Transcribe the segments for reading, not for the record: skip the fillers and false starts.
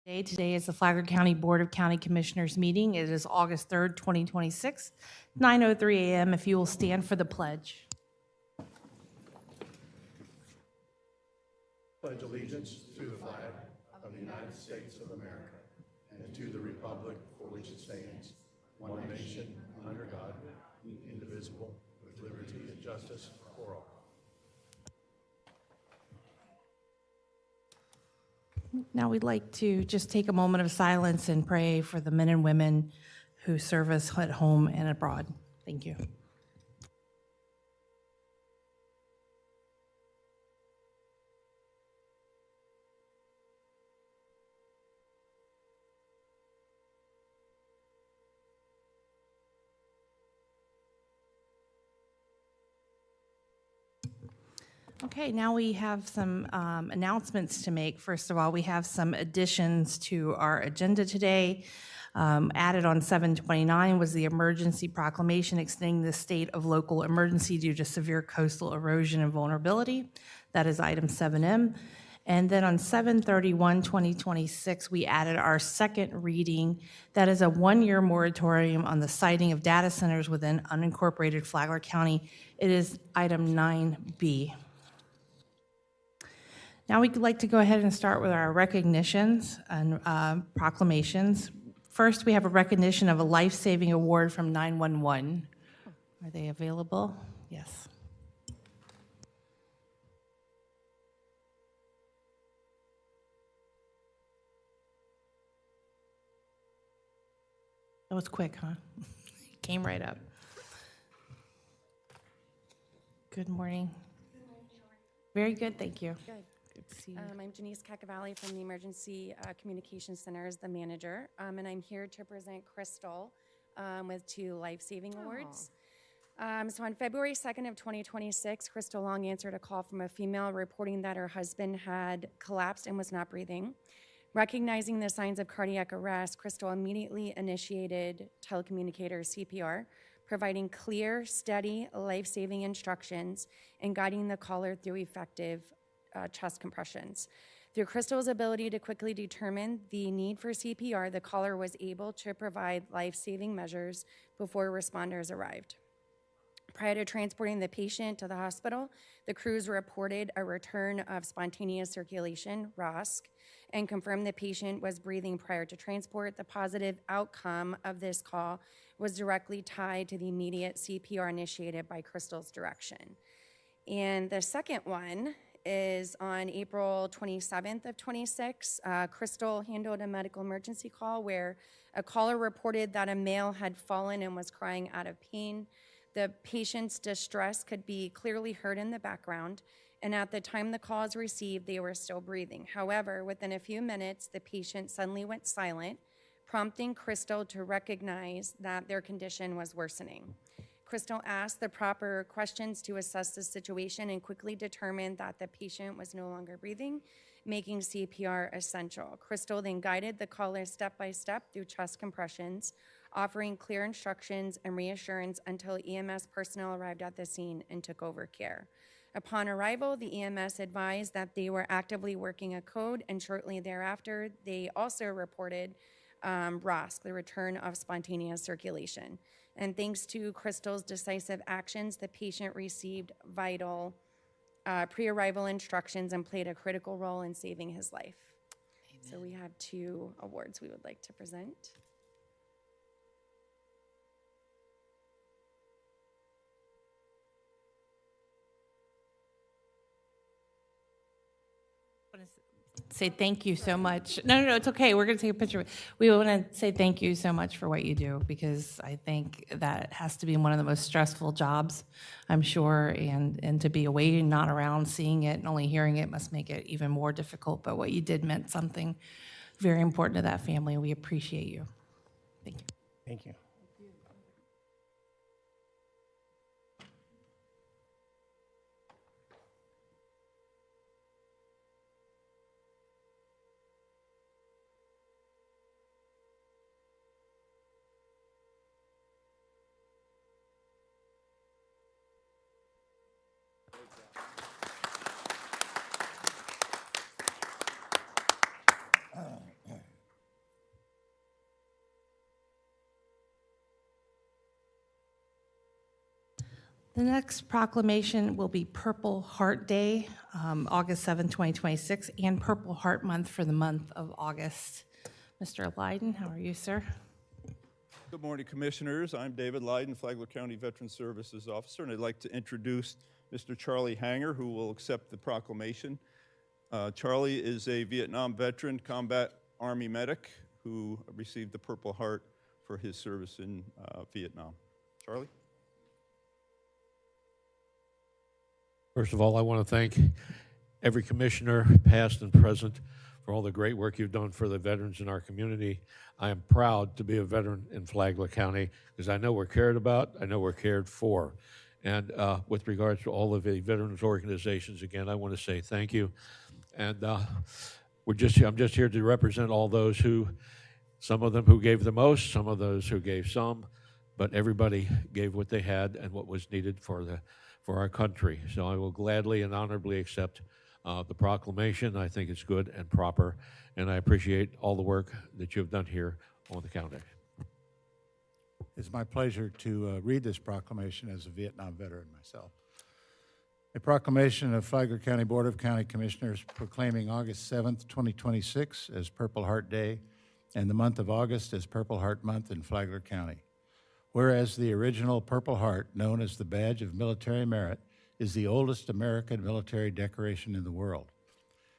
Today is the Flagler County Board of County Commissioners meeting. It is August 3rd, 2026, 9:03 a.m. If you will stand for the pledge. Pledge allegiance to the flag of the United States of America and to the republic for which it stands, one nation, under God, indivisible, with liberty and justice for all. Now we'd like to just take a moment of silence and pray for the men and women who serve us at home and abroad. Thank you. Okay, now we have some announcements to make. First of all, we have some additions to our agenda today. Added on 7/29 was the emergency proclamation extending the state of local emergency due to severe coastal erosion and vulnerability. That is item 7M. And then on 7/31/2026, we added our second reading. That is a one-year moratorium on the siting of data centers within unincorporated Flagler County. It is item 9B. Now we'd like to go ahead and start with our recognitions and proclamations. First, we have a recognition of a life-saving award from 911. Are they available? Yes. That was quick, huh? Came right up. Good morning. Very good, thank you. Good. Good to see you. I'm Janice Cacavalli from the Emergency Communications Center as the manager, and I'm here to present Crystal with 2 life-saving awards. So on February 2nd of 2026, Crystal Long answered a call from a female reporting that her husband had collapsed and was not breathing. Recognizing the signs of cardiac arrest, Crystal immediately initiated telecommunicator CPR, providing clear, steady, life-saving instructions and guiding the caller through effective chest compressions. Through Crystal's ability to quickly determine the need for CPR, the caller was able to provide life-saving measures before responders arrived. Prior to transporting the patient to the hospital, the crews reported a return of spontaneous circulation, ROSC, and confirmed the patient was breathing prior to transport. The positive outcome of this call was directly tied to the immediate CPR initiated by Crystal's direction. And the second one is on April 27th of 26. Crystal handled a medical emergency call where a caller reported that a male had fallen and was crying out of pain. The patient's distress could be clearly heard in the background, and at the time the call was received, they were still breathing. However, within a few minutes, the patient suddenly went silent, prompting Crystal to recognize that their condition was worsening. Crystal asked the proper questions to assess the situation and quickly determined that the patient was no longer breathing, making CPR essential. Crystal then guided the caller step by step through chest compressions, offering clear instructions and reassurance until EMS personnel arrived at the scene and took over care. Upon arrival, the EMS advised that they were actively working a code, and shortly thereafter, they also reported ROSC, the return of spontaneous circulation. And thanks to Crystal's decisive actions, the patient received vital pre-arrival instructions and played a critical role in saving his life. Amen. So we have 2 awards we would like to present. Say thank you so much. No, it's okay. We're going to take a picture. We want to say thank you so much for what you do, because I think that has to be one of the most stressful jobs, I'm sure, and to be away and not around seeing it and only hearing it must make it even more difficult. But what you did meant something very important to that family, and we appreciate you. Thank you. Thank you. The next proclamation will be Purple Heart Day, August 7, 2026, and Purple Heart Month for the month of August. Mr. Lydon, how are you, sir? Good morning, Commissioners. I'm David Lydon, Flagler County Veteran Services Officer, and I'd like to introduce Mr. Charlie Hanger, who will accept the proclamation. Charlie is a Vietnam veteran, combat Army medic, who received the Purple Heart for his service in Vietnam. Charlie? First of all, I want to thank every commissioner, past and present, for all the great work you've done for the veterans in our community. I am proud to be a veteran in Flagler County because I know we're cared about, I know we're cared for. And with regards to all of the veterans organizations, again, I want to say thank you. And I'm just here to represent all those who, some of them who gave the most, some of those who gave some, but everybody gave what they had and what was needed for our country. So I will gladly and honorably accept the proclamation. I think it's good and proper, and I appreciate all the work that you've done here on the county. It's my pleasure to read this proclamation as a Vietnam veteran myself. A proclamation of Flagler County Board of County Commissioners proclaiming August 7th, 2026 as Purple Heart Day and the month of August as Purple Heart Month in Flagler County. Whereas the original Purple Heart, known as the Badge of Military Merit, is the oldest American military decoration in the world.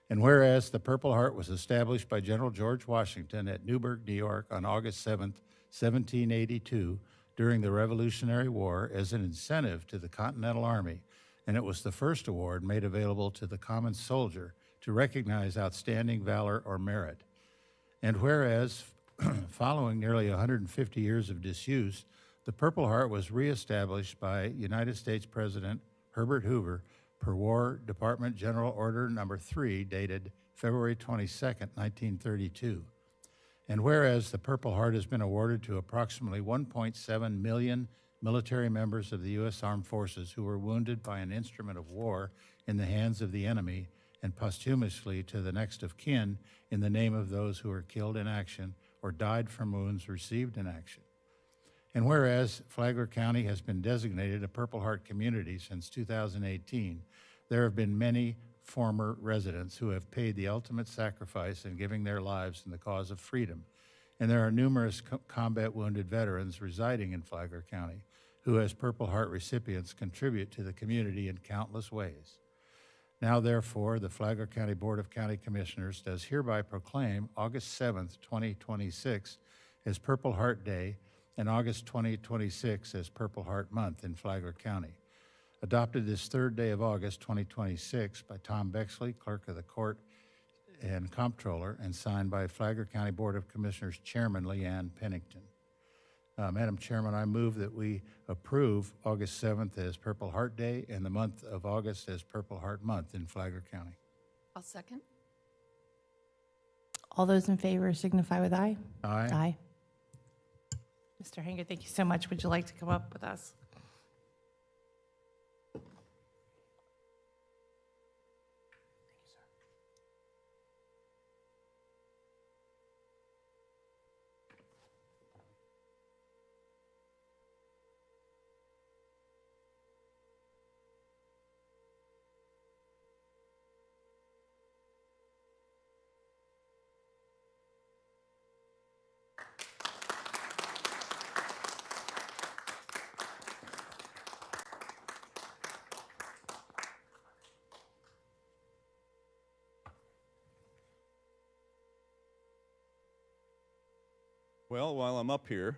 And whereas the Purple Heart was established by General George Washington at Newburgh, New York on August 7th, 1782, during the Revolutionary War as an incentive to the Continental Army, and it was the first award made available to the common soldier to recognize outstanding valor or merit. And whereas, following nearly 150 years of disuse, the Purple Heart was reestablished by United States President Herbert Hoover per War Department General Order Number 3, dated February 22nd, 1932. And whereas the Purple Heart has been awarded to approximately 1.7 million military members of the U.S. Armed Forces who were wounded by an instrument of war in the hands of the enemy, and posthumously to the next of kin in the name of those who were killed in action or died from wounds received in action. And whereas Flagler County has been designated a Purple Heart community since 2018, there have been many former residents who have paid the ultimate sacrifice in giving their lives in the cause of freedom. And there are numerous combat wounded veterans residing in Flagler County who, as Purple Heart recipients, contribute to the community in countless ways. Now, therefore, the Flagler County Board of County Commissioners does hereby proclaim August 7th, 2026 as Purple Heart Day and August 2026 as Purple Heart Month in Flagler County. Adopted this third day of August 2026 by Tom Bexley, Clerk of the Court and Comptroller, and signed by Flagler County Board of Commissioners Chairman Leanne Pennington. Madam Chairman, I move that we approve August 7th as Purple Heart Day and the month of August as Purple Heart Month in Flagler County. I'll second. All those in favor signify with aye. Aye. Aye. Mr. Hanger, thank you so much. Would you like to come up with us? Well, while I'm up here,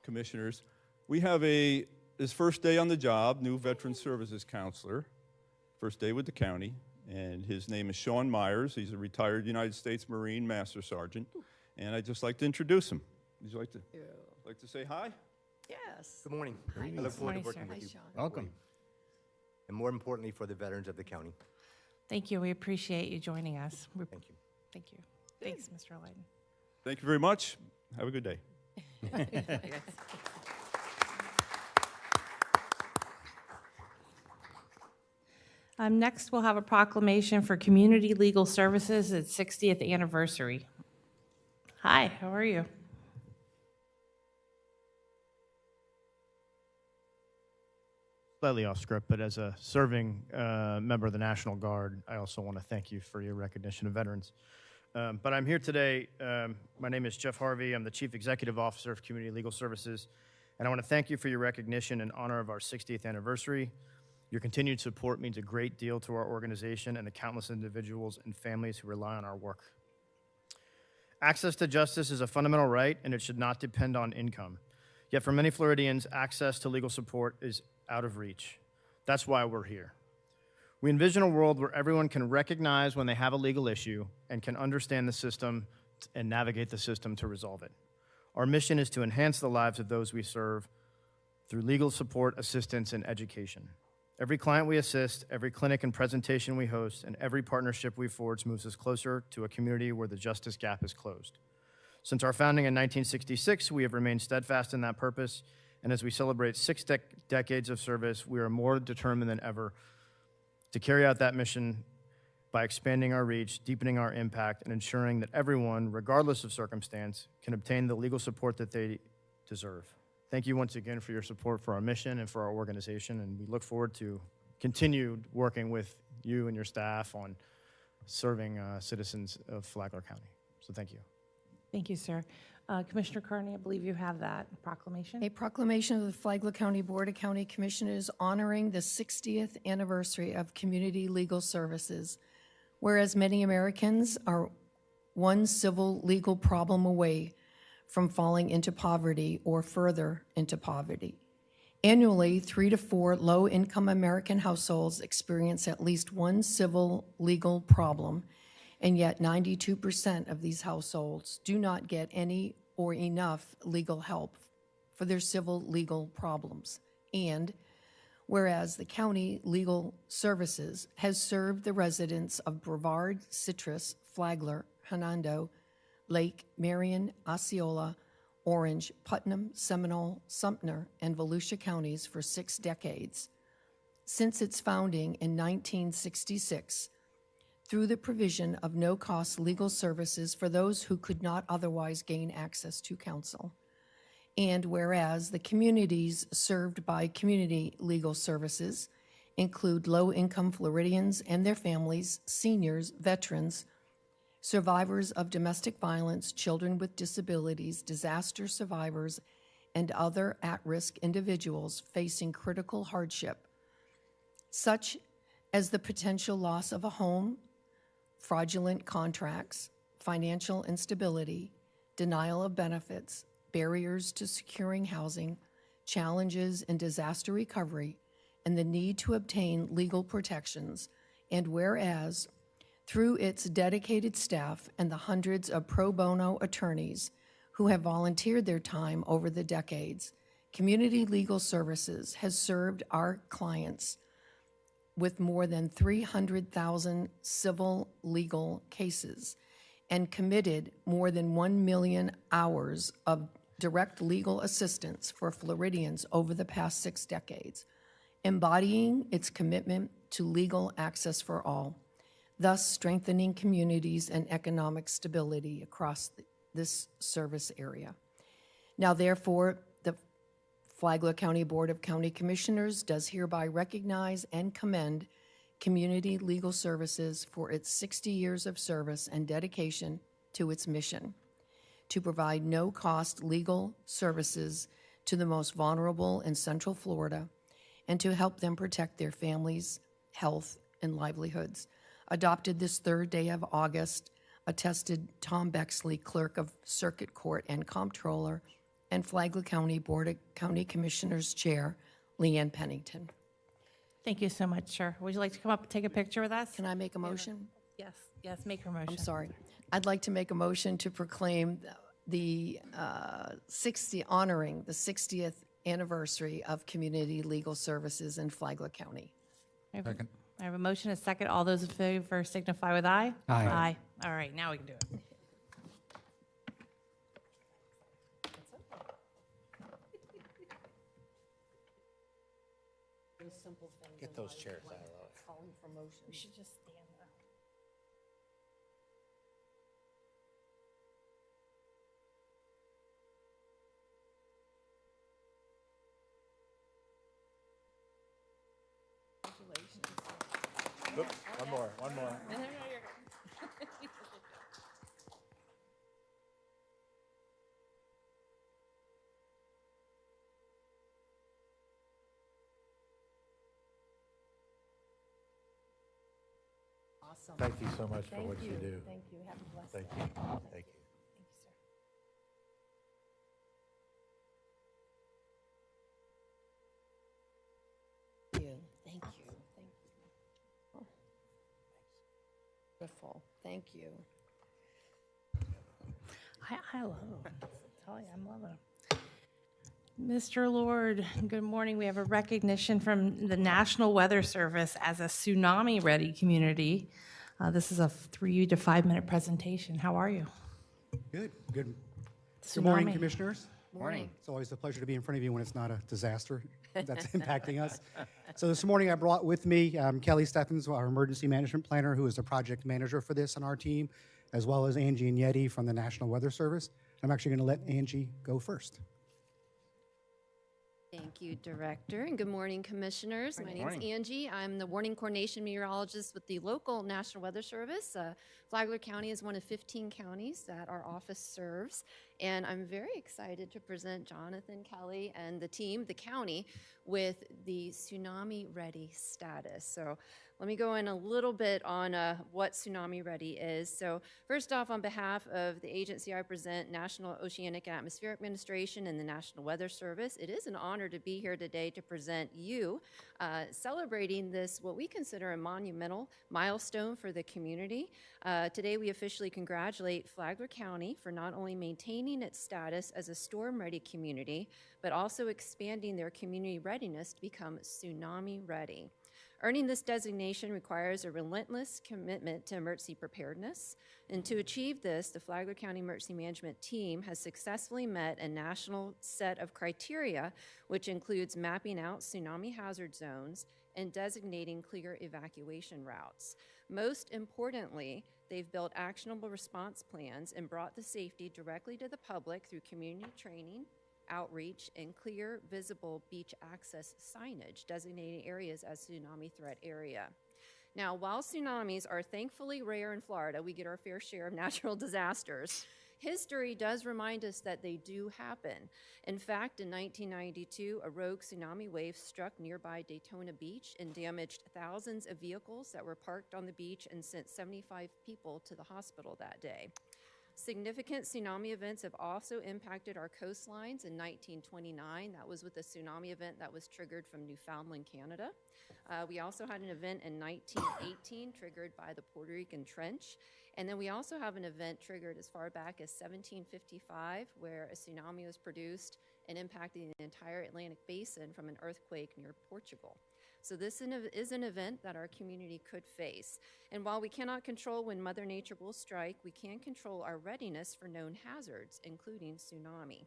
Commissioners, we have his first day on the job, new Veteran Services Counselor, first day with the county, and his name is Sean Myers. He's a retired United States Marine Master Sergeant, and I'd just like to introduce him. Would you like to say hi? Yes. Good morning. I Good look forward to morning, working sir. with Hi, you. Sean. Welcome. And more importantly, for the veterans of the county. Thank you. We appreciate you joining us. Thank you. Thank you. Thanks, Mr. Lydon. Thank you very much. Have a good day. Next, we'll have a proclamation for Community Legal Services, its 60th anniversary. Hi, how are you? slightly off script, but as a serving member of the National Guard, I also want to thank you for your recognition of veterans. But I'm here today. My name is Jeff Harvey. I'm the Chief Executive Officer of Community Legal Services, and I want to thank you for your recognition in honor of our 60th anniversary. Your continued support means a great deal to our organization and the countless individuals and families who rely on our work. Access to justice is a fundamental right, and it should not depend on income. Yet for many Floridians, access to legal support is out of reach. That's why we're here. We envision a world where everyone can recognize when they have a legal issue and can understand the system and navigate the system to resolve it. Our mission is to enhance the lives of those we serve through legal support, assistance, and education. Every client we assist, every clinic and presentation we host, and every partnership we forge moves us closer to a community where the justice gap is closed. Since our founding in 1966, we have remained steadfast in that purpose, and as we celebrate 6 decades of service, we are more determined than ever to carry out that mission by expanding our reach, deepening our impact, and ensuring that everyone, regardless of circumstance, can obtain the legal support that they deserve. Thank you once again for your support for our mission and for our organization, and we look forward to continued working with you and your staff on serving citizens of Flagler County. So thank you. Thank you, sir. Commissioner Carney, I believe you have that proclamation. A proclamation of the Flagler County Board of County Commissioners honoring the 60th anniversary of Community Legal Services. Whereas many Americans are one civil legal problem away from falling into poverty or further into poverty. Annually, 3 to 4 low-income American households experience at least one civil legal problem, and yet 92% of these households do not get any or enough legal help for their civil legal problems. And whereas the County Legal Services has served the residents of Brevard, Citrus, Flagler, Hernando, Lake, Marion, Osceola, Orange, Putnam, Seminole, Sumter, and Volusia counties for 6 decades. Since its founding in 1966, through the provision of no-cost legal services for those who could not otherwise gain access to counsel. And whereas the communities served by Community Legal Services include low-income Floridians and their families, seniors, veterans, survivors of domestic violence, children with disabilities, disaster survivors, and other at-risk individuals facing critical hardship, such as the potential loss of a home, fraudulent contracts, financial instability, denial of benefits, barriers to securing housing, challenges in disaster recovery, and the need to obtain legal protections. And whereas, through its dedicated staff and the hundreds of pro bono attorneys who have volunteered their time over the decades, Community Legal Services has served our clients with more than 300,000 civil legal cases and committed more than 1 million hours of direct legal assistance for Floridians over the past 6 decades, embodying its commitment to legal access for all, thus strengthening communities and economic stability across this service area. Now, therefore, the Flagler County Board of County Commissioners does hereby recognize and commend Community Legal Services for its 60 years of service and dedication to its mission to provide no-cost legal services to the most vulnerable in Central Florida and to help them protect their families, health, and livelihoods. Adopted this 3rd day of August, attested Tom Bexley, Clerk of Circuit Court and Comptroller, and Flagler County Board of County Commissioners Chair, Leanne Pennington. Thank you so much, sir. Would you like to come up and take a picture with us? Can I make a motion? Yes, yes, make your motion. I'm sorry. I'd like to make a motion to proclaim the honoring the 60th anniversary of Community Legal Services in Flagler County. Second. I have a motion, a second. All those in favor signify with aye. Aye. Aye. All right, now we can do it. Get those chairs out of the way. Calling for motion. We should just stand up. One more, one more. Awesome. Thank you so much for Thank what you do. Thank you. Have a blessed Thank day. you, thank you. Thank you, sir. Thank you. Thank you. Thank you. Oh. Beautiful. Thank you. I love them. I tell you, I'm loving them. Mr. Lord, good morning. We have a recognition from the National Weather Service as a tsunami-ready community. This is a 3 to 5 minute presentation. How are you? Good. Good morning, Tsunami. Commissioners. Morning. It's always a pleasure to be in front of you when it's not a disaster that's impacting us. So this morning I brought with me Kelly Steffens, our emergency management planner, who is the project manager for this on our team, as well as Angie and Yeti from the National Weather Service. I'm actually going to let Angie go first. Thank you, Director, and good morning, Commissioners. My name is Angie. I'm the Warning Coordination Meteorologist with the local National Weather Service. Flagler County is one of 15 counties that our office serves, and I'm very excited to present Jonathan, Kelly, and the team, the county, with the tsunami ready status. So let me go in a little bit on what tsunami ready is. So first off, on behalf of the agency I present, National Oceanic and Atmospheric Administration and the National Weather Service, it is an honor to be here today to present you celebrating this, what we consider a monumental milestone for the community. Today we officially congratulate Flagler County for not only maintaining its status as a storm-ready community, but also expanding their community readiness to become tsunami ready. Earning this designation requires a relentless commitment to emergency preparedness. And to achieve this, the Flagler County Emergency Management Team has successfully met a national set of criteria, which includes mapping out tsunami hazard zones and designating clear evacuation routes. Most importantly, they've built actionable response plans and brought the safety directly to the public through community training, outreach, and clear, visible beach access signage designating areas as tsunami threat area. Now, while tsunamis are thankfully rare in Florida, we get our fair share of natural disasters. History does remind us that they do happen. In fact, in 1992, a rogue tsunami wave struck nearby Daytona Beach and damaged thousands of vehicles that were parked on the beach and sent 75 people to the hospital that day. Significant tsunami events have also impacted our coastlines. In 1929, that was with a tsunami event that was triggered from Newfoundland, Canada. We also had an event in 1918 triggered by the Puerto Rican Trench. And then we also have an event triggered as far back as 1755 where a tsunami was produced and impacting the entire Atlantic basin from an earthquake near Portugal. So this is an event that our community could face. And while we cannot control when Mother Nature will strike, we can control our readiness for known hazards, including tsunami.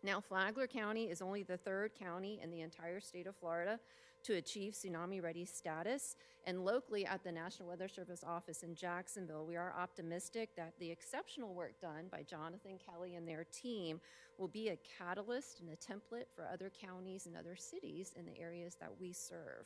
Now, Flagler County is only the third county in the entire state of Florida to achieve tsunami-ready status. And locally at the National Weather Service office in Jacksonville, we are optimistic that the exceptional work done by Jonathan, Kelly, and their team will be a catalyst and a template for other counties and other cities in the areas that we serve.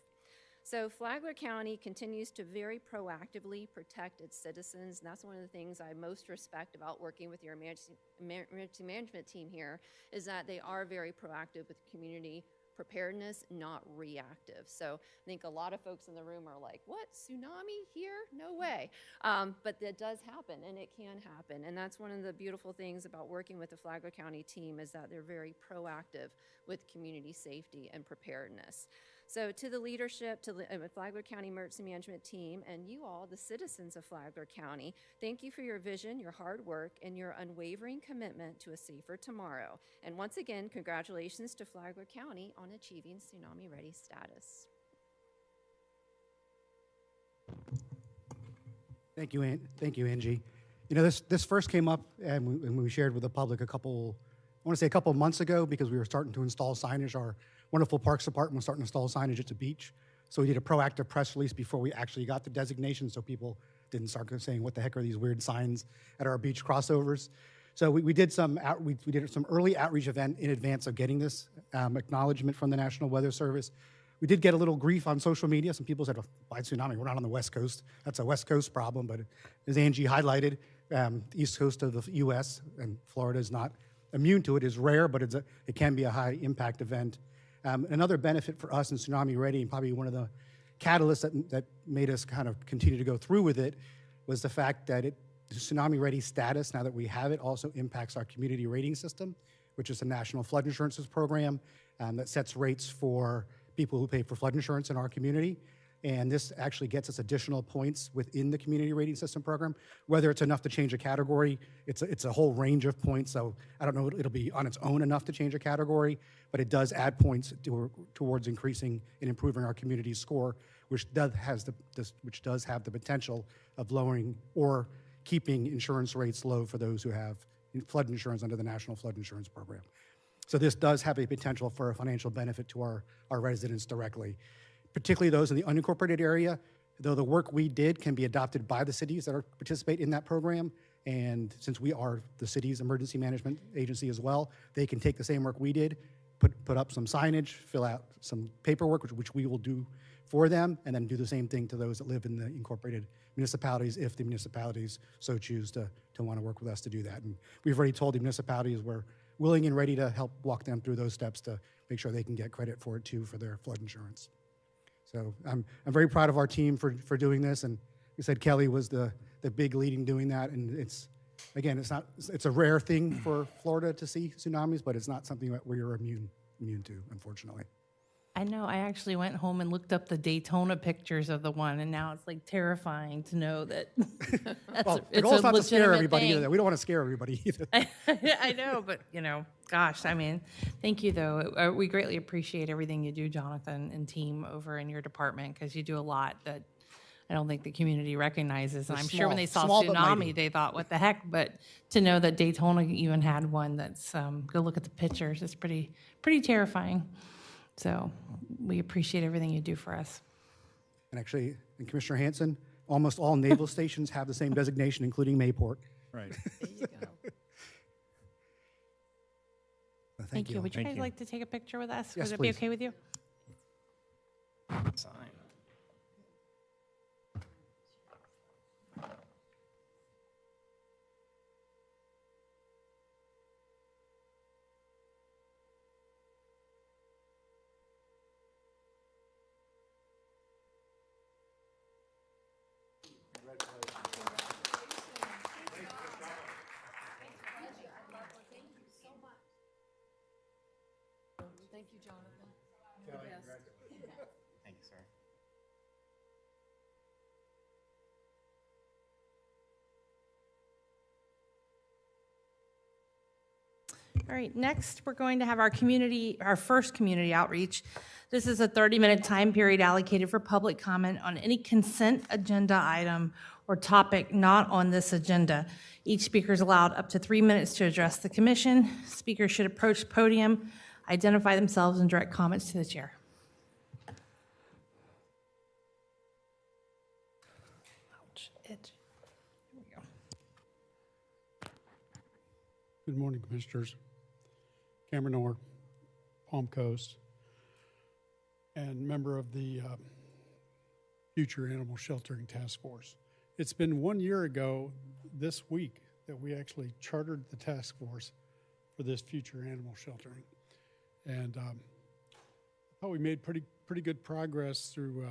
So Flagler County continues to very proactively protect its citizens, and that's one of the things I most respect about working with your emergency management team here, is that they are very proactive with community preparedness, not reactive. So I think a lot of folks in the room are like, what, tsunami here? No way. But that does happen, and it can happen. And that's one of the beautiful things about working with the Flagler County team, is that they're very proactive with community safety and preparedness. So to the leadership, to the Flagler County Emergency Management Team, and you all, the citizens of Flagler County, thank you for your vision, your hard work, and your unwavering commitment to a safer tomorrow. And once again, congratulations to Flagler County on achieving tsunami-ready status. Thank you, Angie. You know, this first came up and we shared with the public a couple of months ago, because we were starting to install signage. Our wonderful Parks Department was starting to install signage at the beach. So we did a proactive press release before we actually got the designation, so people didn't start saying, what the heck are these weird signs at our beach crossovers? So we did some early outreach event in advance of getting this acknowledgement from the National Weather Service. we did get a little grief on social media. Some people said, "Oh, why tsunami? We're not on the West Coast. That's a West Coast problem." But as Angie highlighted, the East Coast of the U.S. and Florida is not immune to it. It's rare, but it can be a high impact event. Another benefit for us in Tsunami Ready, and probably one of the catalysts that made us kind of continue to go through with it, was the fact that the Tsunami Ready status, now that we have it, also impacts our community rating system, which is a national flood insurances program that sets rates for people who pay for flood insurance in our community. And this actually gets us additional points within the community rating system program. Whether it's enough to change a category, it's a whole range of points. So I don't know, it'll be on its own enough to change a category, but it does add points towards increasing and improving our community score, which does have the potential of lowering or keeping insurance rates low for those who have flood insurance under the National Flood Insurance Program. So this does have a potential for a financial benefit to our residents directly, particularly those in the unincorporated area, though the work we did can be adopted by the cities that participate in that program. And since we are the city's emergency management agency as well, they can take the same work we did, put up some signage, fill out some paperwork, which we will do for them, and then do the same thing to those that live in the incorporated municipalities if the municipalities so choose to want to work with us to do that. And we've already told the municipalities we're willing and ready to help walk them through those steps to make sure they can get credit for it too for their flood insurance. So I'm very proud of our team for doing this, and we said Kelly was the big lead in doing that, and it's a rare thing for Florida to see tsunamis, but it's not something that we're immune to, unfortunately. I know. I actually went home and looked up the Daytona pictures of the one, and now it's like terrifying to know that Well, the it's goal's a not to scare legitimate everybody thing. either. We don't want to scare everybody either. I know, but gosh, I mean, thank you though. We greatly appreciate everything you do, Jonathan and team over in your department, because you do a lot that I don't think the community recognizes. And I'm sure when they saw small but mighty. tsunami, they thought, "What the heck?" But to know that Daytona even had one, that's go look at the pictures. It's pretty terrifying. So we appreciate everything you do for us. And actually, and Commissioner Hanson, almost all naval stations have the same designation, including Mayport. Right. There you go. Thank you. Would you guys like to take a picture with us? Would it be please. okay with you? Thank you, Jonathan. Thank you, sir. All right, next we're going to have our first community outreach. This is a 30-minute time period allocated for public comment on any consent agenda item or topic not on this agenda. Each speaker is allowed up to 3 minutes to address the commission. Speakers should approach the podium, identify themselves, and direct comments to the chair. Ouch, itch. Here we go. Good morning, Commissioners. Cameron Orr, Palm Coast, and member of the Future Animal Sheltering Task Force. It's been 1 year ago this week that we actually chartered the task force for this future animal sheltering. And I thought we made pretty good progress through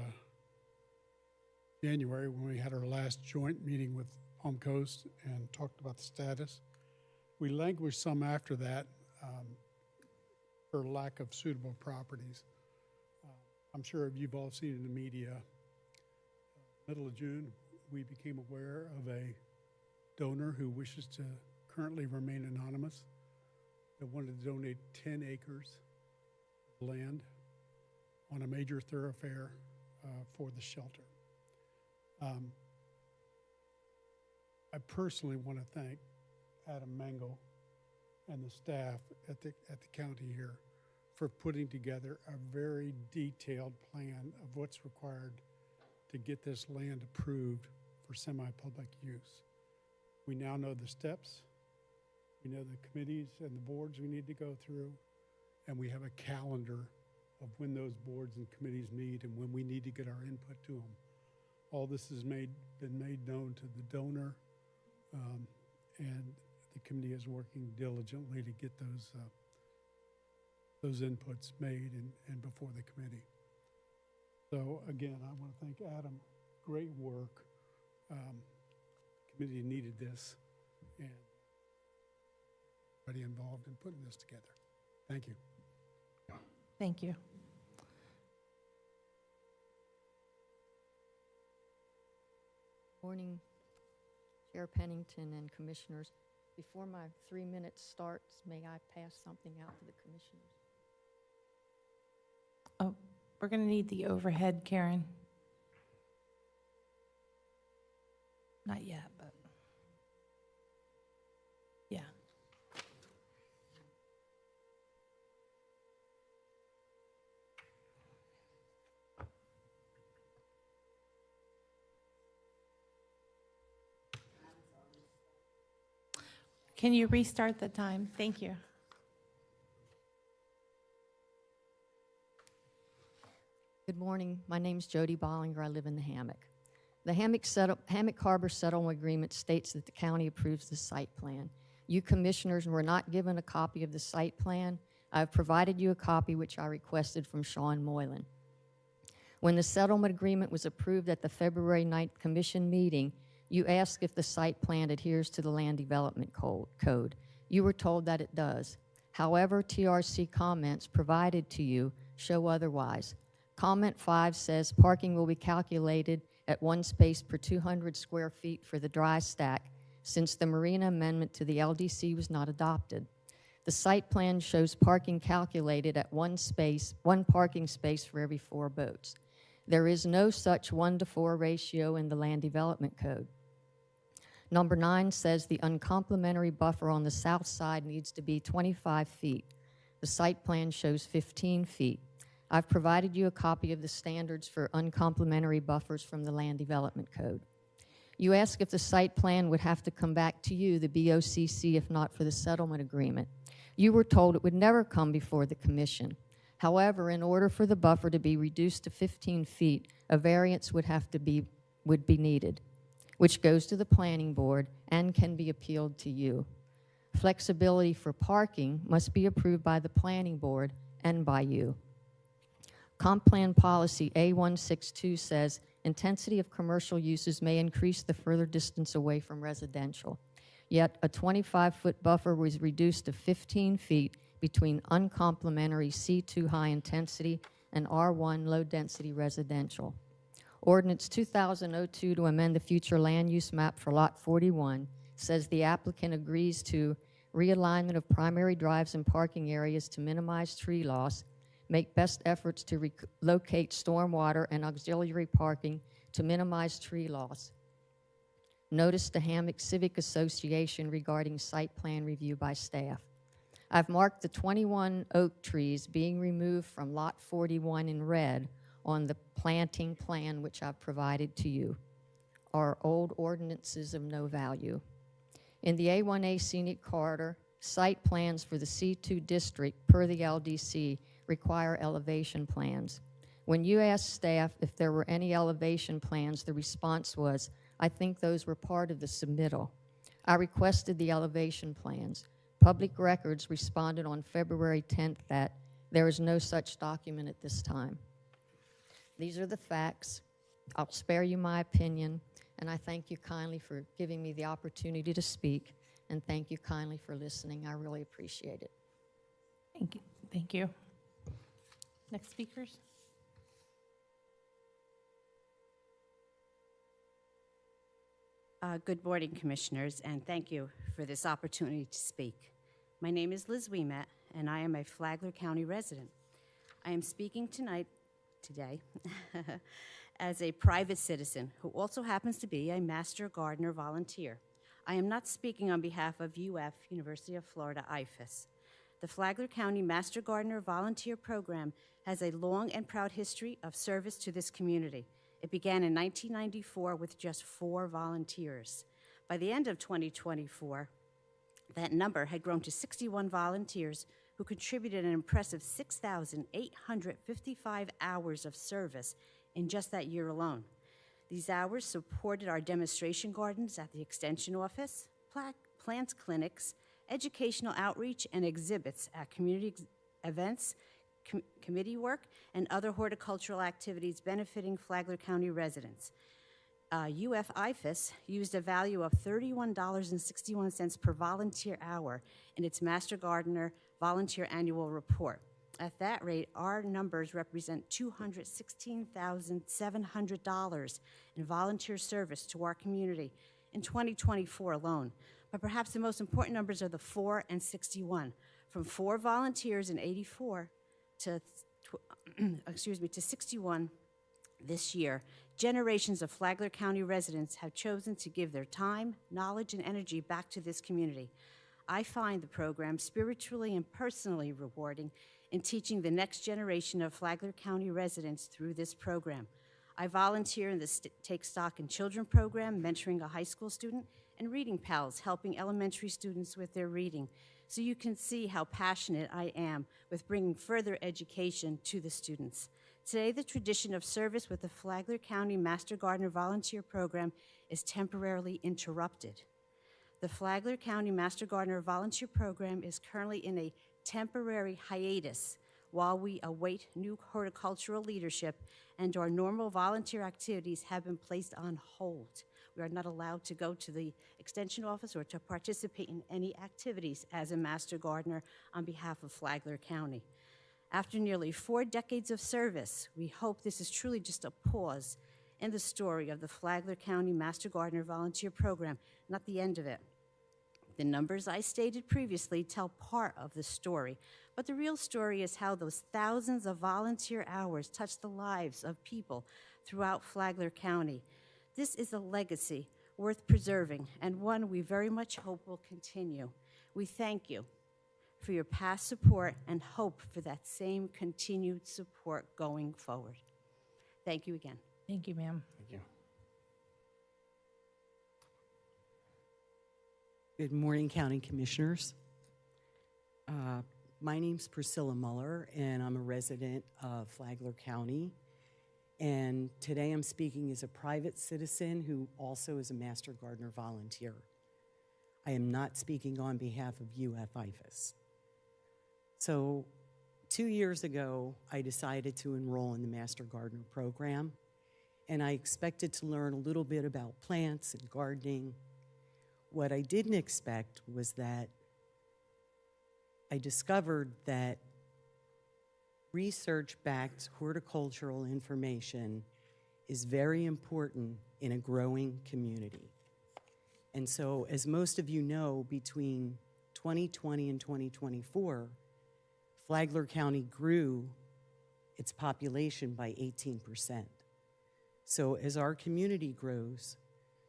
January when we had our last joint meeting with Palm Coast and talked about the status. We languished some after that for lack of suitable properties. I'm sure you've all seen in the media, middle of June, we became aware of a donor who wishes to currently remain anonymous that wanted to donate 10 acres of land on a major thoroughfare for the shelter. I personally want to thank Adam Mangle and the staff at the county here for putting together a very detailed plan of what's required to get this land approved for semi-public use. We now know the steps, we know the committees and the boards we need to go through, and we have a calendar of when those boards and committees meet and when we need to get our input to them. All this has been made known to the donor, and the committee is working diligently to get those inputs made and before the committee. So again, I want to thank Adam. Great work. Committee needed this, and everybody involved in putting this together. Thank you. Thank you. Morning, Chair Pennington and Commissioners. Before my 3 minutes starts, may I pass something out to the Commissioners? Oh, we're going to need the overhead, Karen. Not yet, but yeah. Can you restart the time? Thank you. Good morning. My name's Jody Bollinger. I live in the Hammock. The Hammock Harbor Settlement Agreement states that the county approves the site plan. You commissioners were not given a copy of the site plan. I've provided you a copy which I requested from Sean Moylan. When the settlement agreement was approved at the February 9th Commission meeting, you asked if the site plan adheres to the Land Development Code. You were told that it does. However, TRC comments provided to you show otherwise. Comment 5 says parking will be calculated at 1 space per 200 square feet for the dry stack since the marina amendment to the LDC was not adopted. The site plan shows parking calculated at 1 parking space for every 4 boats. There is no such 1-to-4 ratio in the Land Development Code. Number 9 says the uncomplimentary buffer on the south side needs to be 25 feet. The site plan shows 15 feet. I've provided you a copy of the standards for uncomplimentary buffers from the Land Development Code. You ask if the site plan would have to come back to you, the BOCC, if not for the settlement agreement. You were told it would never come before the Commission. However, in order for the buffer to be reduced to 15 feet, a variance would be needed, which goes to the Planning Board and can be appealed to you. Flexibility for parking must be approved by the Planning Board and by you. Comp Plan Policy A162 says intensity of commercial uses may increase the further distance away from residential. Yet a 25-foot buffer was reduced to 15 feet between uncomplimentary C2 high intensity and R1 low density residential. Ordinance 2002 to amend the future land use map for Lot 41 says the applicant agrees to realignment of primary drives and parking areas to minimize tree loss, make best efforts to relocate stormwater and auxiliary parking to minimize tree loss. Notice the Hammock Civic Association regarding site plan review by staff. I've marked the 21 oak trees being removed from Lot 41 in red on the planting plan which I've provided to you. Are old ordinances of no value. In the A1A Scenic Corridor, site plans for the C2 district per the LDC require elevation plans. When you asked staff if there were any elevation plans, the response was, I think those were part of the submittal. I requested the elevation plans. Public Records responded on February 10th that there is no such document at this time. These are the facts. I'll spare you my opinion, and I thank you kindly for giving me the opportunity to speak, and thank you kindly for listening. I really appreciate it. Thank you. Thank you. Next speakers. Good morning, Commissioners, and thank you for this opportunity to speak. My name is Liz Wiemet, and I am a Flagler County resident. I am speaking today, as a private citizen who also happens to be a Master Gardener volunteer. I am not speaking on behalf of UF, University of Florida, IFAS. The Flagler County Master Gardener Volunteer Program has a long and proud history of service to this community. It began in 1994 with just 4 volunteers. By the end of 2024, that number had grown to 61 volunteers who contributed an impressive 6,855 hours of service in just that year alone. These hours supported our demonstration gardens at the Extension Office, plant clinics, educational outreach, and exhibits at community events, committee work, and other horticultural activities benefiting Flagler County residents. UFIFAS used a value of $31.61 per volunteer hour in its Master Gardener Volunteer Annual Report. At that rate, our numbers represent $216,700 in volunteer service to our community in 2024 alone. But perhaps the most important numbers are the 4 and 61. From 4 volunteers in '84 to 61 this year, generations of Flagler County residents have chosen to give their time, knowledge, and energy back to this community. I find the program spiritually and personally rewarding in teaching the next generation of Flagler County residents through this program. I volunteer in the Take Stock in Children program, mentoring a high school student, and Reading Pals, helping elementary students with their reading. So you can see how passionate I am with bringing further education to the students. Today, the tradition of service with the Flagler County Master Gardener Volunteer Program is temporarily interrupted. The Flagler County Master Gardener Volunteer Program is currently in a temporary hiatus while we await new horticultural leadership, and our normal volunteer activities have been placed on hold. We are not allowed to go to the Extension Office or to participate in any activities as a Master Gardener on behalf of Flagler County. After nearly 4 decades of service, we hope this is truly just a pause in the story of the Flagler County Master Gardener Volunteer Program, not the end of it. The numbers I stated previously tell part of the story, but the real story is how those thousands of volunteer hours touch the lives of people throughout Flagler County. This is a legacy worth preserving and one we very much hope will continue. We thank you for your past support and hope for that same continued support going forward. Thank you again. Thank you, ma'am. Thank you. Good morning, County Commissioners. My name's Priscilla Muller, and I'm a resident of Flagler County. And today I'm speaking as a private citizen who also is a Master Gardener volunteer. I am not speaking on behalf of UFIFAS. So 2 years ago, I decided to enroll in the Master Gardener program, and I expected to learn a little bit about plants and gardening. What I didn't expect was that I discovered that research-backed horticultural information is very important in a growing community. And so, as most of you know, between 2020 and 2024, Flagler County grew its population by 18%. So as our community grows,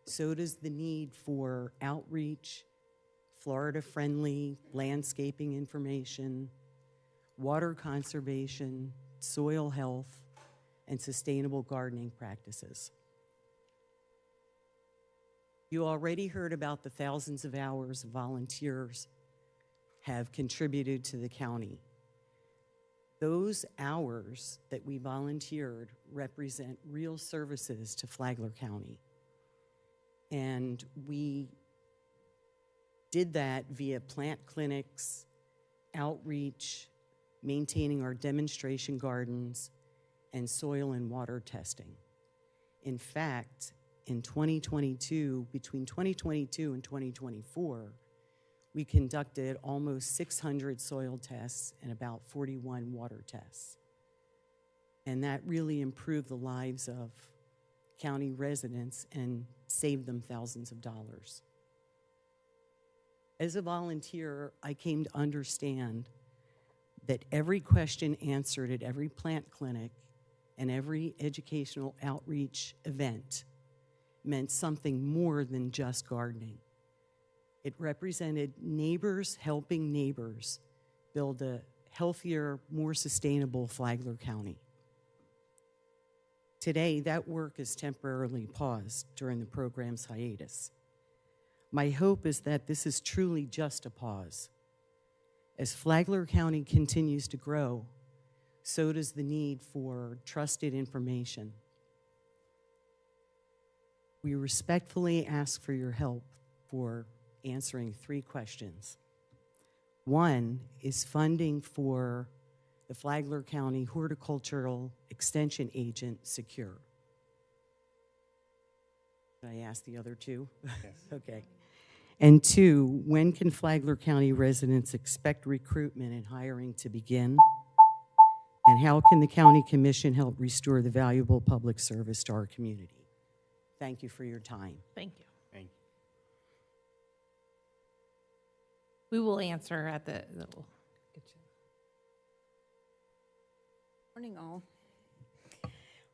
so does the need for outreach, Florida-friendly landscaping information, water conservation, soil health, and sustainable gardening practices. You already heard about the thousands of hours volunteers have contributed to the county. Those hours that we volunteered represent real services to Flagler County. And we did that via plant clinics, outreach, maintaining our demonstration gardens, and soil and water testing. In fact, in 2022, between 2022 and 2024, we conducted almost 600 soil tests and about 41 water tests. And that really improved the lives of county residents and saved them thousands of dollars. As a volunteer, I came to understand that every question answered at every plant clinic and every educational outreach event meant something more than just gardening. It represented neighbors helping neighbors build a healthier, more sustainable Flagler County. Today, that work is temporarily paused during the program's hiatus. My hope is that this is truly just a pause, As Flagler County continues to grow, so does the need for trusted information. We respectfully ask for your help for answering 3 questions. One is funding for the Flagler County Horticultural Extension Agent secure. Should I ask the other 2? Yes. Okay. And 2, when can Flagler County residents expect recruitment and hiring to begin? And how can the County Commission help restore the valuable public service to our community? Thank you for your time. Thank you. Thank you. We will answer at the. We'll get you. Morning, all.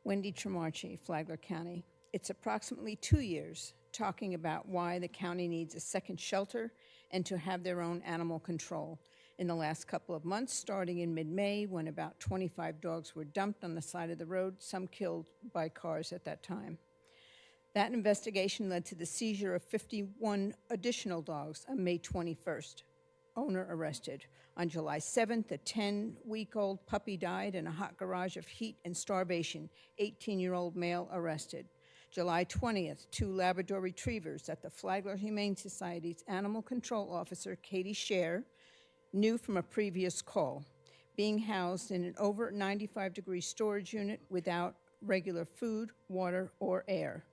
Wendy Tremarchi, Flagler County. It's approximately 2 years talking about why the county needs a second shelter and to have their own animal control. In the last couple of months, starting in mid-May, when about 25 dogs were dumped on the side of the road, some killed by cars at that time. That investigation led to the seizure of 51 additional dogs on May 21st. Owner arrested. On July 7th, a 10-week-old puppy died in a hot garage of heat and starvation. 18-year-old male arrested. July 20th, 2 Labrador retrievers at the Flagler Humane Society's animal control officer, Katie Scher, knew from a previous call, being housed in an over 95-degree storage unit without regular food, water, or air.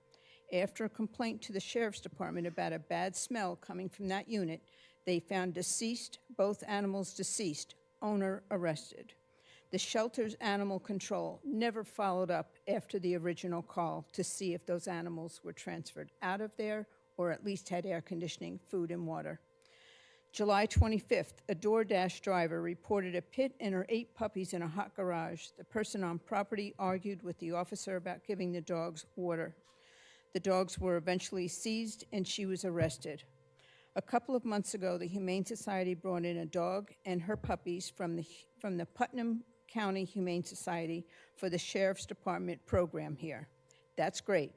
After a complaint to the Sheriff's Department about a bad smell coming from that unit, they found deceased, both animals deceased, owner arrested. The shelter's animal control never followed up after the original call to see if those animals were transferred out of there or at least had air conditioning, food, and water. July 25th, a DoorDash driver reported a pit and her 8 puppies in a hot garage. The person on property argued with the officer about giving the dogs water. The dogs were eventually seized and she was arrested. A couple of months ago, the Humane Society brought in a dog and her puppies from the Putnam County Humane Society for the Sheriff's Department program here. That's great,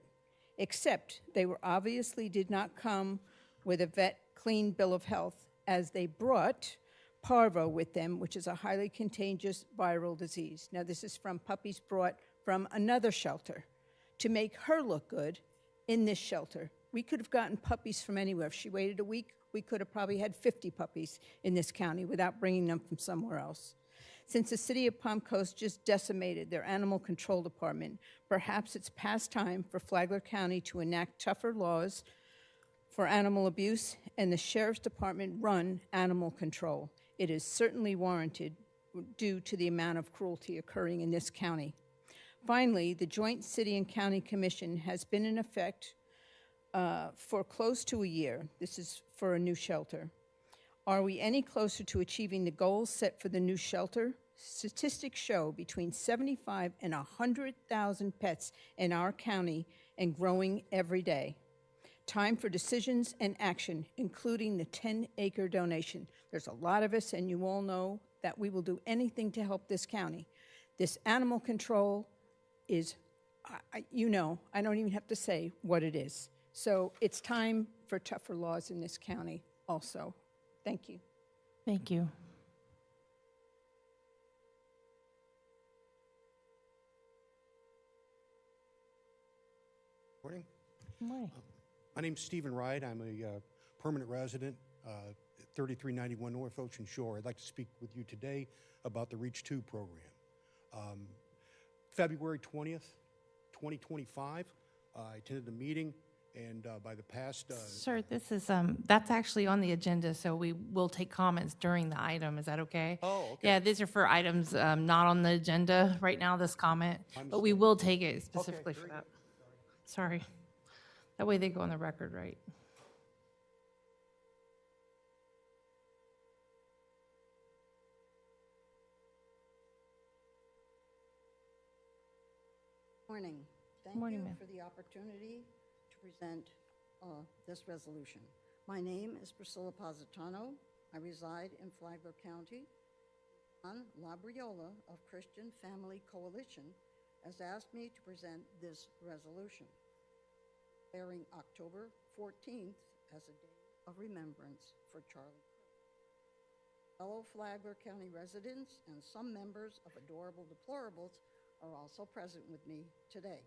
except they were obviously did not come with a vet clean bill of health, as they brought parvo with them, which is a highly contagious viral disease. Now, this is from puppies brought from another shelter to make her look good in this shelter. We could have gotten puppies from anywhere. If she waited a week, we could have probably had 50 puppies in this county without bringing them from somewhere else. Since the city of Palm Coast just decimated their animal control department, perhaps it's past time for Flagler County to enact tougher laws for animal abuse and the Sheriff's Department run animal control. It is certainly warranted due to the amount of cruelty occurring in this county. Finally, the Joint City and County Commission has been in effect for close to a year. This is for a new shelter. Are we any closer to achieving the goals set for the new shelter? Statistics show between 75 and 100,000 pets in our county and growing every day. Time for decisions and action, including the 10-acre donation. There's a lot of us, and you all know that we will do anything to help this county. This animal control is, I don't even have to say what it is. So it's time for tougher laws in this county also. Thank you. Thank you. Morning. Good morning. My name's Stephen Wright. I'm a permanent resident, 3391 North Ocean Shore. I'd like to speak with you today about the REACH 2 program. February 20th, 2025, I attended the meeting, and by the past... Sir, this is, that's actually on the agenda, so we will take comments during the item. Is that okay? Oh, okay. Yeah, these are for items not on the agenda right now, this comment, but we will take it specifically for that. Sorry. That way they go on the record, right? Morning. Thank Morning, you ma'am. for the opportunity to present this resolution. My name is Priscilla Positano. I reside in Flagler County. John Labriola of Christian Family Coalition has asked me to present this resolution, declaring October 14th as a day of remembrance for Charlie. Fellow Flagler County residents and some members of Adorable Deplorables are also present with me today.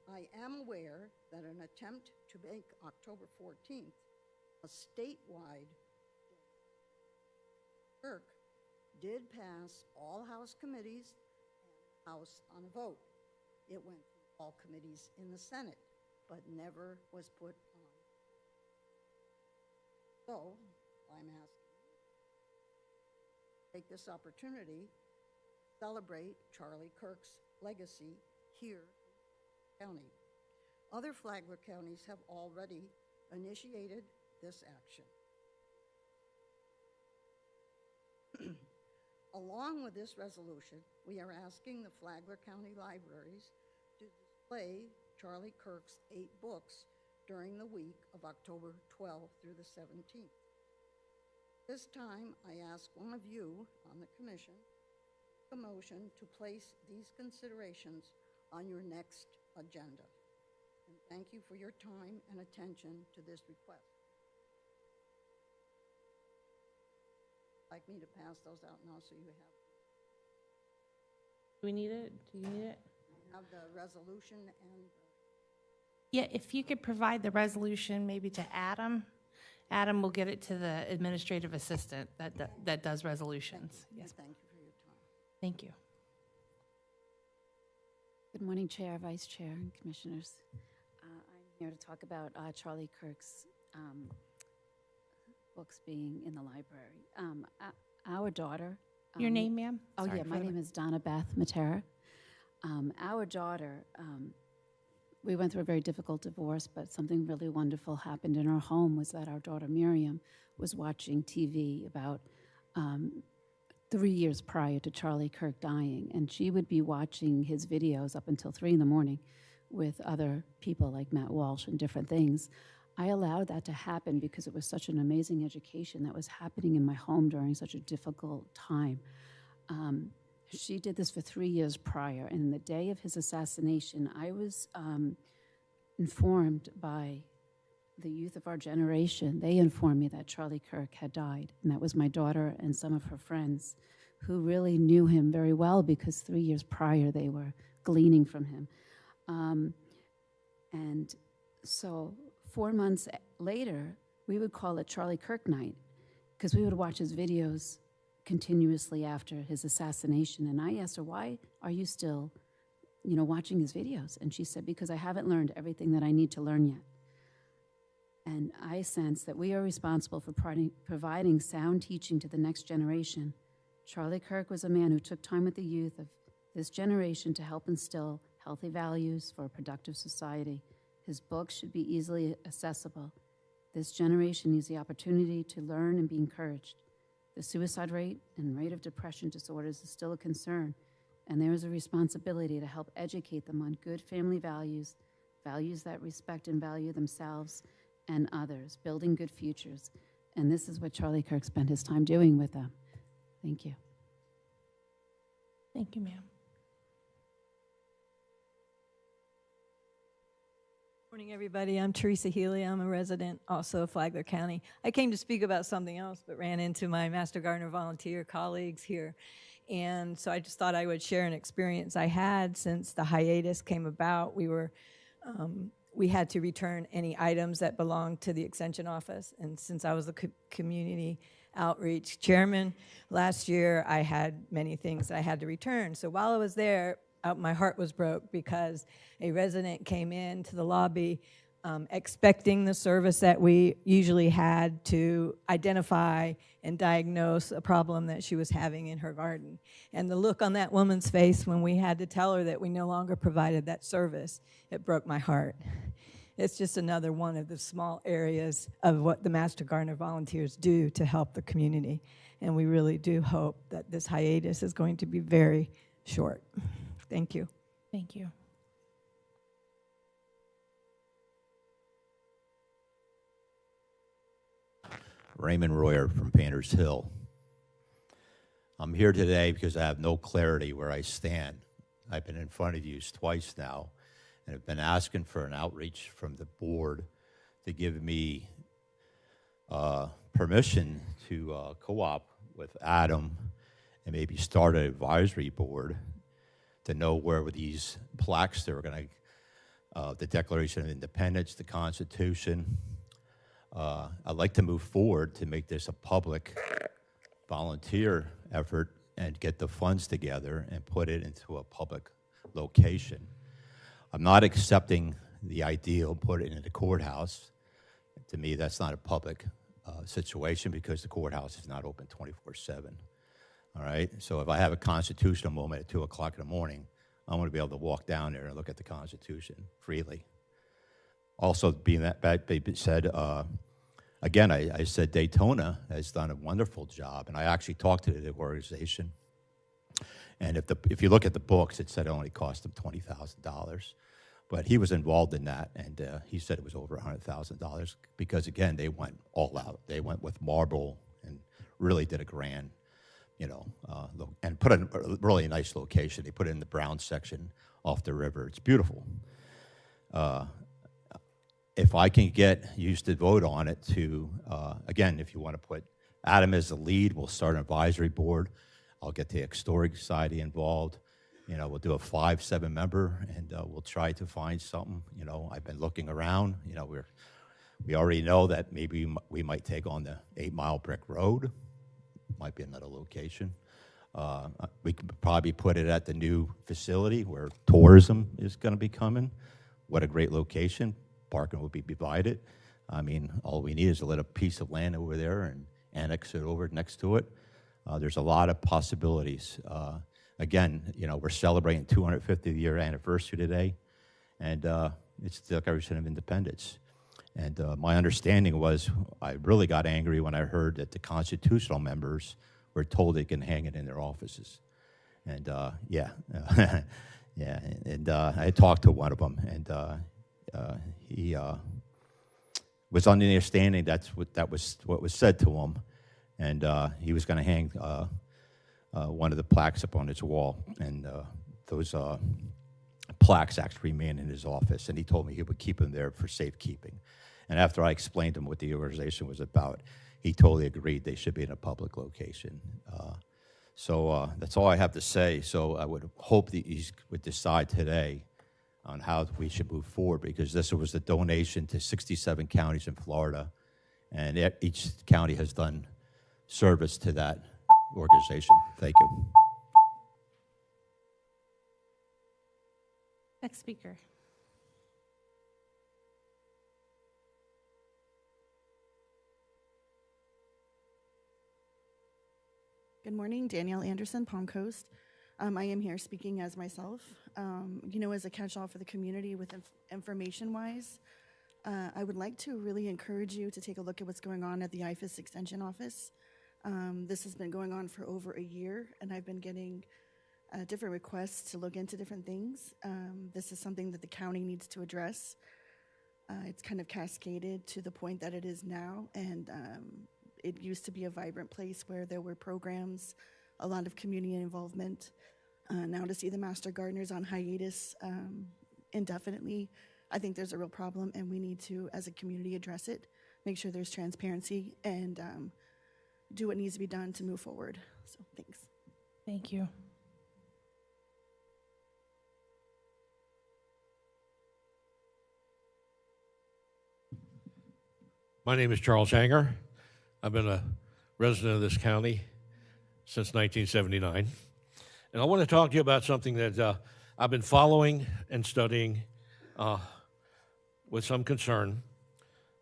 I am aware that an attempt to make October 14th a statewide Kirk did pass all House committees and House on a vote. It went through all committees in the Senate, but never was put on. So I'm asking, take this opportunity to celebrate Charlie Kirk's legacy here in the county. Other Flagler counties have already initiated this action. Along with this resolution, we are asking the Flagler County Libraries to display Charlie Kirk's 8 books during the week of October 12th through the 17th. This time, I ask one of you on the commission a motion to place these considerations on your next agenda. And thank you for your time and attention to this request. Like me to pass those out now so you have. Do we need it? Do you need it? Have the resolution and. Yeah, if you could provide the resolution maybe to Adam. Adam will get it to the administrative assistant that does resolutions. Yes. Thank you for your time. Thank you. Good morning, Chair, Vice Chair, and Commissioners. I'm here to talk about Charlie Kirk's books being in the library. Our daughter. Your name, ma'am? Oh, Sorry yeah, for my the- name is Donna Beth Matera. Our daughter, we went through a very difficult divorce, but something really wonderful happened in our home was that our daughter Miriam was watching TV about 3 years prior to Charlie Kirk dying, and she would be watching his videos up until 3 in the morning with other people like Matt Walsh and different things. I allowed that to happen because it was such an amazing education that was happening in my home during such a difficult time. She did this for 3 years prior, and the day of his assassination, I was informed by the youth of our generation. They informed me that Charlie Kirk had died, and that was my daughter and some of her friends who really knew him very well because 3 years prior they were gleaning from him. And so 4 months later, we would call it Charlie Kirk night because we would watch his videos continuously after his assassination. And I asked her, why are you still, watching his videos? And she said, because I haven't learned everything that I need to learn yet. And I sense that we are responsible for providing sound teaching to the next generation. Charlie Kirk was a man who took time with the youth of this generation to help instill healthy values for a productive society. His books should be easily accessible. This generation needs the opportunity to learn and be encouraged. The suicide rate and rate of depression disorders is still a concern, and there is a responsibility to help educate them on good family values, values that respect and value themselves and others, building good futures. And this is what Charlie Kirk spent his time doing with them. Thank you. Thank you, ma'am. Morning, everybody. I'm Teresa Healy. I'm a resident also of Flagler County. I came to speak about something else, but ran into my Master Gardener volunteer colleagues here. And so I just thought I would share an experience I had since the hiatus came about. We had to return any items that belonged to the Extension Office. And since I was the community outreach chairman last year, I had many things that I had to return. So while I was there, my heart was broke because a resident came into the lobby expecting the service that we usually had to identify and diagnose a problem that she was having in her garden. And the look on that woman's face when we had to tell her that we no longer provided that service, it broke my heart. It's just another one of the small areas of what the Master Gardener volunteers do to help the community. And we really do hope that this hiatus is going to be very short. Thank you. Thank you. Raymond Royer from Painters Hill. I'm here today because I have no clarity where I stand. I've been in front of you twice now and have been asking for an outreach from the board to give me permission to co-op with Adam and maybe start an advisory board to know where these plaques that are going to, the Declaration of Independence, the Constitution. I'd like to move forward to make this a public volunteer effort and get the funds together and put it into a public location. I'm not accepting the idea of putting it in the courthouse. To me, that's not a public situation because the courthouse is not open 24/7. All right? So if I have a constitutional moment at 2 o'clock in the morning, I want to be able to walk down there and look at the Constitution freely. Also, being that said, again, I said Daytona has done a wonderful job, and I actually talked to the organization. And if you look at the books, it said it only cost them $20,000. But he was involved in that, and he said it was over $100,000 because, again, they went all out. They went with marble and really did a grand, and put in a really nice location. They put it in the brown section off the river. It's beautiful. If I can get used to vote on it to, again, if you want to put Adam as the lead, we'll start an advisory board. I'll get the Historic Society involved. We'll do a 5-7 member, and we'll try to find something. I've been looking around. We already know that maybe we might take on the 8 Mile Brick Road. Might be another location. We could probably put it at the new facility where tourism is going to be coming. What a great location. Parking will be divided. I mean, all we need is a little piece of land over there and annex it over next to it. There's a lot of possibilities. Again, we're celebrating 250th-year anniversary today, and it's the Declaration of Independence. And my understanding was I really got angry when I heard that the constitutional members were told they can hang it in their offices. And, yeah, and I talked to one of them, and he was under the understanding that was what was said to him, and he was going to hang one of the plaques up on his wall, and those plaques actually remain in his office, and he told me he would keep them there for safekeeping. And after I explained to him what the organization was about, he totally agreed they should be in a public location. So that's all I have to say. So I would hope that he would decide today on how we should move forward, because this was a donation to 67 counties in Florida, and each county has done service to that organization. Thank you. Next speaker. Good morning, Danielle Anderson, Palm Coast. I am here speaking as myself. As a catch-all for the community with information-wise, I would like to really encourage you to take a look at what's going on at the IFAS Extension Office. This has been going on for over a year, and I've been getting different requests to look into different things. This is something that the county needs to address. It's kind of cascaded to the point that it is now, and it used to be a vibrant place where there were programs, a lot of community involvement. Now to see the master gardeners on hiatus indefinitely, I think there's a real problem, and we need to, as a community, address it, make sure there's transparency, and do what needs to be done to move forward. So thanks. Thank you. My name is Charles Hanger. I've been a resident of this county since 1979. And I want to talk to you about something that I've been following and studying with some concern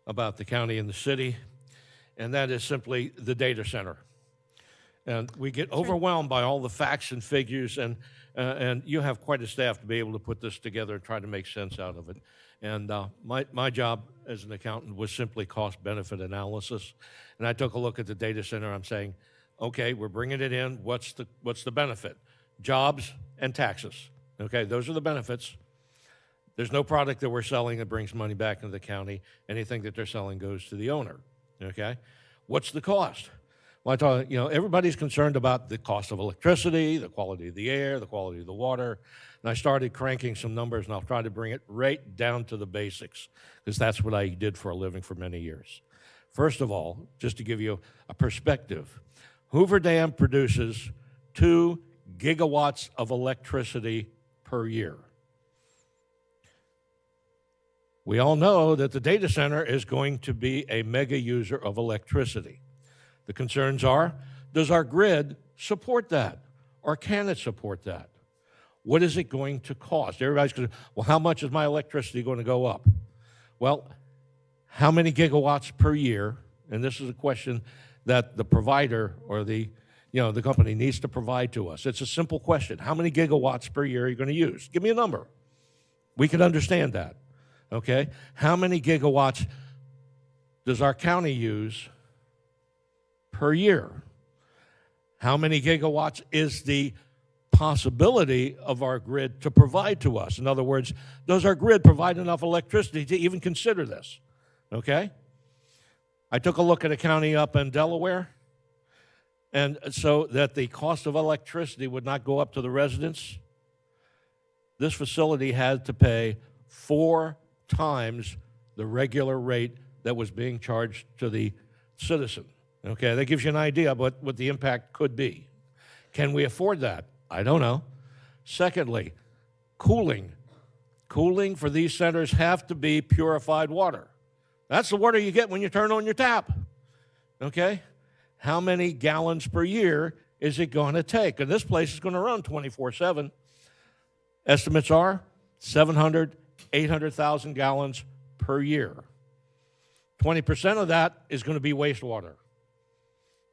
about the county and the city, and that is simply the data center. And we get overwhelmed by all the facts and figures, and you have quite a staff to be able to put this together and try to make sense out of it. And my job as an accountant was simply cost-benefit analysis. And I took a look at the data center. I'm saying, okay, we're bringing it in. What's the benefit? Jobs and taxes. Okay, those are the benefits. There's no product that we're selling that brings money back into the county. Anything that they're selling goes to the owner. Okay, what's the cost? Well, I thought, everybody's concerned about the cost of electricity, the quality of the air, the quality of the water. And I started cranking some numbers, and I'll try to bring it right down to the basics, because that's what I did for a living for many years. First of all, just to give you a perspective, Hoover Dam produces 2 gigawatts of electricity per year. We all know that the data center is going to be a mega user of electricity. The concerns are, does our grid support that? Or can it support that? What is it going to cost? Everybody's going to, well, how much is my electricity going to go up? Well, how many gigawatts per year? And this is a question that the provider or the company needs to provide to us. It's a simple question. How many gigawatts per year are you going to use? Give me a number. We can understand that. Okay? How many gigawatts does our county use per year? How many gigawatts is the possibility of our grid to provide to us? In other words, does our grid provide enough electricity to even consider this? Okay? I took a look at a county up in Delaware, and so that the cost of electricity would not go up to the residents, this facility had to pay 4 times the regular rate that was being charged to the citizen. Okay, that gives you an idea of what the impact could be. Can we afford that? I don't know. Secondly, cooling. Cooling for these centers have to be purified water. That's the water you get when you turn on your tap. Okay? How many gallons per year is it going to take? And this place is going to run 24/7. Estimates are 700, 800,000 gallons per year. 20% of that is going to be wastewater.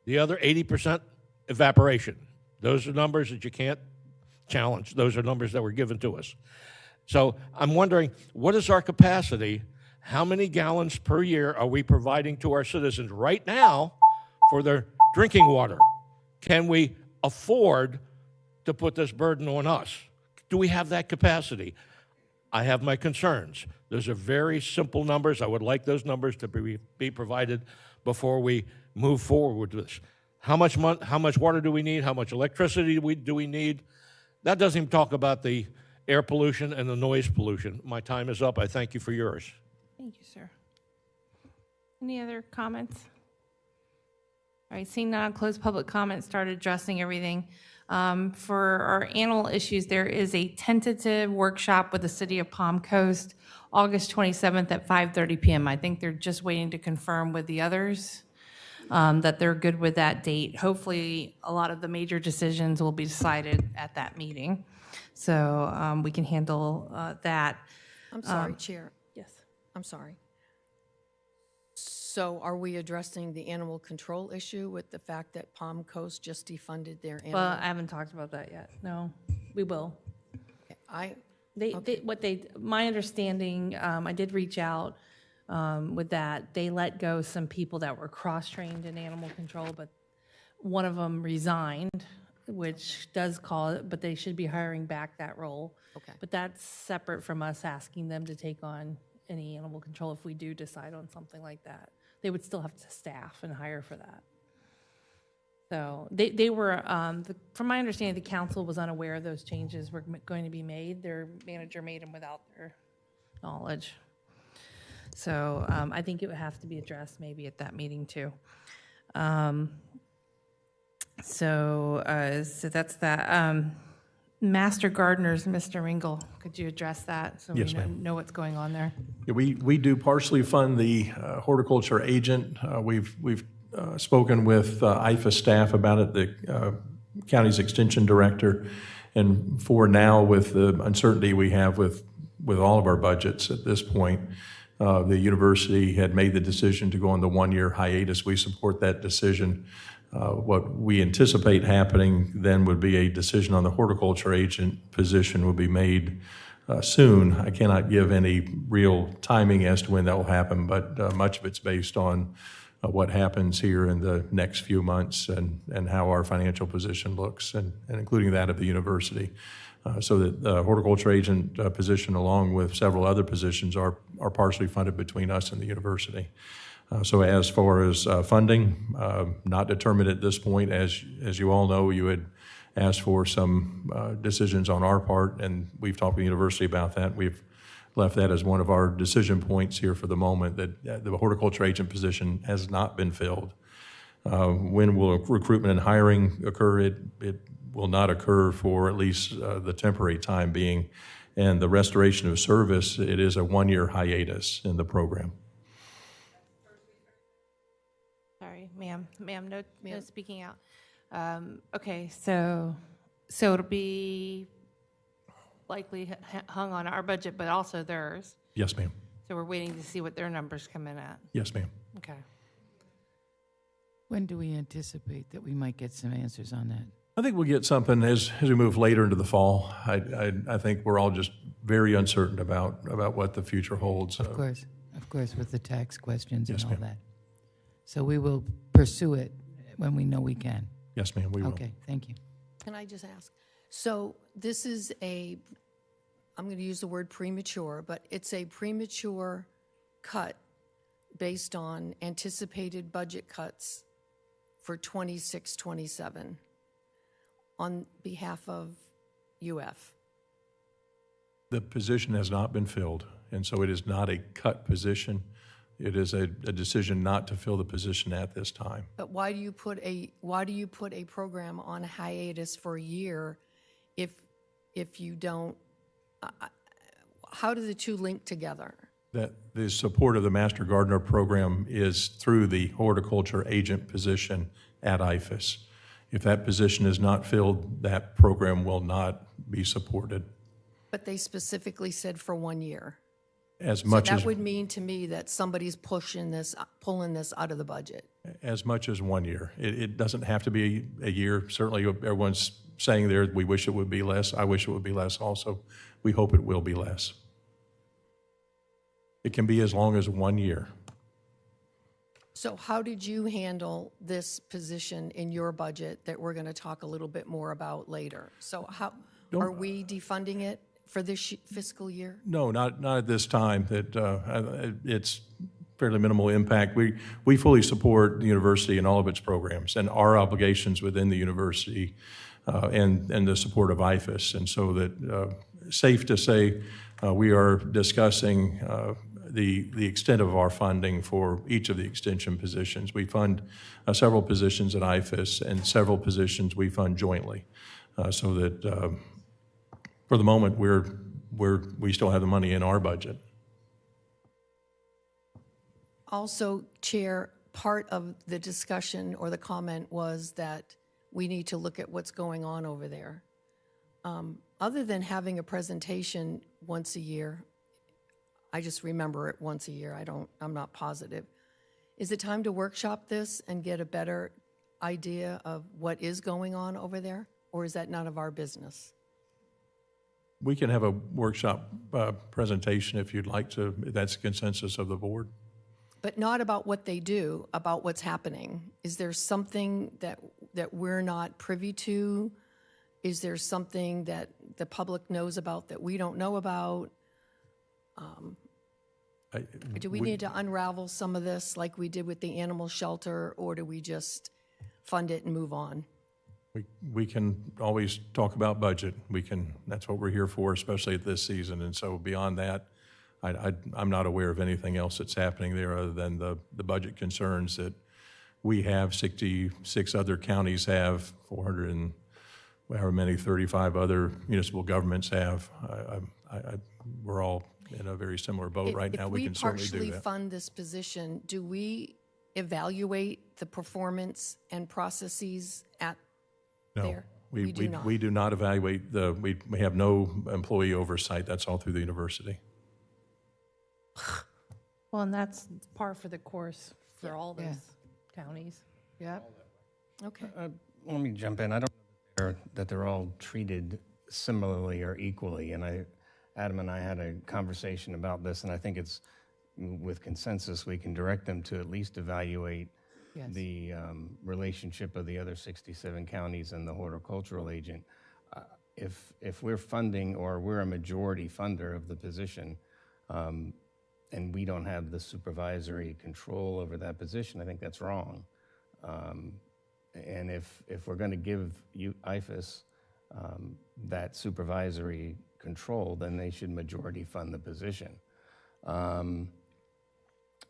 The other 80%, evaporation. Those are numbers that you can't challenge. Those are numbers that were given to us. So I'm wondering, what is our capacity? How many gallons per year are we providing to our citizens right now for their drinking water? Can we afford to put this burden on us? Do we have that capacity? I have my concerns. Those are very simple numbers. I would like those numbers to be provided before we move forward with this. How much water do we need? How much electricity do we need? That doesn't even talk about the air pollution and the noise pollution. My time is up. I thank you for yours. Thank you, sir. Any other comments? All right, seeing none, closed public comment, started addressing everything. For our animal issues, there is a tentative workshop with the city of Palm Coast, August 27th at 5:30 p.m. I think they're just waiting to confirm with the others that they're good with that date. Hopefully, a lot of the major decisions will be decided at that meeting. So we can handle that. I'm sorry, Chair. Yes. I'm sorry. So are we addressing the animal control issue with the fact that Palm Coast just defunded their animal? Well, I haven't talked about that yet. No, we will. My understanding, I did reach out with that. They let go some people that were cross-trained in animal control, but one of them resigned, which does cause it, but they should be hiring back that role. Okay. But that's separate from us asking them to take on any animal control if we do decide on something like that. They would still have to staff and hire for that. So they were, from my understanding, the council was unaware of those changes were going to be made. Their manager made them without their knowledge. So I think it would have to be addressed maybe at that meeting too. So that's that. Master Gardeners, Mr. Ringel, could you address that so Yes, we ma'am. know what's going on there? Yeah, we do partially fund the horticulture agent. We've spoken with IFA staff about it, the county's extension director, and for now, with the uncertainty we have with all of our budgets at this point, the university had made the decision to go on the one-year hiatus. We support that decision. What we anticipate happening then would be a decision on the horticulture agent position will be made soon. I cannot give any real timing as to when that will happen, but much of it's based on what happens here in the next few months and how our financial position looks, and including that of the university. So that the horticulture agent position, along with several other positions, are partially funded between us and the university. So as far as funding, not determined at this point. As you all know, you had asked for some decisions on our part, and we've talked to the university about that. We've left that as one of our decision points here for the moment, that the horticulture agent position has not been filled. When will recruitment and hiring occur? It will not occur for at least the temporary time being. And the restoration of service, it is a one-year hiatus in the program. Sorry, ma'am, no speaking out. Okay, so it'll be likely hung on our budget, but also theirs. Yes, ma'am. So we're waiting to see what their numbers come in at. Yes, ma'am. Okay. When do we anticipate that we might get some answers on that? I think we'll get something as we move later into the fall. I think we're all just very uncertain about what the future holds. Of course, with the tax questions Yes, and all ma'am. that. So we will pursue it when we know we can. Yes, ma'am, we will. Okay, thank you. Can I just ask? So this is I'm going to use the word premature, but it's a premature cut based on anticipated budget cuts for 26, 27 on behalf of UF. The position has not been filled, and so it is not a cut position. It is a decision not to fill the position at this time. But why do you put a program on hiatus for a year if you don't? How do the two link together? That the support of the Master Gardener program is through the horticulture agent position at IFAS. If that position is not filled, that program will not be supported. But they specifically said for 1 year. As So much that as would mean to me that somebody's pulling this out of the budget. as much as 1 year. It doesn't have to be a year. Certainly, everyone's saying there, we wish it would be less. I wish it would be less also. We hope it will be less. It can be as long as 1 year. So how did you handle this position in your budget that we're going to talk a little bit more about later? So how are we defunding it for this fiscal year? No, not at this time. It's fairly minimal impact. We fully support the university and all of its programs and our obligations within the university and the support of IFAS. And so that safe to say we are discussing the extent of our funding for each of the extension positions. We fund several positions at IFAS and several positions we fund jointly, so that for the moment we still have the money in our budget. Also, Chair, part of the discussion or the comment was that we need to look at what's going on over there. Other than having a presentation once a year, I just remember it once a year. I'm not positive. Is it time to workshop this and get a better idea of what is going on over there? Or is that none of our business? We can have a workshop presentation if you'd like to, if that's the consensus of the board. But not about what they do, about what's happening. Is there something that we're not privy to? Is there something that the public knows about that we don't know about? Do we need to unravel some of this like we did with the animal shelter, or do we just fund it and move on? We can always talk about budget. That's what we're here for, especially at this season. And so beyond that, I'm not aware of anything else that's happening there other than the budget concerns that we have, 66 other counties have, 400 and however many, 35 other municipal governments have. We're all in a very similar boat right now. We can certainly do If we partially that. fund this position, do we evaluate the performance and processes at there? We do not. We do not evaluate we have no employee oversight. That's all through the university. Well, and that's par for the course for all those counties. Yep. Okay. Let me jump in. I don't know that they're all treated similarly or equally. And Adam and I had a conversation about this, and I think it's with consensus we can direct them to at least evaluate the relationship of the other 67 counties and the horticultural agent. If we're funding or we're a majority funder of the position, and we don't have the supervisory control over that position, I think that's wrong. And if we're going to give IFAS that supervisory control, then they should majority fund the position.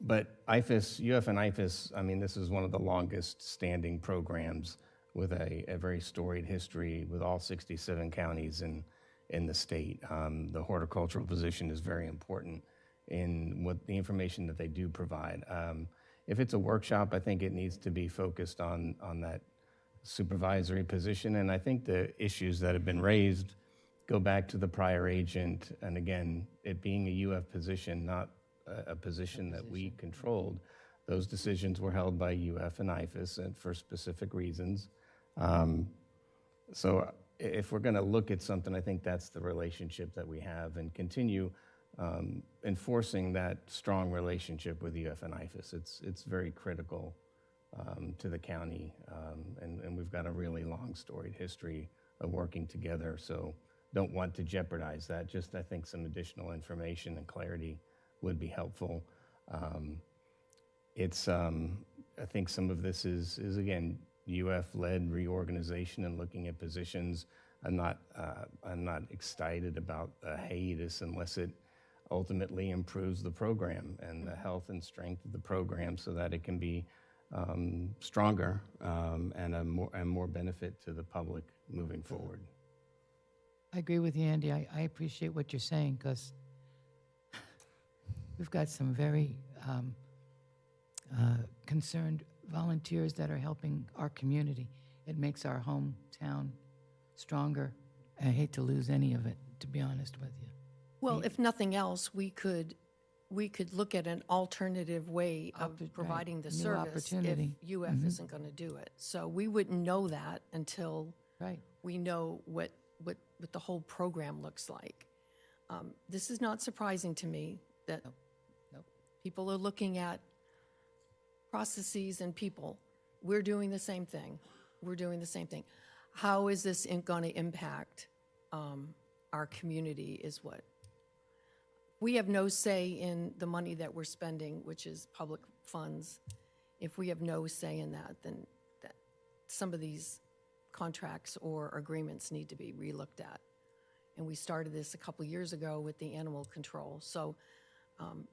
But IFAS, UF and IFAS, I mean, this is one of the longest standing programs with a very storied history with all 67 counties in the state. The horticultural position is very important in what the information that they do provide. If it's a workshop, I think it needs to be focused on that supervisory position. And I think the issues that have been raised go back to the prior agent. And again, it being a UF position, not a position that we controlled. Those decisions were held by UF and IFAS and for specific reasons. So if we're going to look at something, I think that's the relationship that we have and continue enforcing that strong relationship with UF and IFAS. It's very critical to the county, and we've got a really long storied history of working together. So don't want to jeopardize that. Just I think some additional information and clarity would be helpful. I think some of this is again, UF-led reorganization and looking at positions. I'm not excited about a hiatus unless it ultimately improves the program and the health and strength of the program so that it can be stronger and more benefit to the public moving forward. I agree with you, Andy. I appreciate what you're saying because we've got some very concerned volunteers that are helping our community. It makes our hometown stronger. I hate to lose any of it, to be honest with you. Well, if nothing else, we could look at an alternative way of providing the New service opportunity. if UF isn't going to do it. So we wouldn't know that until we know what the whole program looks like. This is not surprising to me that people are looking at processes and people. We're doing the same thing. We're doing the same thing. How is this going to impact our community is what. We have no say in the money that we're spending, which is public funds. If we have no say in that, then some of these contracts or agreements need to be relooked at. And we started this a couple years ago with the animal control. So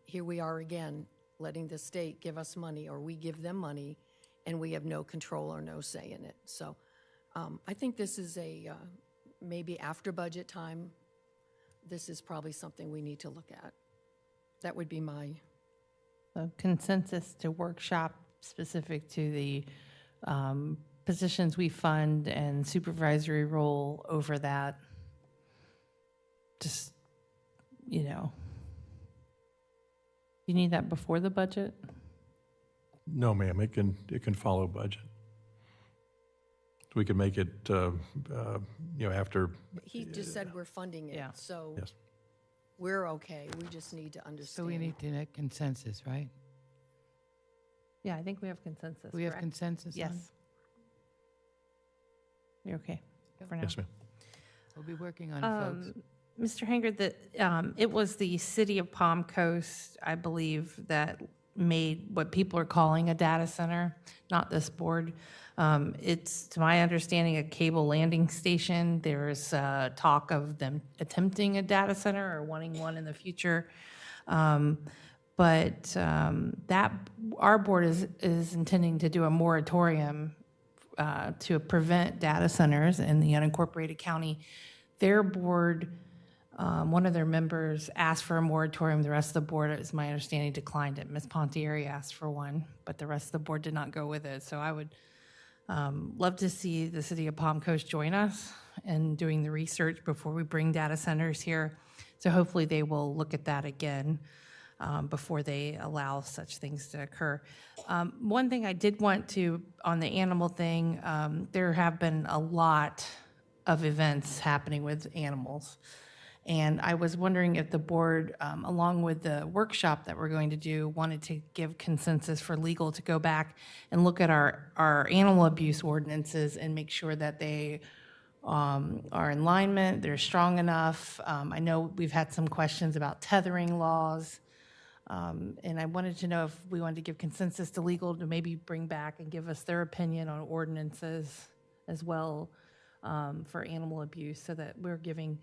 here we are again, letting the state give us money or we give them money and we have no control or no say in it. So I think this is maybe after budget time, this is probably something we need to look at. That would be my... So consensus to workshop specific to the positions we fund and supervisory role over that. Just, you need that before the budget? No, ma'am, it can follow budget. We could make it, after. He just said we're funding it, so Yes. we're okay. We just need to understand. So we need to get consensus, right? Yeah, I think we have consensus. We have correct? consensus on Yes. it? You're okay for now. Yes, ma'am. We'll be working on it, folks. Mr. Hanger, it was the city of Palm Coast, I believe, that made what people are calling a data center, not this board. It's, to my understanding, a cable landing station. There's talk of them attempting a data center or wanting one in the future. But that our board is intending to do a moratorium to prevent data centers in the unincorporated county. Their board, one of their members asked for a moratorium. The rest of the board, as my understanding, declined it. Ms. Pontieri asked for one, but the rest of the board did not go with it. So I would love to see the city of Palm Coast join us in doing the research before we bring data centers here. So hopefully they will look at that again before they allow such things to occur. One thing I did want to, on the animal thing, there have been a lot of events happening with animals. And I was wondering if the board, along with the workshop that we're going to do, wanted to give consensus for legal to go back and look at our animal abuse ordinances and make sure that they are in alignment, they're strong enough. I know we've had some questions about tethering laws. And I wanted to know if we wanted to give consensus to legal to maybe bring back and give us their opinion on ordinances as well for animal abuse so that we're giving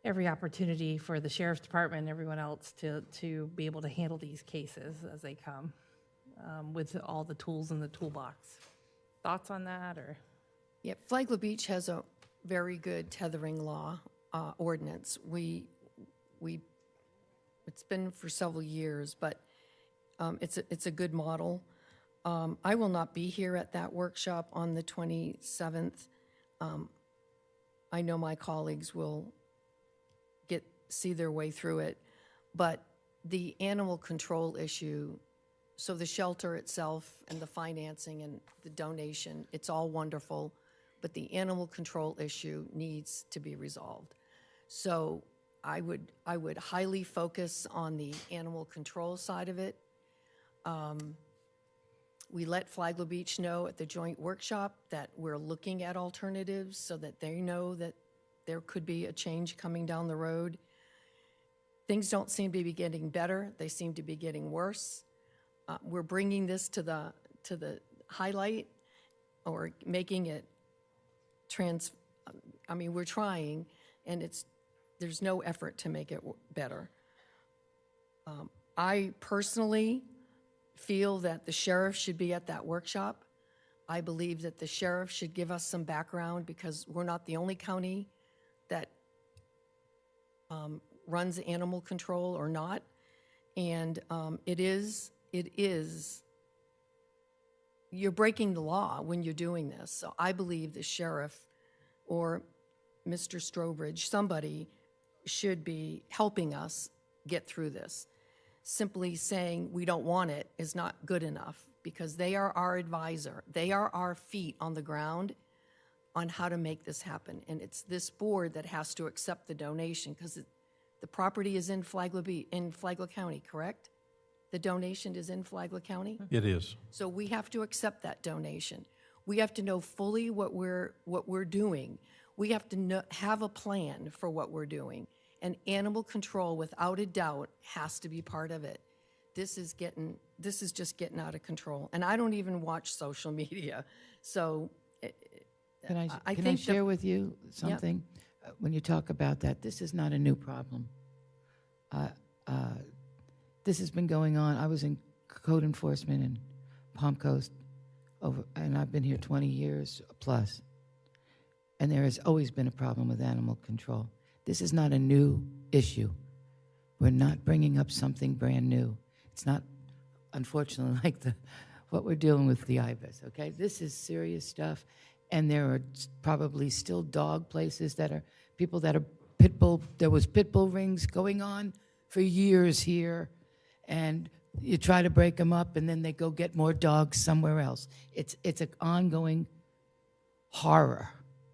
every opportunity for the sheriff's department and everyone else to be able to handle these cases as they come with all the tools in the toolbox. Thoughts on that, or? Yeah, Flagler Beach has a very good tethering law ordinance. It's been for several years, but it's a good model. I will not be here at that workshop on the 27th. I know my colleagues will see their way through it, but the animal control issue, so the shelter itself and the financing and the donation, it's all wonderful, but the animal control issue needs to be resolved. So I would highly focus on the animal control side of it. We let Flagler Beach know at the joint workshop that we're looking at alternatives so that they know that there could be a change coming down the road. Things don't seem to be getting better. They seem to be getting worse. We're bringing this to the highlight or making it we're trying, and there's no effort to make it better. I personally feel that the sheriff should be at that workshop. I believe that the sheriff should give us some background because we're not the only county that runs animal control or not. And you're breaking the law when you're doing this. So I believe the sheriff or Mr. Strobridge, somebody should be helping us get through this. Simply saying we don't want it is not good enough because they are our advisor. They are our feet on the ground on how to make this happen. And it's this board that has to accept the donation because the property is in Flagler County, correct? The donation is in Flagler County? It is. So we have to accept that donation. We have to know fully what we're doing. We have to have a plan for what we're doing. And animal control, without a doubt, has to be part of it. This is just getting out of control. And I don't even watch social media. So Can I think share with you something? When you talk about that, this is not a new problem. This has been going on. I was in code enforcement in Palm Coast, and I've been here 20 years plus. And there has always been a problem with animal control. This is not a new issue. We're not bringing up something brand new. It's not, unfortunately, like what we're dealing with the ibis, okay? This is serious stuff, and there are probably still dog places that are, people that are pit bull, there was pit bull rings going on for years here, and you try to break them up, and then they go get more dogs somewhere else. It's an ongoing horror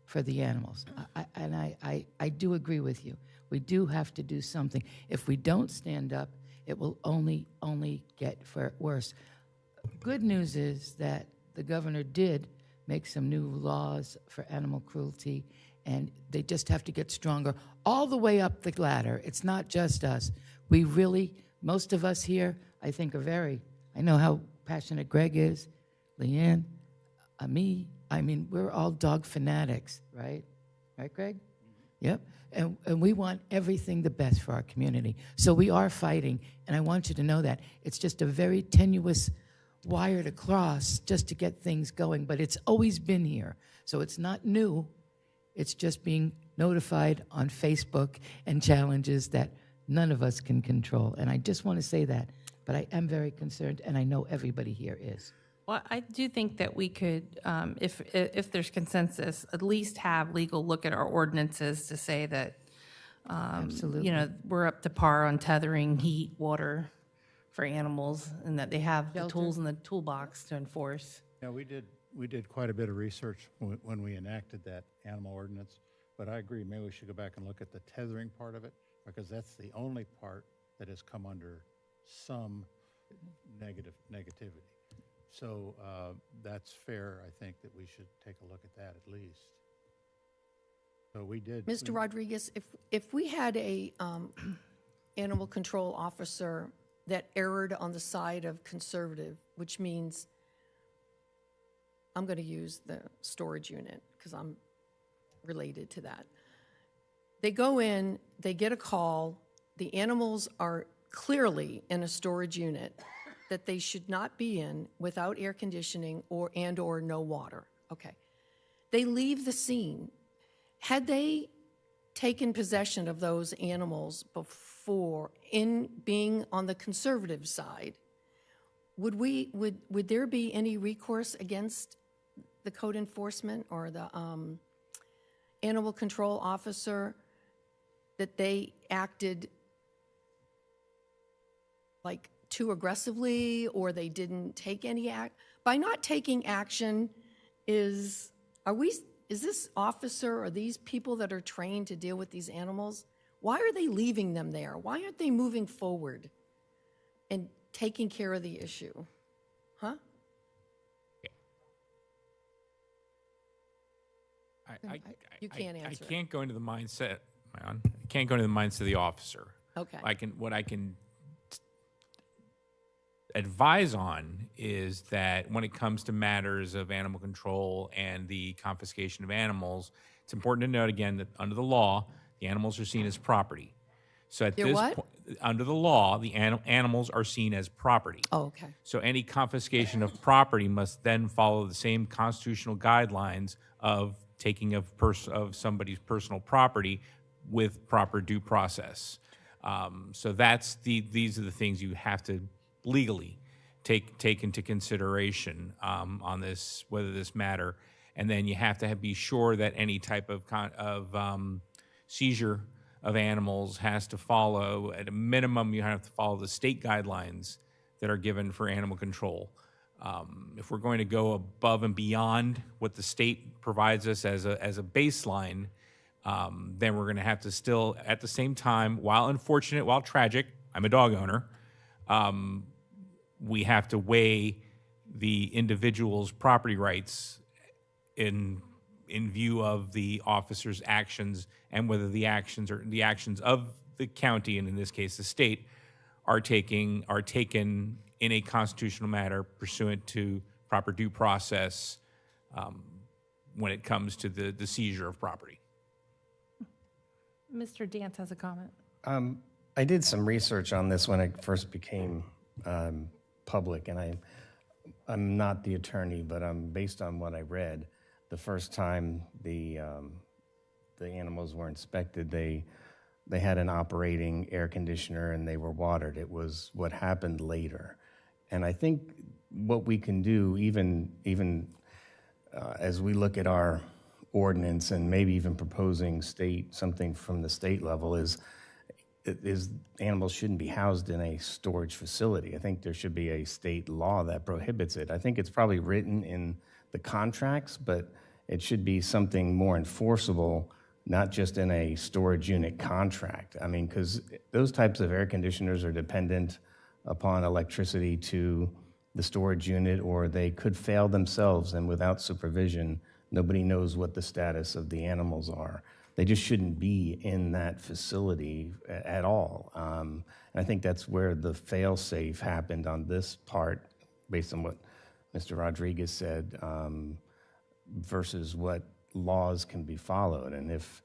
for the animals. I do agree with you. We do have to do something. If we don't stand up, it will only get worse. Good news is that the governor did make some new laws for animal cruelty, and they just have to get stronger all the way up the ladder. It's not just us. We really, most of us here, I think I know how passionate Greg is, Leanne, me. I mean, we're all dog fanatics, right? Right, Greg? Yep. And we want everything the best for our community. So we are fighting, and I want you to know that. It's just a very tenuous wire to cross just to get things going, but it's always been here. So it's not new. It's just being notified on Facebook and challenges that none of us can control. And I just want to say that, but I am very concerned, and I know everybody here is. Well, I do think that we could, if there's consensus, at least have legal look at our ordinances to say that, Absolutely. we're up to par on tethering, heat, water for animals, and that they have the tools in the toolbox to enforce. Yeah, we did quite a bit of research when we enacted that animal ordinance, but I agree, maybe we should go back and look at the tethering part of it, because that's the only part that has come under some negativity. So that's fair. I think that we should take a look at that at least. So we did. Mr. Rodriguez, if we had a animal control officer that erred on the side of conservative, which means I'm going to use the storage unit because I'm related to that. They go in, they get a call, the animals are clearly in a storage unit that they should not be in without air conditioning or no water. Okay. They leave the scene. Had they taken possession of those animals before, in being on the conservative side, would there be any recourse against the code enforcement or the animal control officer that they acted like too aggressively, or they didn't take any act? By not taking action, is this officer or these people that are trained to deal with these animals, why are they leaving them there? Why aren't they moving forward and taking care of the issue? Huh? You can't answer. I can't go into the mindset. Am I on? I can't go into the mindset of the officer. Okay. What I can advise on is that when it comes to matters of animal control and the confiscation of animals, it's important to note again that under the law, the animals are seen as property. So at They're this what? point, under the law, the animals are seen as property. Oh, okay. So any confiscation of property must then follow the same constitutional guidelines of taking of somebody's personal property with proper due process. So these are the things you have to legally take into consideration on this, whether this matter, and then you have to be sure that any type of seizure of animals has to follow, at a minimum, you have to follow the state guidelines that are given for animal control. If we're going to go above and beyond what the state provides us as a baseline, then we're going to have to still, at the same time, while unfortunate, while tragic, I'm a dog owner, we have to weigh the individual's property rights in view of the officer's actions, and whether the actions of the county, and in this case the state, are taken in a constitutional manner pursuant to proper due process when it comes to the seizure of property. Mr. Dance has a comment. I did some research on this when it first became public, and I'm not the attorney, but based on what I read, the first time the animals were inspected, they had an operating air conditioner and they were watered. It was what happened later. And I think what we can do, even as we look at our ordinance and maybe even proposing something from the state level, is animals shouldn't be housed in a storage facility. I think there should be a state law that prohibits it. I think it's probably written in the contracts, but it should be something more enforceable, not just in a storage unit contract. I mean, because those types of air conditioners are dependent upon electricity to the storage unit, or they could fail themselves, and without supervision, nobody knows what the status of the animals are. They just shouldn't be in that facility at all. And I think that's where the fail-safe happened on this part, based on what Mr. Rodriguez said, versus what laws can be followed. And if,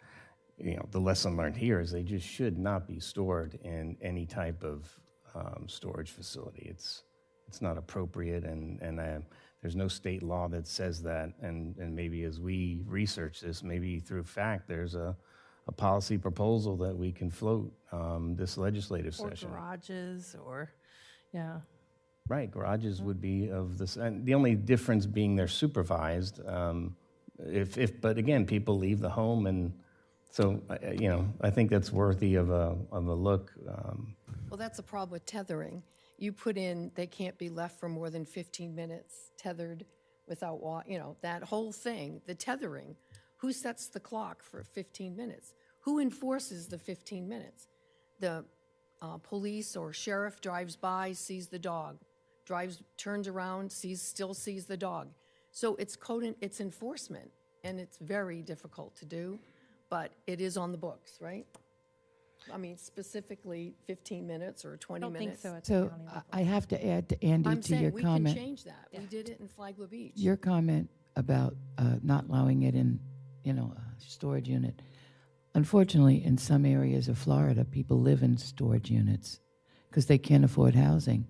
the lesson learned here is they just should not be stored in any type of storage facility. It's not appropriate, and there's no state law that says that. And maybe as we research this, maybe through fact, there's a policy proposal that we can float this legislative session. Or garages, or, yeah. Right, garages would be of this, and the only difference being they're supervised. But again, people leave the home, and so I think that's worthy of a look. Well, that's a problem with tethering. You put in, they can't be left for more than 15 minutes tethered without, that whole thing, the tethering. Who sets the clock for 15 minutes? Who enforces the 15 minutes? The police or sheriff drives by, sees the dog, turns around, still sees the dog. So it's enforcement, and it's very difficult to do, but it is on the books, right? I mean, specifically 15 minutes or 20 minutes. I don't think So I have to add to Andy I'm to your saying we comment. can change that. We did it in Flagler Beach. Your comment about not allowing it in, a storage unit. Unfortunately, in some areas of Florida, people live in storage units because they can't afford housing.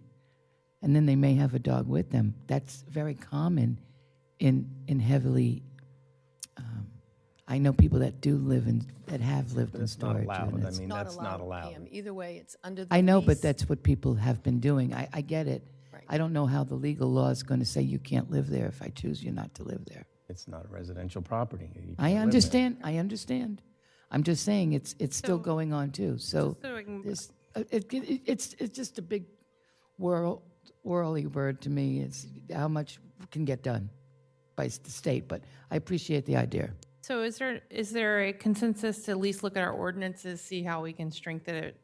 And then they may have a dog with them. That's very common in heavily, I know people that do live in, that have lived in It's not storage allowed. units. I mean, that's not allowed. Pam. Either way, it's under the I know, lease. but that's what people have been doing. I get it. Right. I don't know how the legal law is going to say you can't live there if I choose you not to live there. It's not a residential property. You can't I live there. understand. I understand. I'm just saying it's still So- going on too. So Just so I can- this, it's just a big whirly bird to me. It's how much can get done by the state, but I appreciate the idea. So is there a consensus to at least look at our ordinances, see how we can strengthen it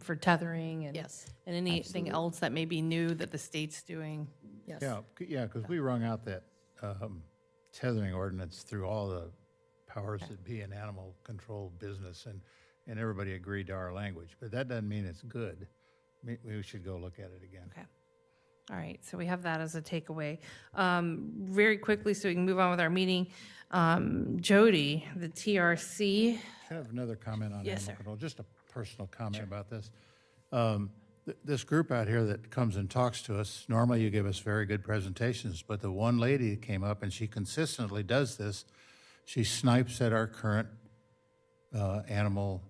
for tethering and Yes, and anything else that may be new that the state's doing? Yes. Yeah, because we wrung out that tethering ordinance through all the powers that be in animal control business, and everybody agreed to our language. But that doesn't mean it's good. We should go look at it again. Okay. All right, so we have that as a takeaway. Very quickly, so we can move on with our meeting. Jody, the TRC. I have another comment on Yes, animal sir. control, just a personal comment about this. This group out here that comes and talks to us, normally you give us very good presentations, but the one lady that came up, and she consistently does this, she snipes at our current animal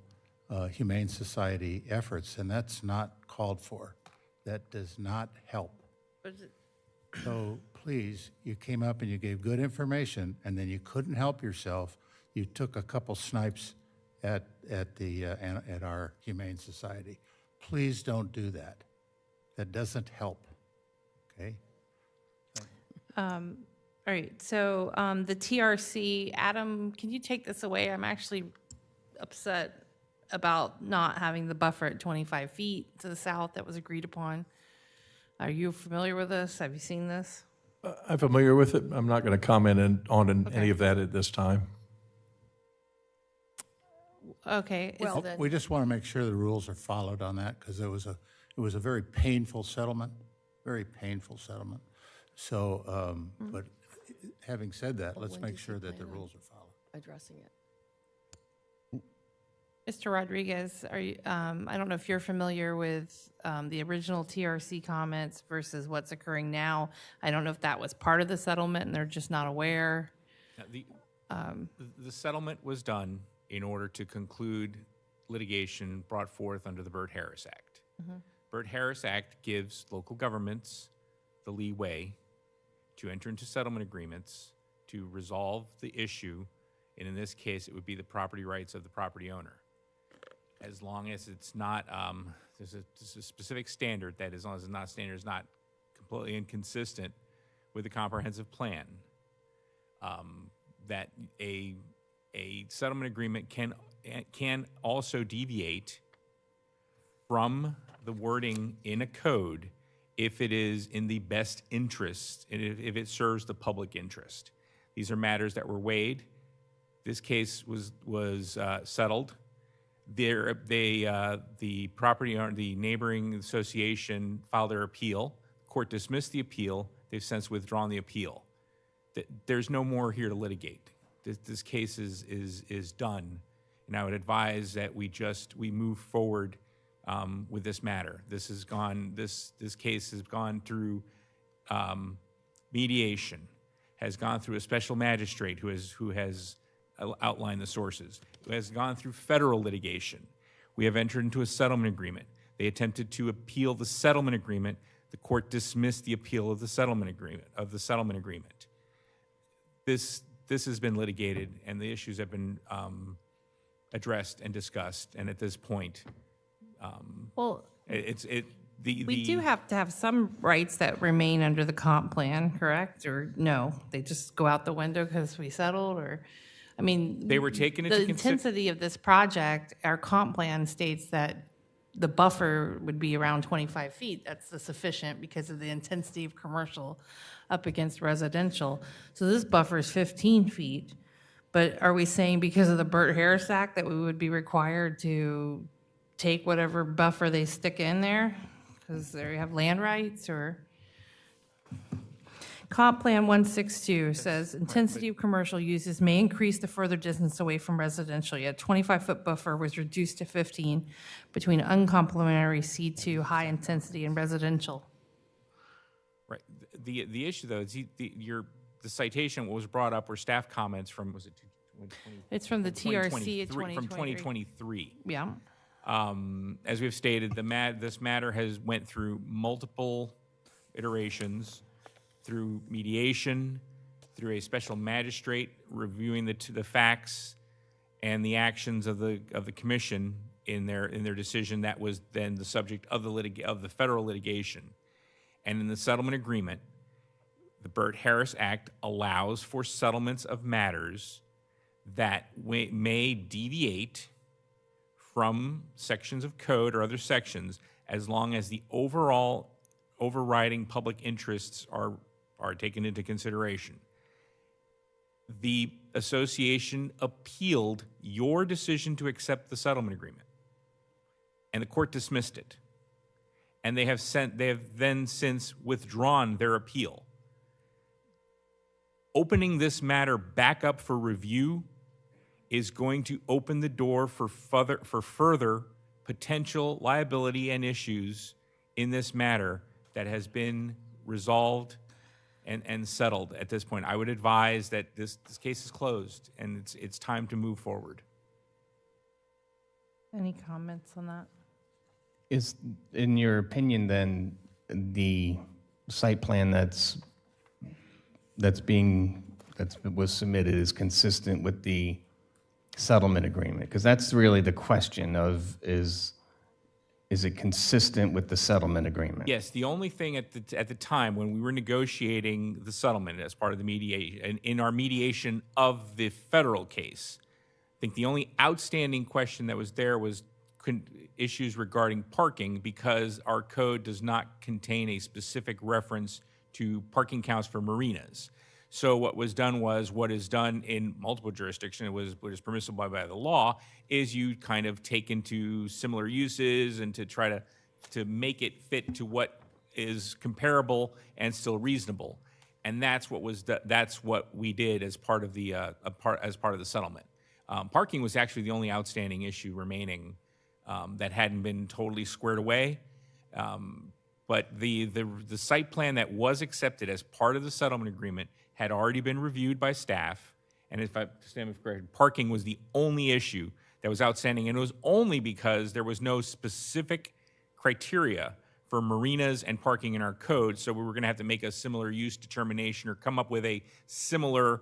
humane society efforts, and that's not called for. That does not help. So please, you came up and you gave good information, and then you couldn't help yourself. You took a couple snipes at our humane society. Please don't do that. That doesn't help. Okay. All right, so the TRC, Adam, can you take this away? I'm actually upset about not having the buffer at 25 feet to the south that was agreed upon. Are you familiar with this? Have you seen this? I'm familiar with it. I'm not going to comment on any of that at this time. Okay. Well, then, We just want to make sure the rules are followed on that, because it was a very painful settlement, very painful settlement. So, but having said that, let's when make does he sure that the plan on rules are followed. addressing it. Mr. Rodriguez, are you, I don't know if you're familiar with the original TRC comments versus what's occurring now. I don't know if that was part of the settlement and they're just not aware. Now, the settlement was done in order to conclude litigation brought forth under the Burt-Harris Act. Burt-Harris Act gives local governments the leeway to enter into settlement agreements to resolve the issue, and in this case, it would be the property rights of the property owner. As long as it's not, there's a specific standard that as long as it's not standard, is not completely inconsistent with the comprehensive plan, that a settlement agreement can also deviate from the wording in a code if it is in the best interest and if it serves the public interest. These are matters that were weighed. This case was settled. The property owner, the neighboring association filed their appeal. Court dismissed the appeal. They've since withdrawn the appeal. There's no more here to litigate. This case is done, and I would advise that we move forward with this matter. This case has gone through mediation, has gone through a special magistrate who has outlined the sources, who has gone through federal litigation. We have entered into a settlement agreement. They attempted to appeal the settlement agreement. The court dismissed the appeal of the settlement agreement. This has been litigated, and the issues have been addressed and discussed. And at this point, Well, we we do have to have some rights that remain under the comp plan, correct? Or no, they just go out the window because we settled, or, I mean. They were taken into the intensity of this project, our comp plan states that the buffer would be around 25 feet. That's the sufficient because of the intensity of commercial up against residential. So this buffer is 15 feet. But are we saying because of the Burt-Harris Act that we would be required to take whatever buffer they stick in there? Because they have land rights, or? Comp Plan 162 says intensity of commercial uses may increase the further distance away from residential, yet 25-foot buffer was reduced to 15 between uncomplimentary C2 high intensity and residential. Right. The issue, though, is the citation was brought up were staff comments from, was it 2020? It's from the TRC of 2023. From 2023. 2023. Yeah. As we've stated, this matter has went through multiple iterations, through mediation, through a special magistrate reviewing the facts and the actions of the commission in their decision. That was then the subject of the federal litigation. And in the settlement agreement, the Burt-Harris Act allows for settlements of matters that may deviate from sections of code or other sections, as long as the overall overriding public interests are taken into consideration. The association appealed your decision to accept the settlement agreement, and the court dismissed it. And they have then since withdrawn their appeal. Opening this matter back up for review is going to open the door for further potential liability and issues in this matter that has been resolved and settled at this point. I would advise that this case is closed and it's time to move forward. Any comments on that? Is, in your opinion, then, the site plan that was submitted is consistent with the settlement agreement? Because that's really the question of is it consistent with the settlement agreement? Yes, the only thing at the time when we were negotiating the settlement as part of the mediation, in our mediation of the federal case, I think the only outstanding question that was there was issues regarding parking, because our code does not contain a specific reference to parking counts for marinas. So what was done was what is done in multiple jurisdictions, what is permissible by the law, is you kind of take into similar uses and to try to make it fit to what is comparable and still reasonable. And that's what we did as part of the settlement. Parking was actually the only outstanding issue remaining that hadn't been totally squared away. But the site plan that was accepted as part of the settlement agreement had already been reviewed by staff, and if I stand corrected, parking was the only issue that was outstanding, and it was only because there was no specific criteria for marinas and parking in our code, so we were going to have to make a similar use determination or come up with a similar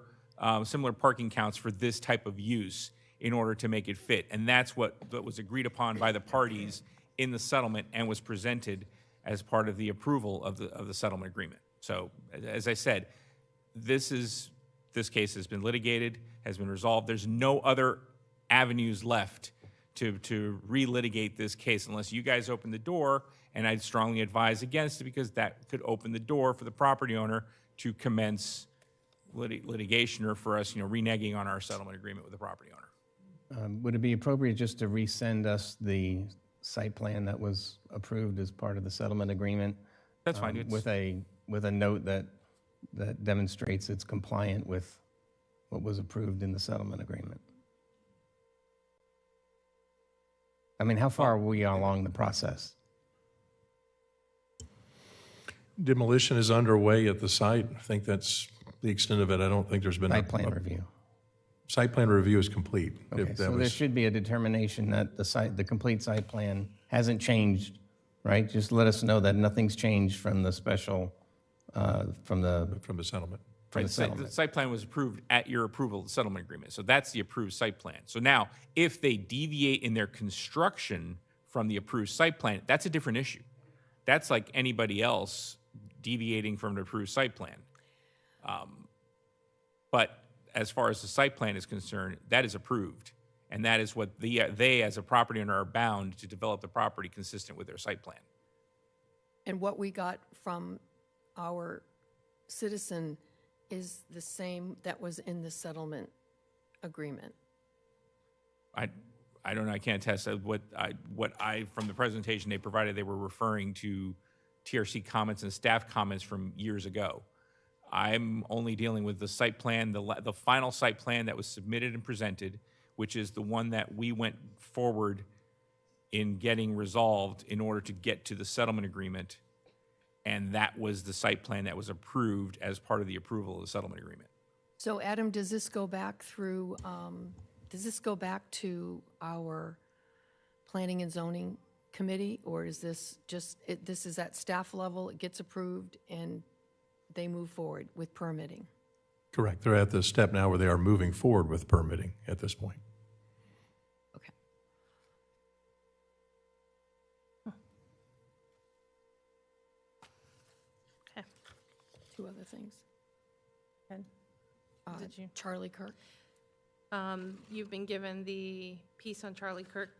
parking counts for this type of use in order to make it fit, and that's what was agreed upon by the parties in the settlement and was presented as part of the approval of the settlement agreement. So, as I said, this case has been litigated, has been resolved. There's no other avenues left to relitigate this case unless you guys open the door, and I'd strongly advise against it because that could open the door for the property owner to commence litigation or for us, reneging on our settlement agreement with the property owner. Would it be appropriate just to resend us the site plan that was approved as part of the settlement agreement? That's fine. With a note that demonstrates it's compliant with what was approved in the settlement agreement. I mean, how far are we along the process? Demolition is underway at the site. I think that's the extent of it. I don't think there's been Site plan review. Site plan review is complete. Okay, so there should be a determination that the complete site plan hasn't changed, right? Just let us know that nothing's changed from the special, from the settlement. Right, the site plan was approved at your approval of the settlement agreement. So that's the approved site plan. So now, if they deviate in their construction from the approved site plan, that's a different issue. That's like anybody else deviating from the approved site plan. But as far as the site plan is concerned, that is approved. And that is what they, as a property owner, are bound to develop the property consistent with their site plan. And what we got from our citizen is the same that was in the settlement agreement. I don't know. I can't attest. What I from the presentation they provided, they were referring to TRC comments and staff comments from years ago. I'm only dealing with the site plan, the final site plan that was submitted and presented, which is the one that we went forward in getting resolved in order to get to the settlement agreement. And that was the site plan that was approved as part of the approval of the settlement agreement. So Adam, does this go back through, does this go back to our Planning and Zoning Committee? Or is this just, this is at staff level, it gets approved, and they move forward with permitting? Correct. They're at the step now where they are moving forward with permitting at this point. Okay. Okay. Two other things. Ed, did you? Charlie Kirk. You've been given the piece on Charlie Kirk.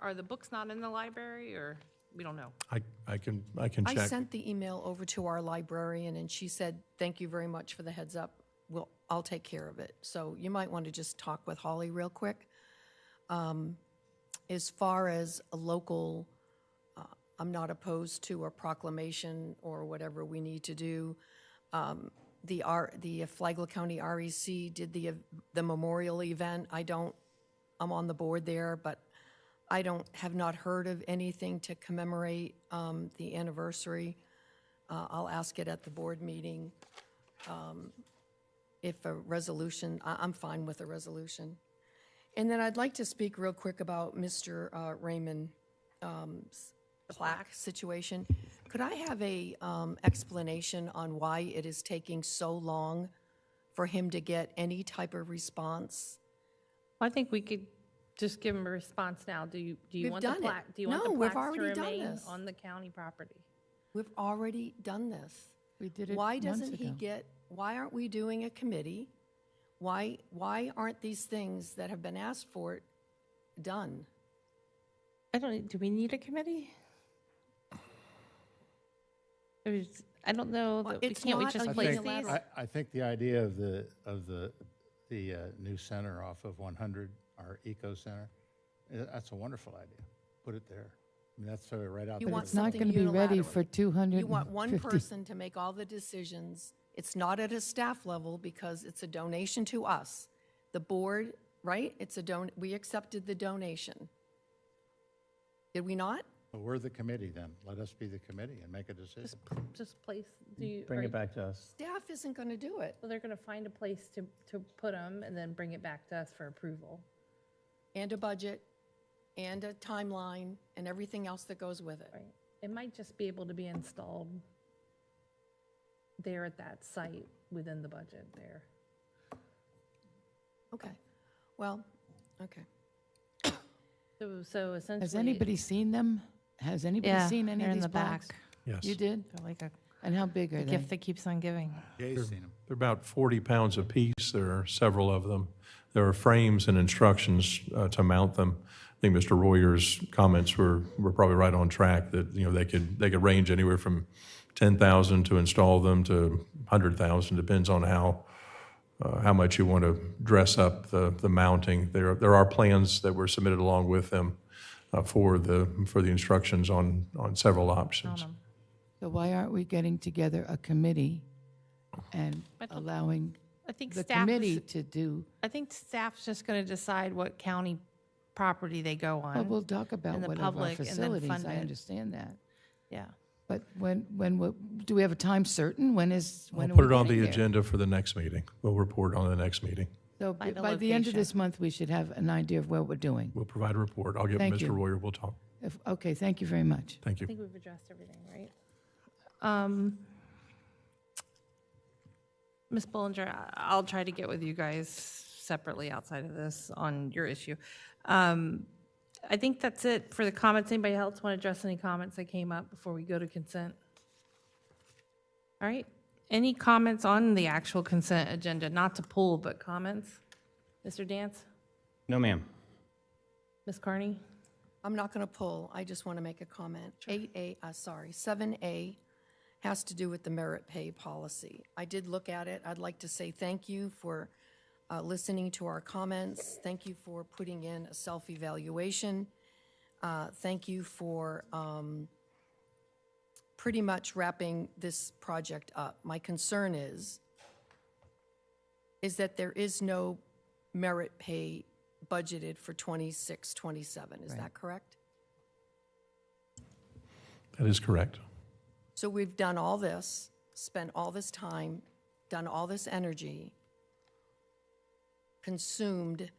Are the books not in the library, or we don't know? I can check. I sent the email over to our librarian, and she said, thank you very much for the heads up. I'll take care of it. So you might want to just talk with Holly real quick. As far as a local, I'm not opposed to a proclamation or whatever we need to do. The Flagler County REC did the memorial event. I'm on the board there, but I have not heard of anything to commemorate the anniversary. I'll ask it at the board meeting. If a resolution, I'm fine with a resolution. And then I'd like to speak real quick about Mr. Raymond plaque situation. Could I have a explanation on why it is taking so long for him to get any type of response? I think we could just give him a response now. Do you We've want the done it. plaque? Do you want No, the we've plaques to already done remain this. on the county property? We've already done this. We did it Why months doesn't he ago. get, why aren't we doing a committee? Why aren't these things that have been asked for done? Do we need a committee? I don't know. Well, That we it's can't we not just a place unilateral- these? I think the idea of the new center off of 100, our eco center, that's a wonderful idea. Put it there. I mean, that's right out You there. want It's not something going to be ready unilaterally. for 250. You want one person to make all the decisions. It's not at a staff level because it's a donation to us. The board, right? We accepted the donation. Did we not? But we're the committee then. Let us be the committee and make a decision. Just place, Bring it back to us. Staff isn't going to do it. Well, they're going to find a place to put them and then bring it back to us for approval. And a budget, and a timeline, and everything else that goes with it. Right. It might just be able to be installed there at that site within the budget there. Okay. Well, okay. So essentially. Has anybody seen them? Has anybody seen any they're of in these the plaques? back. Yes. You did? They're like And how big are a they? gift that keeps on giving. Jay's seen them. They're about 40 pounds apiece. There are several of them. There are frames and instructions to mount them. I think Mr. Royer's comments were probably right on track that, they could range anywhere from 10,000 to install them to 100,000, depends on how much you want to dress up the mounting. There are plans that were submitted along with them for the instructions on several options. So why aren't we getting together a committee and allowing I think the staff committee is- to do? I think staff's just going to decide what county property they go on. Well, we'll talk about and the what of our public, and then facilities. fund I it. understand that. Yeah. But do we have a time certain? When We'll are put we it on the getting there? agenda for the next meeting. We'll report on the next meeting. So Find a by the end of location. this month, we should have an idea of what we're doing. We'll provide a report. I'll get Thank Mr. you. Royer. We'll talk. Okay, thank you very much. Thank you. I think we've addressed everything, right? Ms. Bollinger, I'll try to get with you guys separately outside of this on your issue. I think that's it for the comments. Anybody else want to address any comments that came up before we go to consent? All right. Any comments on the actual consent agenda? Not to pull, but comments? Mr. Dance? No, ma'am. Ms. Carney? I'm not going to pull. I just want to make a comment. 7A has to do with the merit pay policy. I did look at it. I'd like to say thank you for listening to our comments. Thank you for putting in a self-evaluation. Thank you for pretty much wrapping this project up. My concern is that there is no merit pay budgeted for 26, 27. Is that correct? That is correct. So we've done all this, spent all this time, done all this energy, consumed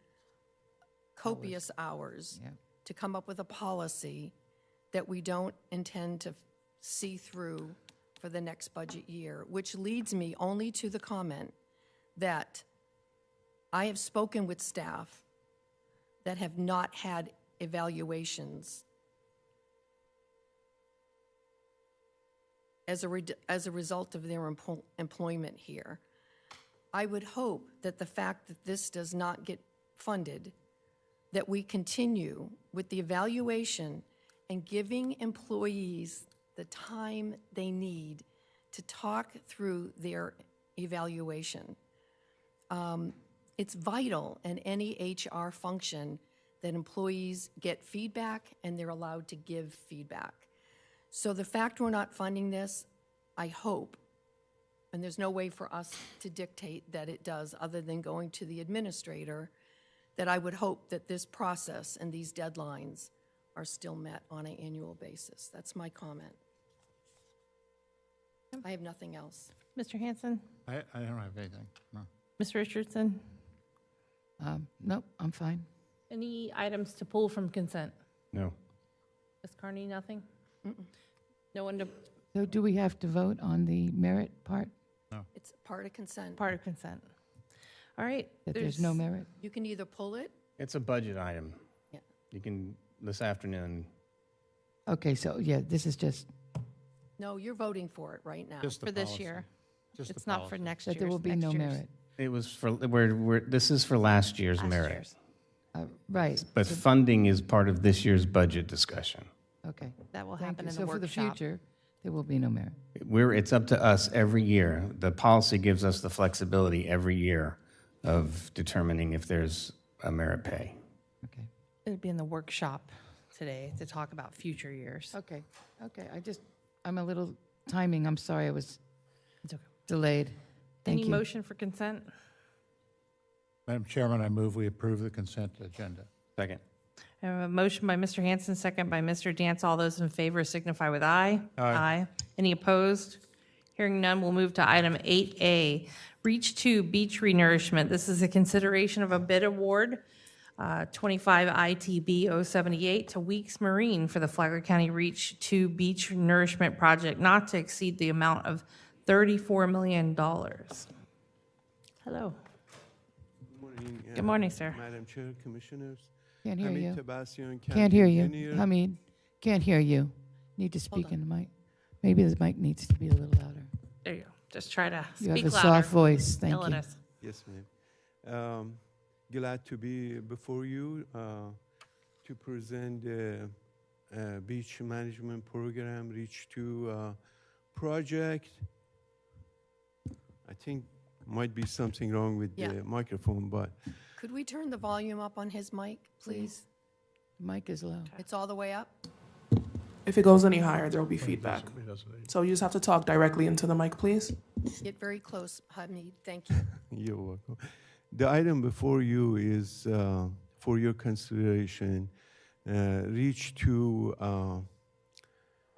copious hours to come up with a policy that we don't intend to see through for the next budget year, which leads me only to the comment that I have spoken with staff that have not had evaluations as a result of their employment here. I would hope that the fact that this does not get funded, that we continue with the evaluation and giving employees the time they need to talk through their evaluation. It's vital in any HR function that employees get feedback and they're allowed to give feedback. So the fact we're not funding this, I hope, and there's no way for us to dictate that it does other than going to the administrator, that I would hope that this process and these deadlines are still met on an annual basis. That's my comment. I have nothing else. Mr. Hanson? I don't have anything, no. Ms. Richardson? Nope, I'm fine. Any items to pull from consent? No. Ms. Carney, nothing? No one to, So do we have to vote on the merit part? It's part of consent. part of consent. All right. That there's no merit? You can either pull it. It's a budget item. Yeah. You can, this afternoon, Okay, so yeah, this is just, No, you're voting for it right now. Just the For this policy. year. Just the It's not for policy. next that year's. there will be next no year's. merit. it was for, this is for last year's Last merit. year's. Right. But funding is part of this year's budget discussion. Okay. That will Thank happen you. in So the for the workshop. future, there will be no merit. It's up to us every year. The policy gives us the flexibility every year of determining if there's a merit pay. Okay. It'll be in the workshop today to talk about future years. Okay. Okay. I'm a little timing. I'm sorry I was It's okay. delayed. Thank Any you. motion for consent? Madam Chairman, I move we approve the consent agenda. Second. I have a motion by Mr. Hanson, second by Mr. Dance. All those in favor signify with aye. Aye. Any opposed? Hearing none, we'll move to item 8A, Reach 2 Beach Renourishment. This is a consideration of a bid award, 25 ITB 078 to Weeks Marine for the Flagler County Reach 2 Beach Nourishment Project, not to exceed the amount of $34 million. Hello. Good morning, sir. Madam Chair, Commissioners. Can't hear you. Tabassian, Can't County hear you. Engineer. Hamid, can't hear you. Need to speak in the mic. Maybe the mic needs to be a little louder. There you go. Just try to You have speak a louder. soft voice. Thank Yell at you. us. Yes, ma'am. Glad to be before you to present the beach management program, Reach 2 project. I think might be something wrong with Yeah. the microphone, but Could we turn the volume up on his mic, please? The mic is low. It's all the way up? If it goes any higher, there will be feedback. So you just have to talk directly into the mic, please. Get very close, Hamid. Thank you. you're welcome. The item before you is for your consideration, Reach 2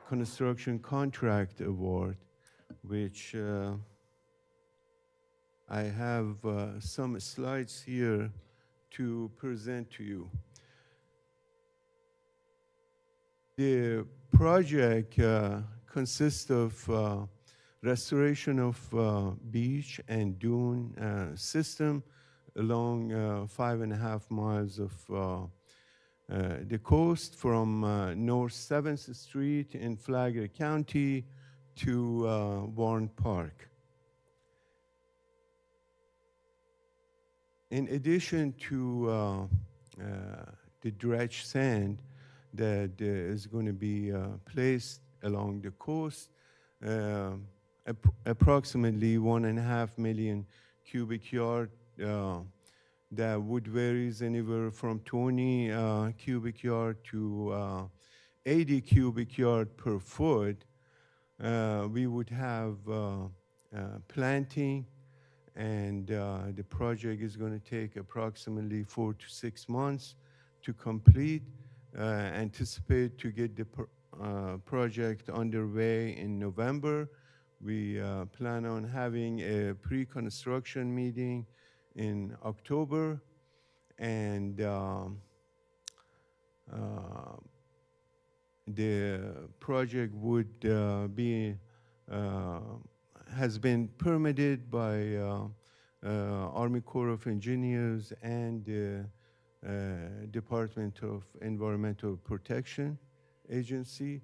construction contract award, which I have some slides here to present to you. The project consists of restoration of beach and dune system along 5.5 miles of the coast from North 7th Street in Flagler County to Warren Park. In addition to the dredge sand that is going to be placed along the coast, approximately 1.5 million cubic yard. That would varies anywhere from 20 cubic yard to 80 cubic yard per foot We would have planting, and the project is going to take approximately 4 to 6 months to complete. Anticipate to get the project underway in November. We plan on having a pre-construction meeting in October, and the project would has been permitted by Army Corps of Engineers and the Department of Environmental Protection Agency,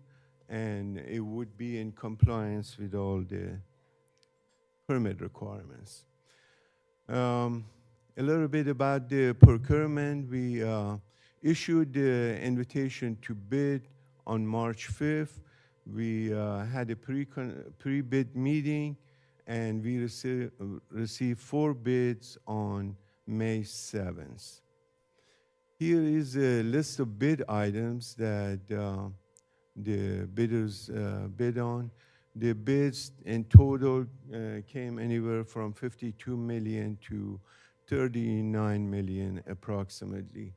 and it would be in compliance with all the permit requirements. A little bit about the procurement. We issued the invitation to bid on March 5th. We had a pre-bid meeting, and we received 4 bids on May 7th. Here is a list of bid items that the bidders bid on. The bids in total came anywhere from 52 million to 39 million approximately.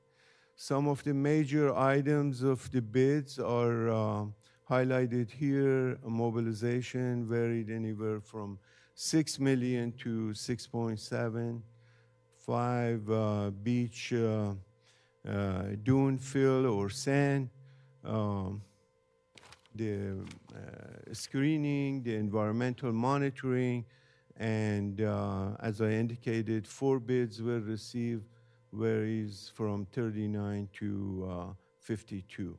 Some of the major items of the bids are highlighted here. Mobilization varied anywhere from 6 million to 6.7. 5 beach dune fill or sand. The screening, the environmental monitoring, and as I indicated, 4 bids were received, varies from 39 to 52.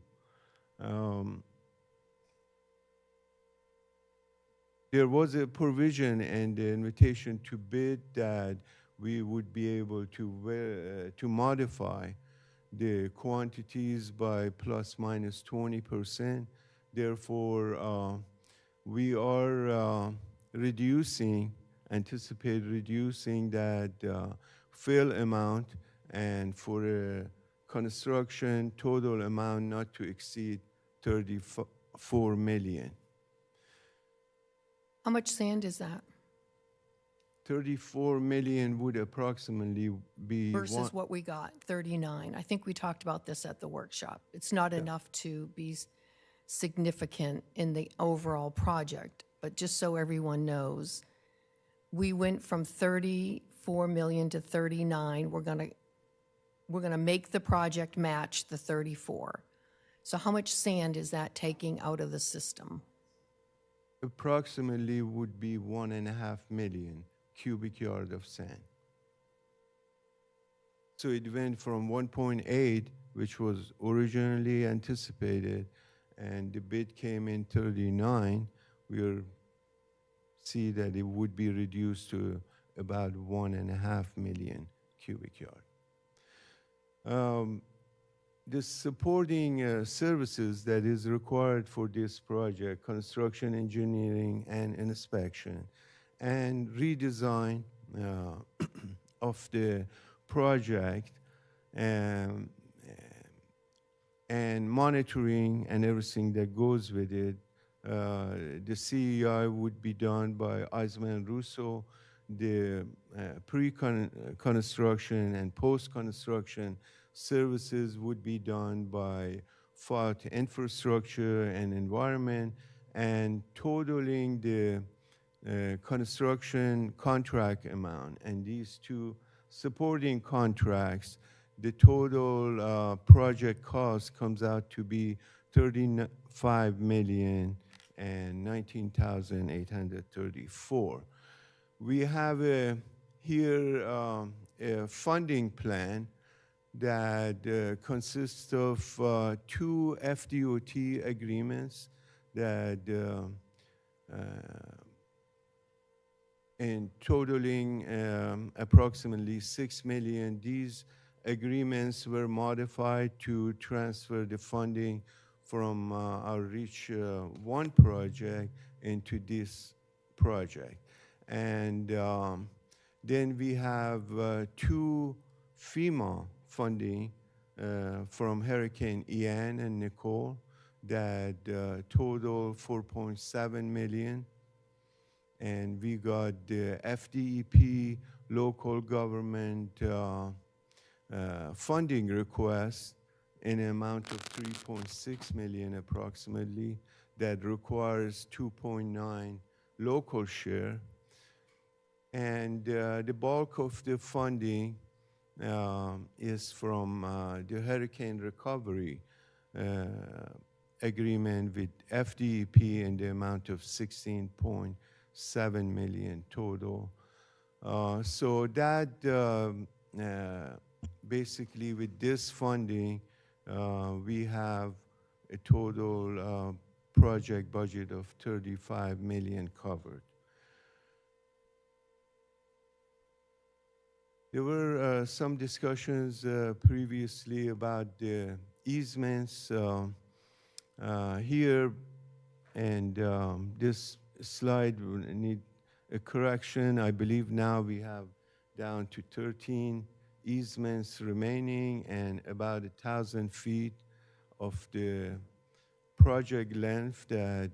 There was a provision in the invitation to bid that we would be able to modify the quantities by plus minus 20%. Therefore, we are anticipate reducing that fill amount, and for a construction total amount not to exceed 34 million. How much sand is that? 34 million would approximately be Versus what we got, 39. I think we talked about this at the workshop. It's not enough to be significant in the overall project, but just so everyone knows, we went from 34 million to 39. We're gonna make the project match the 34. So how much sand is that taking out of the system? approximately would be 1.5 million cubic yard of sand. So it went from 1.8, which was originally anticipated, and the bid came in 39. We'll see that it would be reduced to about 1.5 million cubic yard. The supporting services that is required for this project, construction, engineering, and inspection, and redesign of the project, and monitoring and everything that goes with it. The CEI would be done by Eisman Russo. The pre-construction and post-construction services would be done by FOT Infrastructure and Environment, and totaling the construction contract amount and these two supporting contracts, the total project cost comes out to be $35,019,834. We have here a funding plan that consists of 2 FDOT agreements that in totaling approximately $6 million. These agreements were modified to transfer the funding from our REACH 1 project into this project. And then we have 2 FEMA funding from Hurricane Ian and Nicole. that total 4.7 million. And we got the FDEP local government funding request in an amount of 3.6 million approximately that requires 2.9 local share. And the bulk of the funding is from the hurricane recovery agreement with FDEP in the amount of 16.7 million total. So that basically with this funding, we have a total project budget of 35 million covered. There were some discussions previously about the easements here, and this slide will need a correction. I believe now we have down to 13 easements remaining and about 1,000 feet of the project length that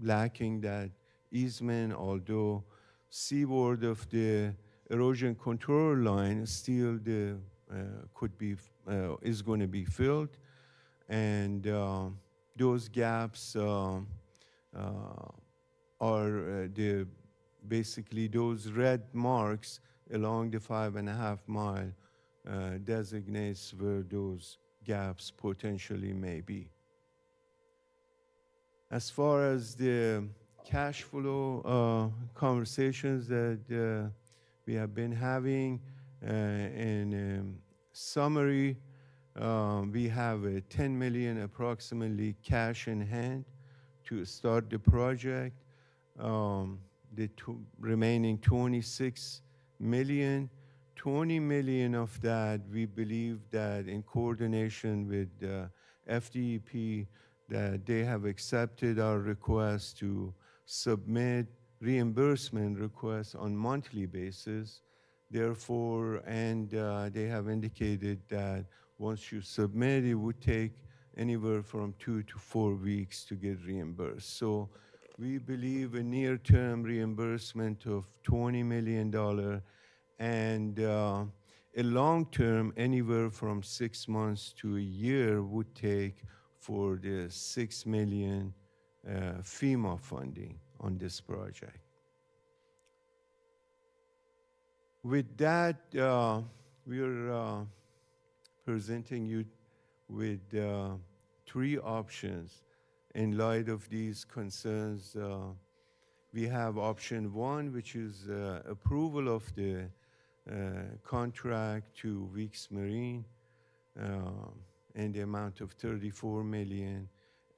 lacking that easement, although seaward of the erosion control line still the could be is going to be filled, and those gaps are the basically those red marks along the 5.5 mile designates where those gaps potentially may be. As far as the cash flow conversations that we have been having, in summary, we have a 10 million approximately cash in hand to start the project. The remaining 26 million, 20 million of that we believe that in coordination with FDEP that they have accepted our request to submit reimbursement requests on monthly basis. Therefore, and they have indicated that once you submit, it would take anywhere from 2 to 4 weeks to get reimbursed. So we believe a near-term reimbursement of $20 million and a long-term anywhere from 6 months to a year would take for the 6 million FEMA funding on this project. With that, we're presenting you with 3 options in light of these concerns. We have option 1, which is approval of the contract to Weeks Marine in the amount of 34 million,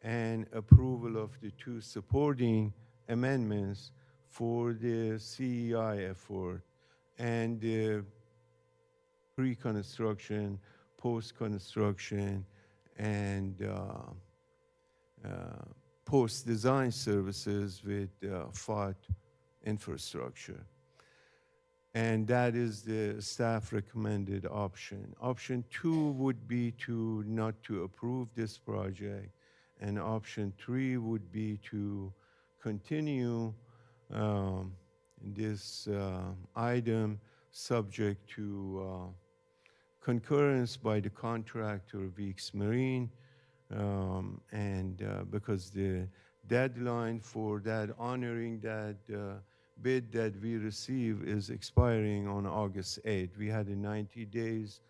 and approval of the 2 supporting amendments for the CEI effort and the pre-construction, post-construction, and post-design services with FOT infrastructure. And that is the staff recommended option. Option 2 would be to not to approve this project, and option 3 would be to continue this item subject to concurrence by the contractor Weeks Marine, and because the deadline for that honoring that bid that we receive is expiring on August 8th. We had a 90 days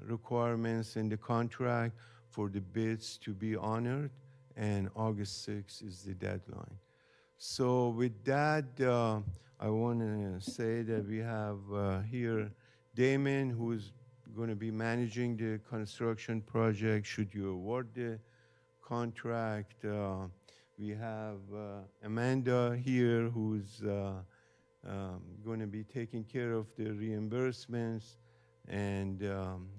requirements in the contract for the bids to be honored, and August 6th is the deadline. So with that, I want to say that we have here Damon, who's going to be managing the construction project should you award the contract. We have Amanda here, who's going to be taking care of the reimbursements, and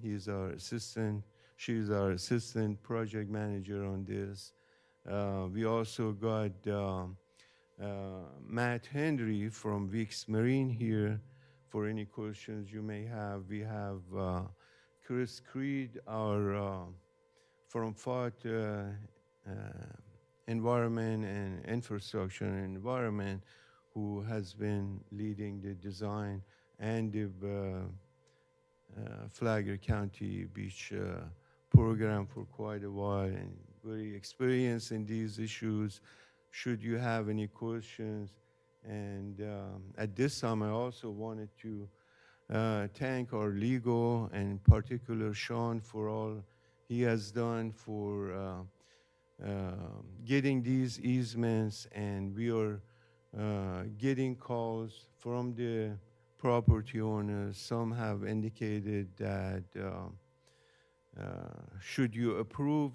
he's our assistant. She's our assistant project manager on this. We also got Matt Henry from Weeks Marine here for any questions you may have. We have Chris Creed, our from FOT Environment and Infrastructure and Environment, who has been leading the design and the Flagler County Beach program for quite a while and very experienced in these issues. Should you have any questions? And at this time, I also wanted to thank our legal and in particular Sean for all he has done for getting these easements, and we are getting calls from the property owners. Some have indicated that should you approve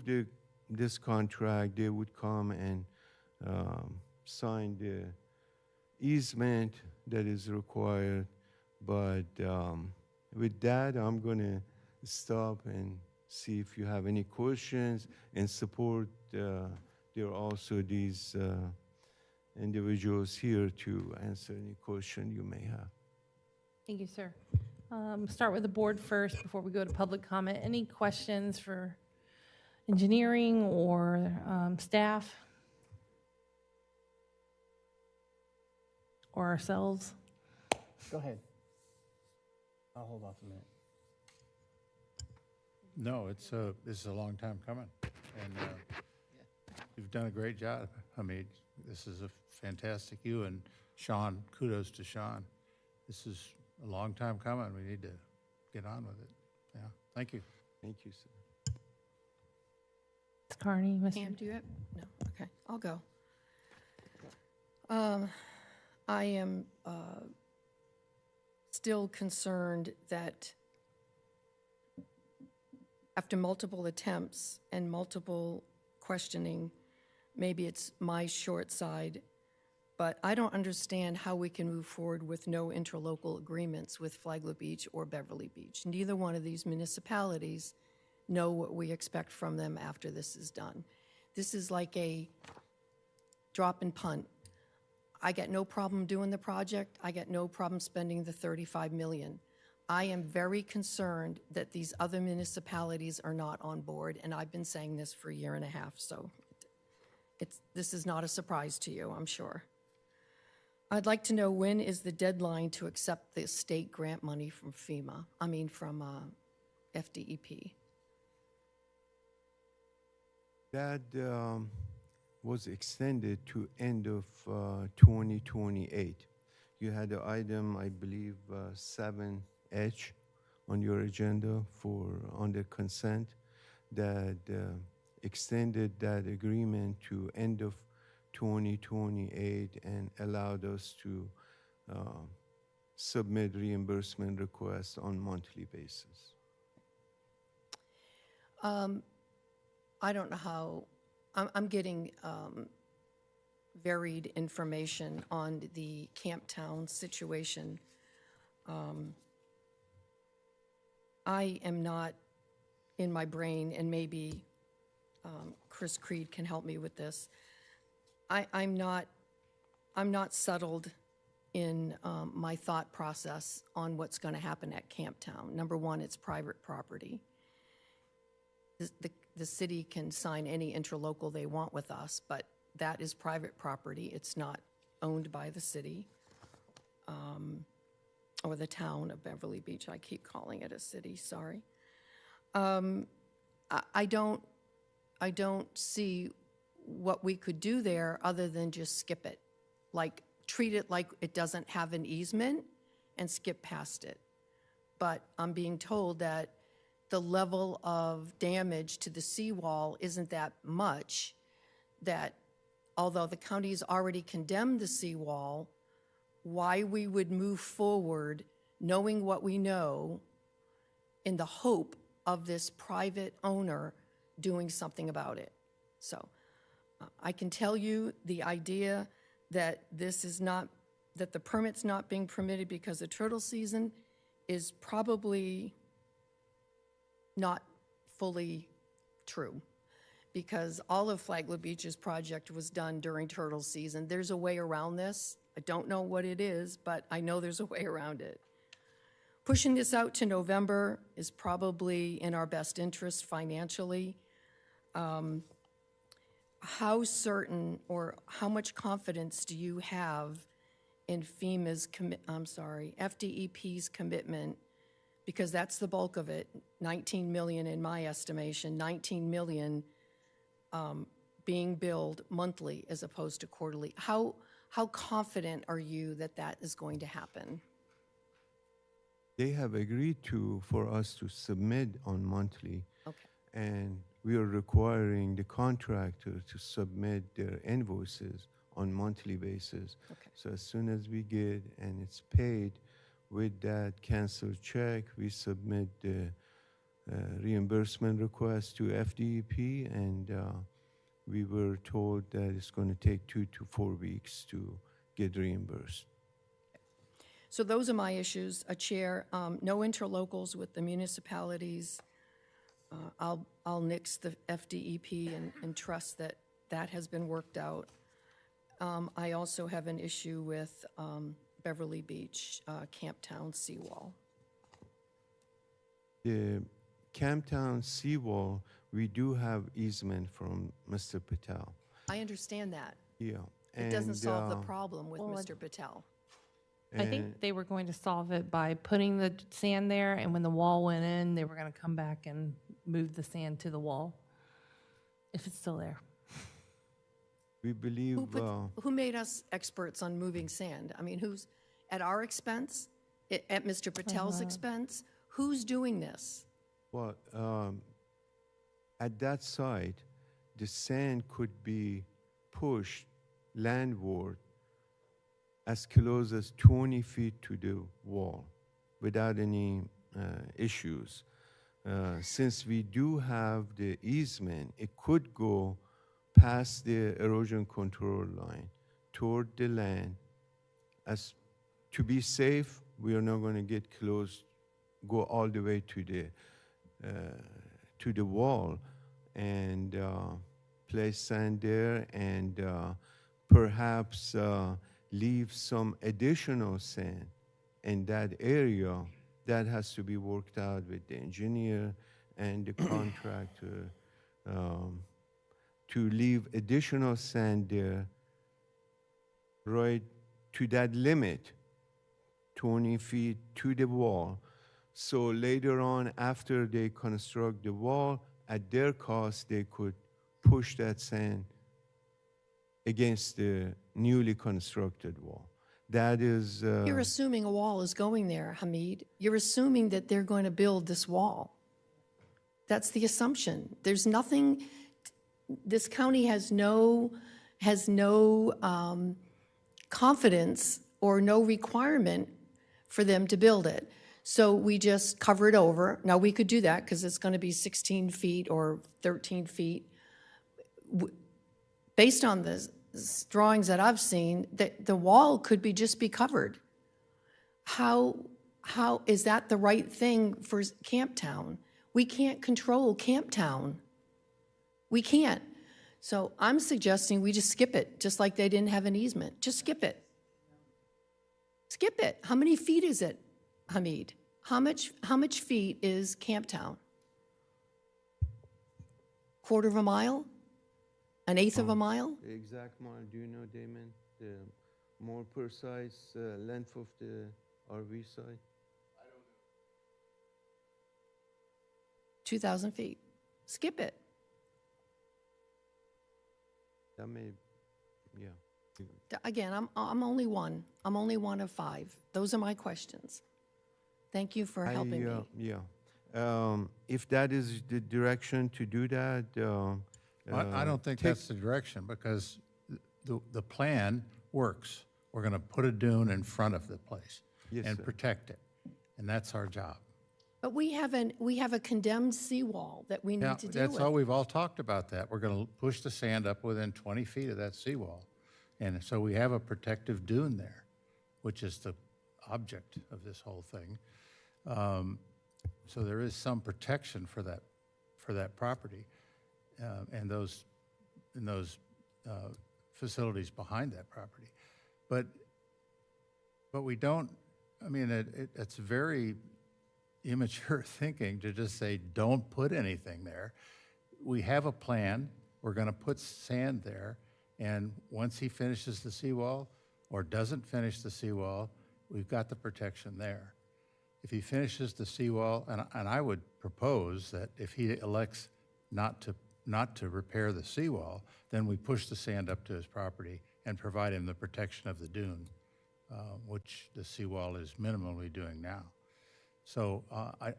this contract, they would come and sign the easement that is required. But with that, I'm going to stop and see if you have any questions and support. There are also these individuals here to answer any question you may have. Thank you, sir. Start with the board first before we go to public comment. Any questions for engineering or staff? Or ourselves? Go ahead. I'll hold off a minute. No, this is a long time coming, and you've done a great job. I mean, this is a fantastic, you and Sean, kudos to Sean. This is a long time coming. We need to get on with it. Yeah, thank you. Thank you, sir. Ms. Carney, Mr. Pam, do you have? No, okay, I'll go. I am still concerned that after multiple attempts and multiple questioning, maybe it's my short side, but I don't understand how we can move forward with no interlocal agreements with Flagler Beach or Beverly Beach. Neither one of these municipalities know what we expect from them after this is done. This is like a drop and punt. I got no problem doing the project. I got no problem spending the $35 million. I am very concerned that these other municipalities are not on board, and I've been saying this for a year and a half, so this is not a surprise to you, I'm sure. I'd like to know, when is the deadline to accept the state grant money from FEMA, from FDEP? That was extended to end of 2028. You had the item, I believe, 7H on your agenda for under consent that extended that agreement to end of 2028 and allowed us to submit reimbursement requests on monthly basis. I don't know how, I'm getting varied information on the Camptown situation. I am not in my brain, and maybe Chris Creed can help me with this. I'm not settled in my thought process on what's going to happen at Camptown. Number one, it's private property. The city can sign any interlocal they want with us, but that is private property. It's not owned by the city or the town of Beverly Beach. I keep calling it a city, sorry. I don't see what we could do there other than just skip it. Like, treat it like it doesn't have an easement and skip past it. But I'm being told that the level of damage to the seawall isn't that much, that although the county's already condemned the seawall, why we would move forward knowing what we know in the hope of this private owner doing something about it. So I can tell you the idea that this is not, that the permit's not being permitted because of turtle season is probably not fully true, because all of Flagler Beach's project was done during turtle season. There's a way around this. I don't know what it is, but I know there's a way around it. Pushing this out to November is probably in our best interest financially. how certain or how much confidence do you have in FDEP's commitment, because that's the bulk of it, 19 million in my estimation, 19 million being billed monthly as opposed to quarterly. How confident are you that that is going to happen? They have agreed for us to submit on monthly. Okay. And we are requiring the contractor to submit their invoices on monthly basis. Okay. So as soon as we get and it's paid with that canceled check, we submit the reimbursement request to FDEP, and we were told that it's going to take 2 to 4 weeks to get reimbursed. So those are my issues. Chair, no interlocals with the municipalities. I'll nix the FDEP and trust that that has been worked out. I also have an issue with Beverly Beach, Camptown seawall. The Camptown seawall, we do have easement from Mr. Patel. I understand that. Yeah. It doesn't solve the uh, problem with Well, Mr. Patel. I think they were going to solve it by putting the sand there, and when the wall went in, they were going to come back and move the sand to the wall, if it's still there. We believe Who made us experts on moving sand? I mean, who's, at our expense, at Mr. Patel's expense? Who's doing this? well, at that site, the sand could be pushed landward as close as 20 feet to the wall without any issues. Since we do have the easement, it could go past the erosion control line toward the land. As to be safe, we are not going to get close, go all the way to the wall and place sand there, and perhaps leave some additional sand in that area. That has to be worked out with the engineer and the contractor to leave additional sand there right to that limit, 20 feet to the wall. So later on, after they construct the wall, at their cost, they could push that sand against the newly constructed wall. That is... You're assuming a wall is going there, Hamid. You're assuming that they're going to build this wall. That's the assumption. There's nothing, this county has no confidence or no requirement for them to build it. So we just cover it over. Now, we could do that because it's going to be 16 feet or 13 feet. Based on the drawings that I've seen, the wall could just be covered. How is that the right thing for Camptown? We can't control Camptown. We can't. So I'm suggesting we just skip it, just like they didn't have an easement. Just skip it. Skip it. How many feet is it, Hamid? How much feet is Camptown? Quarter of a mile? An eighth of a mile? The exact mile, do you know, Damon? The more precise length of the RV site? 2,000 feet. Skip it. That may, yeah. Again, I'm only one. I'm only one of 5. Those are my questions. Thank you for helping me. Yeah. If that is the direction to do that, I don't think that's the direction, because the plan works. We're going to put a dune in front of the place and protect it, and that's our job. But we have a condemned seawall that we need to deal with. That's all, we've all talked about that. We're going to push the sand up within 20 feet of that seawall. And so we have a protective dune there, which is the object of this whole thing. So there is some protection for that property and those facilities behind that property. But we don't, I mean, it's very immature thinking to just say, don't put anything there. we have a plan. We're going to put sand there, and once he finishes the seawall or doesn't finish the seawall, we've got the protection there. If he finishes the seawall, and I would propose that if he elects not to repair the seawall, then we push the sand up to his property and provide him the protection of the dune, which the seawall is minimally doing now. So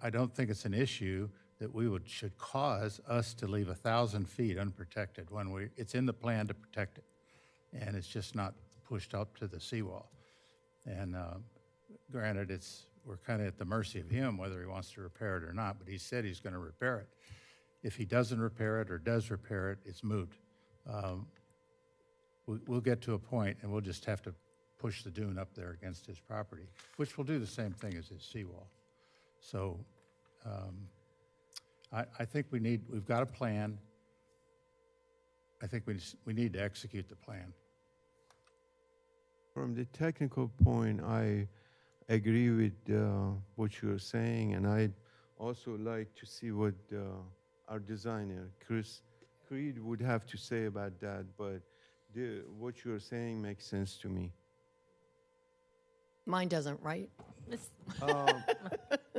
I don't think it's an issue that should cause us to leave 1,000 feet unprotected when it's in the plan to protect it, and it's just not pushed up to the seawall. And granted, we're kind of at the mercy of him whether he wants to repair it or not, but he said he's going to repair it. If he doesn't repair it or does repair it, it's moot. We'll get to a point and we'll just have to push the dune up there against his property, which will do the same thing as his seawall. So I think we've got a plan. I think we need to execute the plan. From the technical point, I agree with what you're saying, and I'd also like to see what our designer, Chris Creed, would have to say about that, but what you're saying makes sense to me. Mine doesn't, right?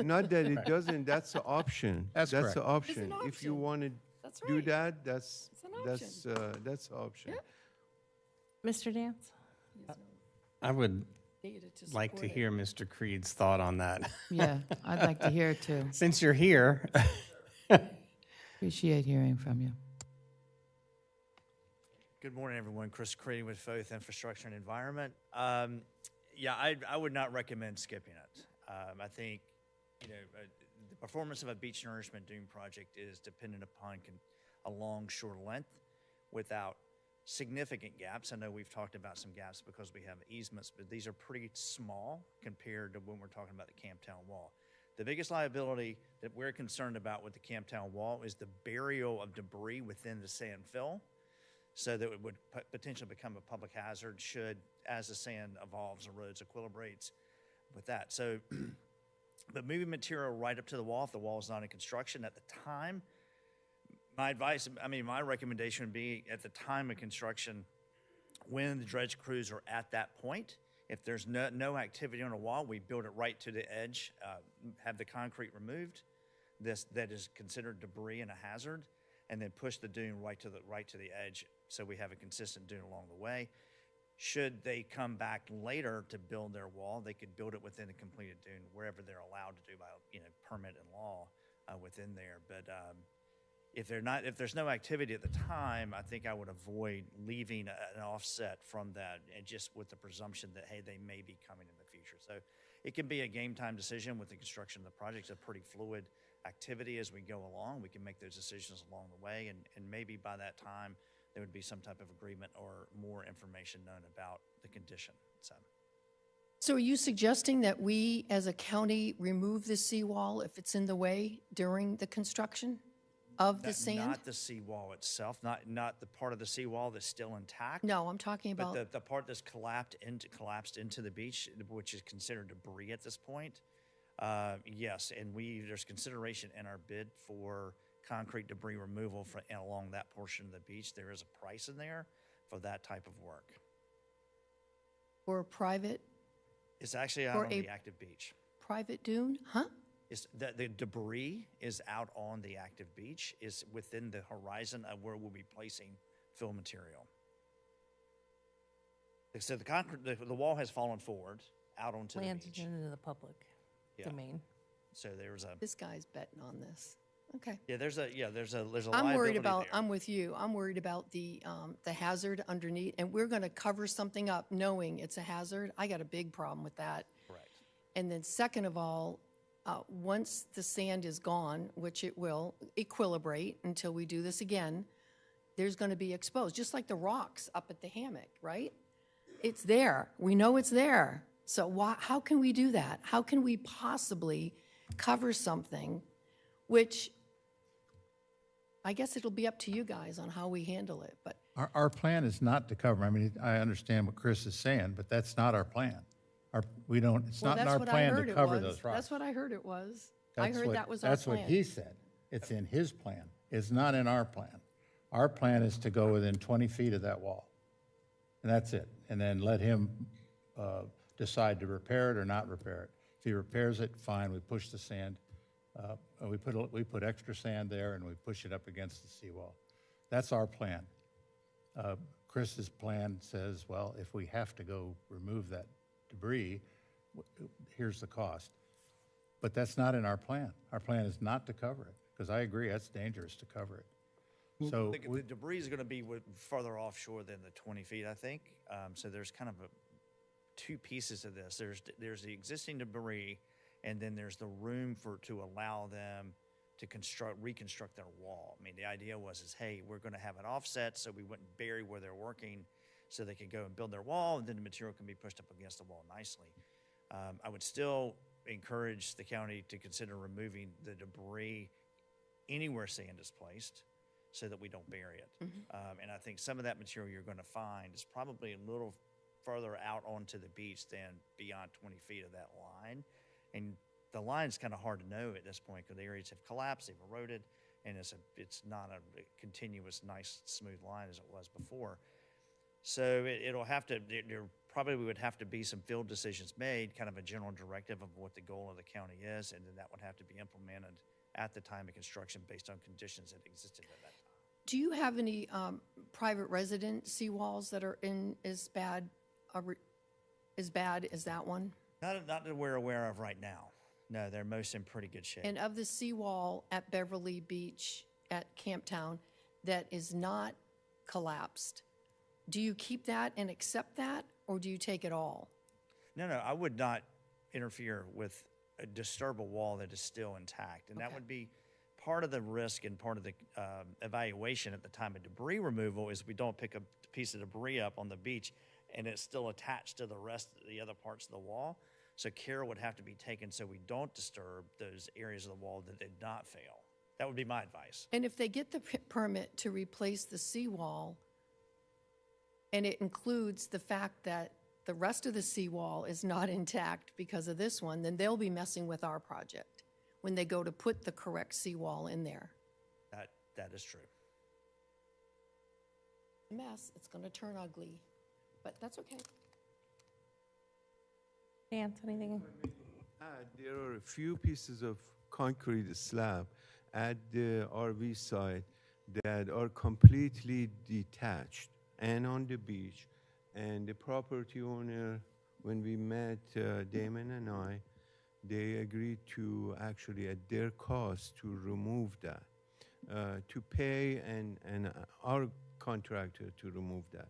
Not that it doesn't, that's the option. That's correct. the option. It's an If you option. want to That's do right. that, that's It's an option. that's the option. Mr. Dance? I would Data to like to support it. hear Mr. Creed's thought on that. Yeah, I'd like to hear it too. Since you're here, Appreciate hearing from you. Good morning, everyone. Chris Creed with Foth Infrastructure and Environment. Yeah, I would not recommend skipping it. I think, the performance of a beach nourishment dune project is dependent upon a long shore length without significant gaps. I know we've talked about some gaps because we have easements, but these are pretty small compared to when we're talking about the Camptown wall. The biggest liability that we're concerned about with the Camptown wall is the burial of debris within the sand fill, so that it would potentially become a public hazard as the sand evolves, erodes, equilibrates with that. So, but moving material right up to the wall, if the wall is not in construction at the time, my recommendation would be at the time of construction, when the dredge crews are at that point, if there's no activity on the wall, we build it right to the edge, have the concrete removed, that is considered debris and a hazard, and then push the dune right to the edge so we have a consistent dune along the way. Should they come back later to build their wall, they could build it within a completed dune wherever they're allowed to do by permit and law within there. But if there's no activity at the time, I think I would avoid leaving an offset from that, and just with the presumption that, hey, they may be coming in the future. So it can be a game time decision with the construction of the project. It's a pretty fluid activity as we go along. We can make those decisions along the way, and maybe by that time there would be some type of agreement or more information known about the condition. So are you suggesting that we, as a county, remove the seawall if it's in the way during the construction of the sand? Not the seawall itself, not the part of the seawall that's still intact. No, I'm talking about... But the part that's collapsed into the beach, which is considered debris at this point, yes, and there's consideration in our bid for concrete debris removal along that portion of the beach. There is a price in there for that type of work. For a private... It's actually out on the active beach. Private dune? Huh? The debris is out on the active beach, is within the horizon of where we'll be placing fill material. So the wall has fallen forward out onto the beach. Into the public domain. So there's a... This guy's betting on this. Okay. Yeah, there's a I'm worried liability about, there. I'm with you. I'm worried about the hazard underneath, and we're going to cover something up knowing it's a hazard. I got a big problem with that. Correct. And then second of all, once the sand is gone, which it will equilibrate until we do this again, there's going to be exposed, just like the rocks up at the hammock, right? It's there. We know it's there. So how can we do that? How can we possibly cover something which I guess it'll be up to you guys on how we handle it, but Our plan is not to cover. I mean, I understand what Chris is saying, but that's not our plan. It's not in our plan to cover those rocks. That's what I heard it was. I heard that was our That's plan. what he said. It's in his plan. is not in our plan. Our plan is to go within 20 feet of that wall. And that's it. And then let him decide to repair it or not repair it. If he repairs it, fine, we push the sand. We put extra sand there and we push it up against the seawall. That's our plan. Chris's plan says, well, if we have to go remove that debris, here's the cost. But that's not in our plan. Our plan is not to cover it, because I agree, that's dangerous to cover it. So The debris is going to be further offshore than the 20 feet, I think. So there's kind of two pieces of this. There's the existing debris, and then there's the room to allow them to reconstruct their wall. I mean, the idea was, hey, we're going to have an offset so we wouldn't bury where they're working, so they could go and build their wall, and then the material can be pushed up against the wall nicely. I would still encourage the county to consider removing the debris anywhere sand is placed, so that we don't bury it. And I think some of that material you're going to find is probably a little further out onto the beach than beyond 20 feet of that line. And the line's kind of hard to know at this point because the areas have collapsed, they've eroded, and it's not a continuous, nice, smooth line as it was before. So it'll have to, there probably would have to be some field decisions made, kind of a general directive of what the goal of the county is, and then that would have to be implemented at the time of construction based on conditions that existed at that time. Do you have any private resident seawalls that are in as bad as that one? Not that we're aware of right now. No, they're most in pretty good shape. And of the seawall at Beverly Beach at Camptown that is not collapsed, do you keep that and accept that, or do you take it all? No, I would not interfere with disturb a wall that is still intact. And that would be part of the risk and part of the evaluation at the time of debris removal is we don't pick a piece of debris up on the beach and it's still attached to the rest of the other parts of the wall. So care would have to be taken so we don't disturb those areas of the wall that did not fail. That would be my advice. And if they get the permit to replace the seawall, and it includes the fact that the rest of the seawall is not intact because of this one, then they'll be messing with our project when they go to put the correct seawall in there. That is true. A mess. It's going to turn ugly, but that's okay. Dance, anything? There are a few pieces of concrete slab at the RV site that are completely detached and on the beach. And the property owner, when we met Damon and I, they agreed to actually at their cost to remove that, to pay and our contractor to remove that.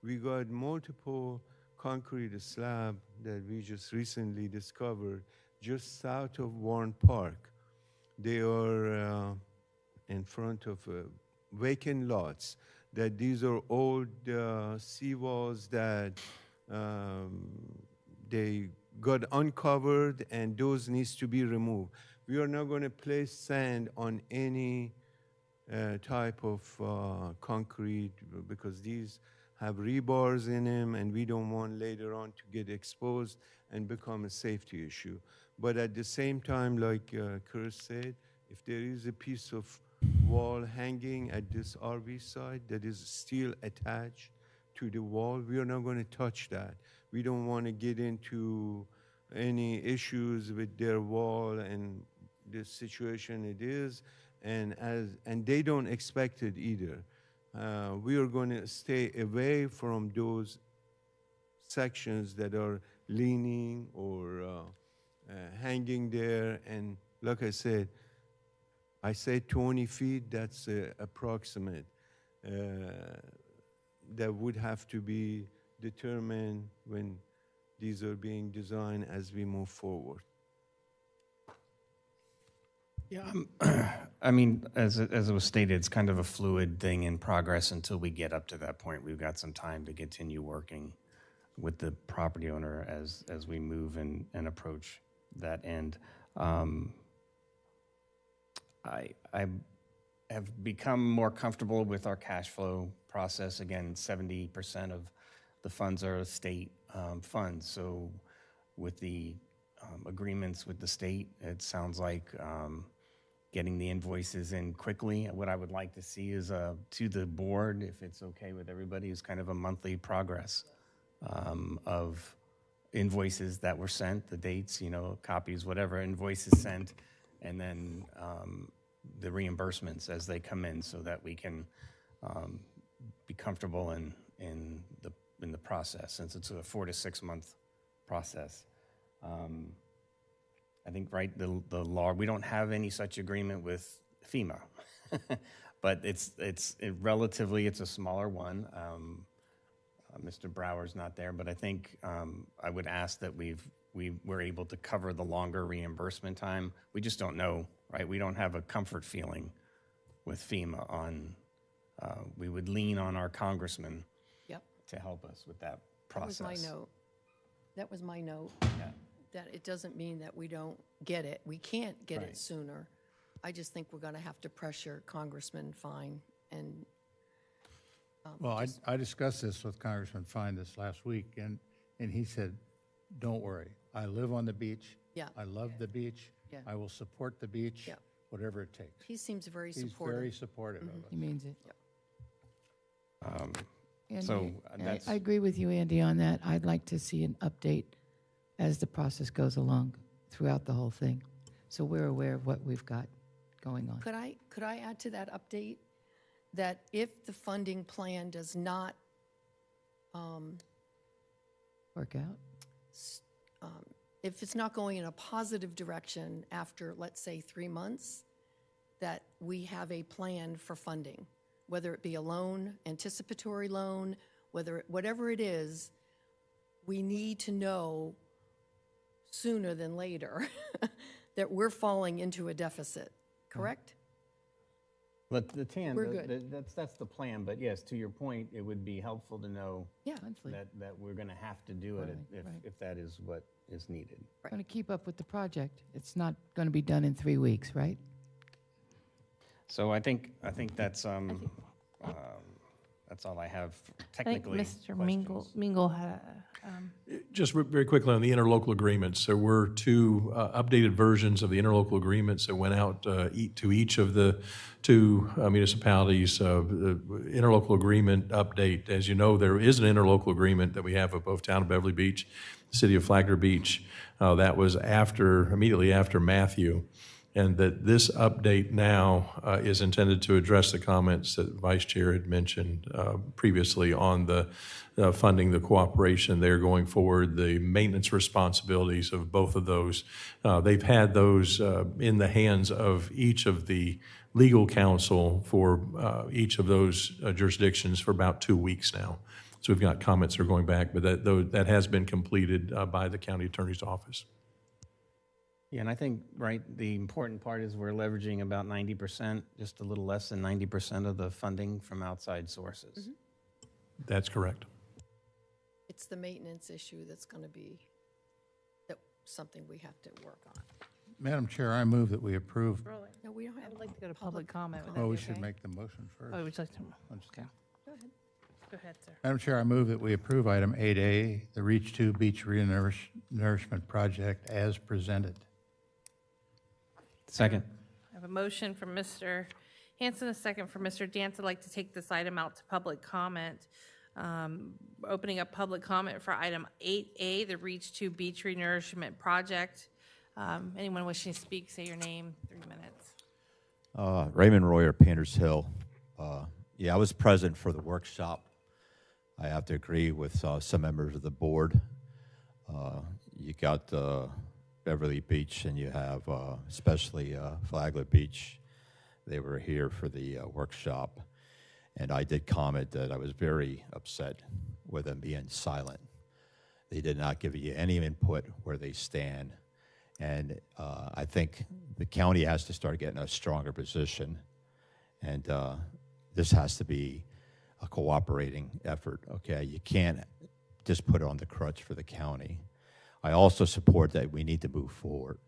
We got multiple concrete slab that we just recently discovered just south of Warren Park. They are in front of vacant lots. That these are old seawalls that they got uncovered, and those needs to be removed. We are not going to place sand on any type of concrete because these have rebars in them, and we don't want later on to get exposed and become a safety issue. But at the same time, like Chris said, if there is a piece of wall hanging at this RV site that is still attached to the wall, we are not going to touch that. We don't want to get into any issues with their wall and the situation it is, and they don't expect it either. We are going to stay away from those sections that are leaning or hanging there. And like I said 20 feet, that's approximate. That would have to be determined when these are being designed as we move forward. Yeah, I mean, as it was stated, it's kind of a fluid thing in progress until we get up to that point. We've got some time to continue working with the property owner as we move and approach that end. I have become more comfortable with our cash flow process. Again, 70% of the funds are state funds. So with the agreements with the state, it sounds like getting the invoices in quickly. What I would like to see is to the board, if it's okay with everybody, is kind of a monthly progress of invoices that were sent, the dates, copies, whatever, invoices sent, and then the reimbursements as they come in, so that we can be comfortable in the process, since it's a 4 to 6 month process. I think, right, the law, we don't have any such agreement with FEMA, but it's relatively, it's a smaller one. Mr. Brower's not there, but I think I would ask that we were able to cover the longer reimbursement time. We just don't know, right? We don't have a comfort feeling with FEMA on, we would lean on our congressman to help us with that process. That was my note. That was my note. Yeah. That it doesn't mean that we don't get it. We can't get Right. it sooner. I just think we're going to have to pressure Congressman Fine and. Well, I discussed this with Congressman Fine this last week, and he said, don't worry. I live on the beach. Yeah. I love the beach. Yeah. I will support the beach, Yeah. whatever it takes. He seems very He's supportive. very supportive of He us. means it. So Andy, that's, I agree with you, Andy, on that. I'd like to see an update as the process goes along throughout the whole thing, so we're aware of what we've got going on. Could I add to that update that if the funding plan does not Work out? if it's not going in a positive direction after, let's say, 3 months, that we have a plan for funding, whether it be a loan, anticipatory loan, whatever it is, we need to know sooner than later that we're falling into a deficit, correct? but the TAN, We're good. that's the plan, but yes, to your point, it would be helpful to know Yeah. that we're going to have to do it Right. if that is what is needed. Going to keep up with the project. It's not going to be done in 3 weeks, right? So I think that's all I have I think technically. Mr. Mingle had Just very quickly on the interlocal agreements, there were two updated versions of the interlocal agreements that went out to each of the two municipalities. The interlocal agreement update, as you know, there is an interlocal agreement that we have with both Town of Beverly Beach, the City of Flagler Beach. That was immediately after Matthew. And that this update now is intended to address the comments that the Vice Chair had mentioned previously on the funding, the cooperation there going forward, the maintenance responsibilities of both of those. They've had those in the hands of each of the legal counsel for each of those jurisdictions for about 2 weeks now. So we've got comments that are going back, but that has been completed by the county attorney's office. Yeah, and I think, right, the important part is we're leveraging about 90%, just a little less than 90% of the funding from outside sources. That's correct. It's the maintenance issue that's going to be something we have to work on. Madam Chair, I move that we approve. No, we don't have. I'd like to go to public comment. Would Oh, that we be should okay? make the motion first. Oh, would you like to? I'm just kidding. Go ahead. Go ahead, sir. Madam Chair, I move that we approve item 8A, the Reach 2 Beach Renourishment Project as presented. Second. I have a motion from Mr. Hanson, a second from Mr. Dance. I'd like to take this item out to public comment. Opening up public comment for item 8A, the Reach 2 Beach Renourishment Project. Anyone wishing to speak, say your name, 3 minutes. Raymond Royer, Painters Hill. Yeah, I was present for the workshop. I have to agree with some members of the board. You got Beverly Beach, and you have especially Flagler Beach. They were here for the workshop, and I did comment that I was very upset with them being silent. They did not give you any input where they stand, and I think the county has to start getting a stronger position, and this has to be a cooperating effort, okay? You can't just put it on the crutch for the county. I also support that we need to move forward.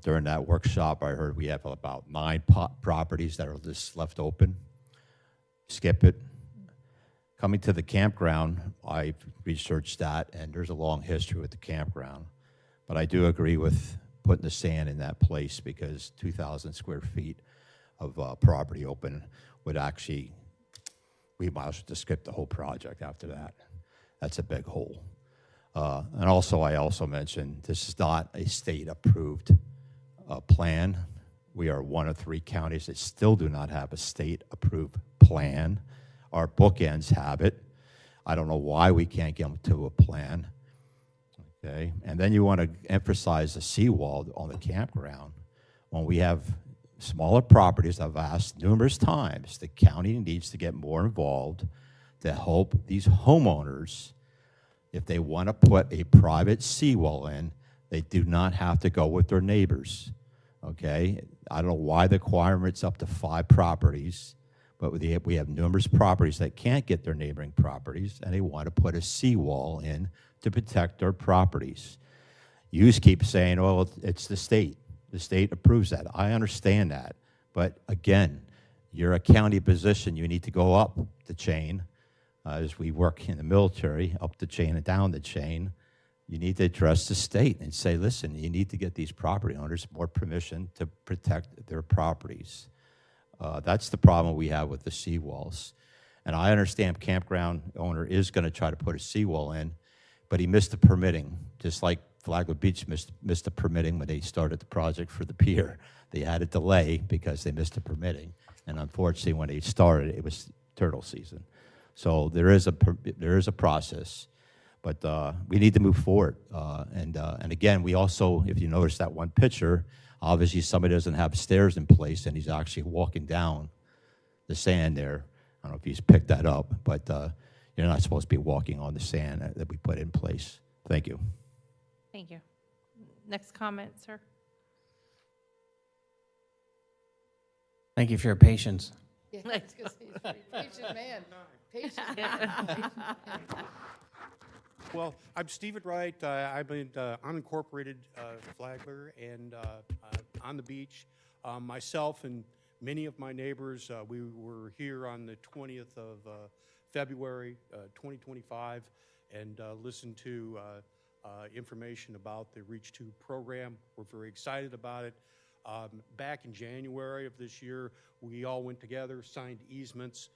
During that workshop, I heard we have about 9 properties that are just left open. Skip it. Coming to the campground, I researched that, and there's a long history with the campground. But I do agree with putting the sand in that place because 2,000 square feet of property open would actually, we might as well just skip the whole project after that. That's a big hole. And also, I also mentioned, this is not a state-approved plan. We are one of 3 counties that still do not have a state-approved plan. Our bookends have it. I don't know why we can't get them to a plan. Okay, and then you want to emphasize the seawall on the campground. When we have smaller properties, I've asked numerous times, the county needs to get more involved to help these homeowners. If they want to put a private seawall in, they do not have to go with their neighbors, okay? I don't know why the requirement's up to 5 properties, but we have numerous properties that can't get their neighboring properties, and they want to put a seawall in to protect their properties. You keep saying, well, it's the state. The state approves that. I understand that. But again, you're a county position. You need to go up the chain. As we work in the military, up the chain and down the chain, you need to address the state and say, listen, you need to get these property owners more permission to protect their properties. That's the problem we have with the seawalls. And I understand campground owner is going to try to put a seawall in, but he missed the permitting, just like Flagler Beach missed the permitting when they started the project for the pier. They had a delay because they missed the permitting. And unfortunately, when they started, it was turtle season. So there is a process, but we need to move forward. And again, we also, if you notice that one picture, obviously somebody doesn't have stairs in place, and he's actually walking down the sand there. I don't know if he's picked that up, but you're not supposed to be walking on the sand that we put in place. Thank you. Thank you. Next comment, sir. Thank you for your patience. Yeah, I was gonna say, he's a pretty patient man. Patient man. Well, I'm Stephen Wright. I'm an unincorporated Flagler and on the beach. Myself and many of my neighbors, we were here on the 20th of February 2025 and listened to information about the Reach 2 program. We're very excited about it. Back in January of this year, we all went together, signed easements,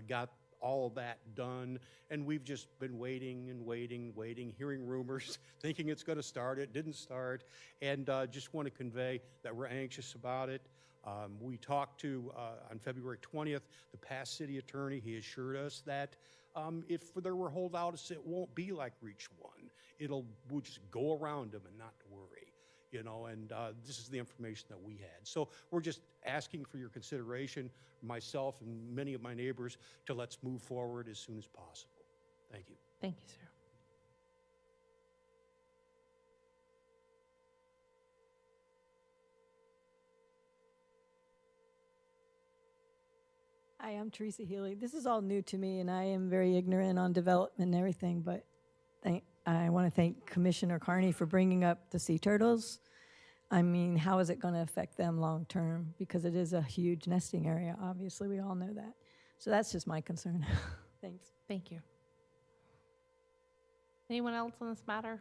got all of that done, and we've just been waiting and waiting, hearing rumors, thinking it's going to start. It didn't start, and just want to convey that we're anxious about it. We talked to, on February 20th, the past city attorney. He assured us that if there were holdouts, it won't be like Reach 1. We'll just go around them and not to worry, you know, and this is the information that we had. So we're just asking for your consideration, myself and many of my neighbors, to let's move forward as soon as possible. Thank you. Thank you, sir. Hi, I'm Teresa Healy. This is all new to me, and I am very ignorant on development and everything, but I want to thank Commissioner Carney for bringing up the sea turtles. I mean, how is it going to affect them long term? Because it is a huge nesting area, obviously, we all know that. So that's just my concern. Thanks. Thank you. Anyone else on this matter?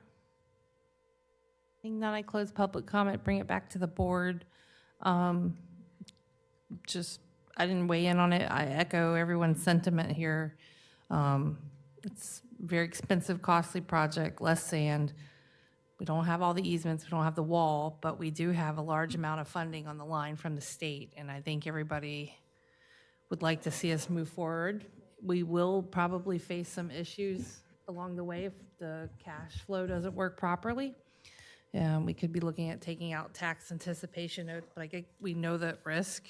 Seeing none, I close public comment, bring it back to the board. I didn't weigh in on it. I echo everyone's sentiment here. It's a very expensive, costly project, less sand. We don't have all the easements, we don't have the wall, but we do have a large amount of funding on the line from the state, and I think everybody would like to see us move forward. We will probably face some issues along the way if the cash flow doesn't work properly. We could be looking at taking out tax anticipation notes, but we know that risk.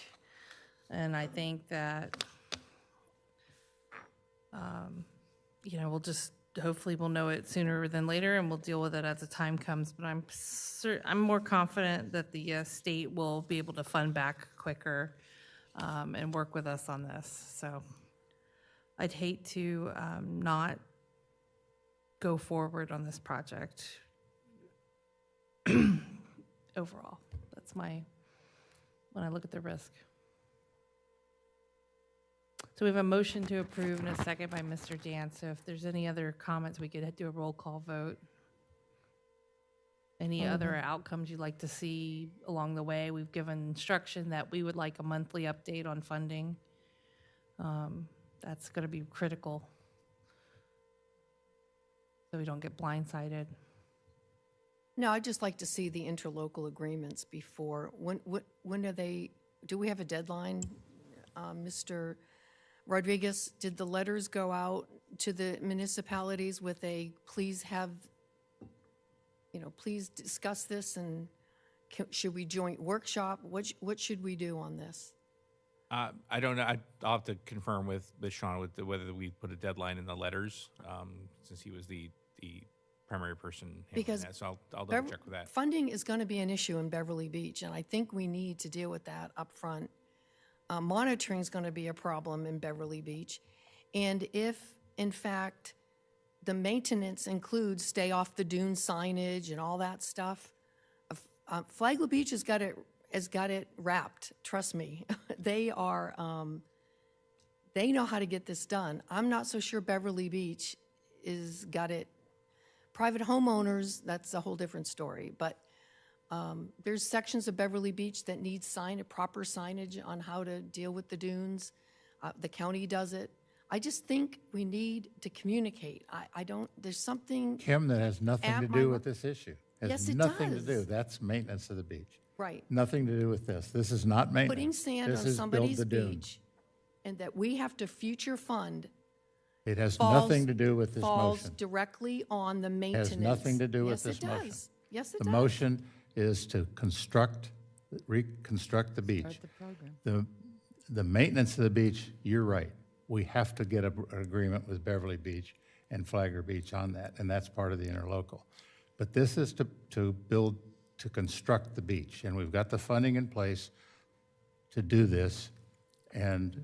And I think that, hopefully we'll know it sooner than later, and we'll deal with it as the time comes. But I'm more confident that the state will be able to fund back quicker and work with us on this. So I'd hate to not go forward on this project overall. That's when I look at the risk. So we have a motion to approve and a second by Mr. Dan. So if there's any other comments, we could do a roll call vote. Any other outcomes you'd like to see along the way? We've given instruction that we would like a monthly update on funding. That's going to be critical so we don't get blindsided. No, I'd just like to see the interlocal agreements before. When are they, do we have a deadline? Mr. Rodriguez, did the letters go out to the municipalities with a, please have, please discuss this, and should we joint workshop? What should we do on this? I don't know. I'll have to confirm with Sean whether we put a deadline in the letters, since he was the primary person handling Because that. So I'll double check with that. Funding is going to be an issue in Beverly Beach, and I think we need to deal with that up front. Monitoring is going to be a problem in Beverly Beach. And if, in fact, the maintenance includes stay off the dune signage and all that stuff, Flagler Beach has got it wrapped. Trust me. They know how to get this done. I'm not so sure Beverly Beach is got it. Private homeowners, that's a whole different story. But there's sections of Beverly Beach that need proper signage on how to deal with the dunes. The county does it. I just think we need to communicate. There's something. Kim, that has nothing to do with this issue. Yes, it nothing does. to do. That's maintenance of the beach. Right. Nothing to do with this. This is not maintenance. Putting sand This on is build somebody's the dune. beach, and that we have to future fund. It has falls- nothing to do with this Falls motion. directly on the It maintenance. has nothing to do with Yes, this it motion. does. Yes, it The does. motion is to reconstruct the beach. Start the program. The maintenance of the beach, you're right. We have to get an agreement with Beverly Beach and Flagler Beach on that, and that's part of the interlocal. But this is to construct the beach, and we've got the funding in place to do this, and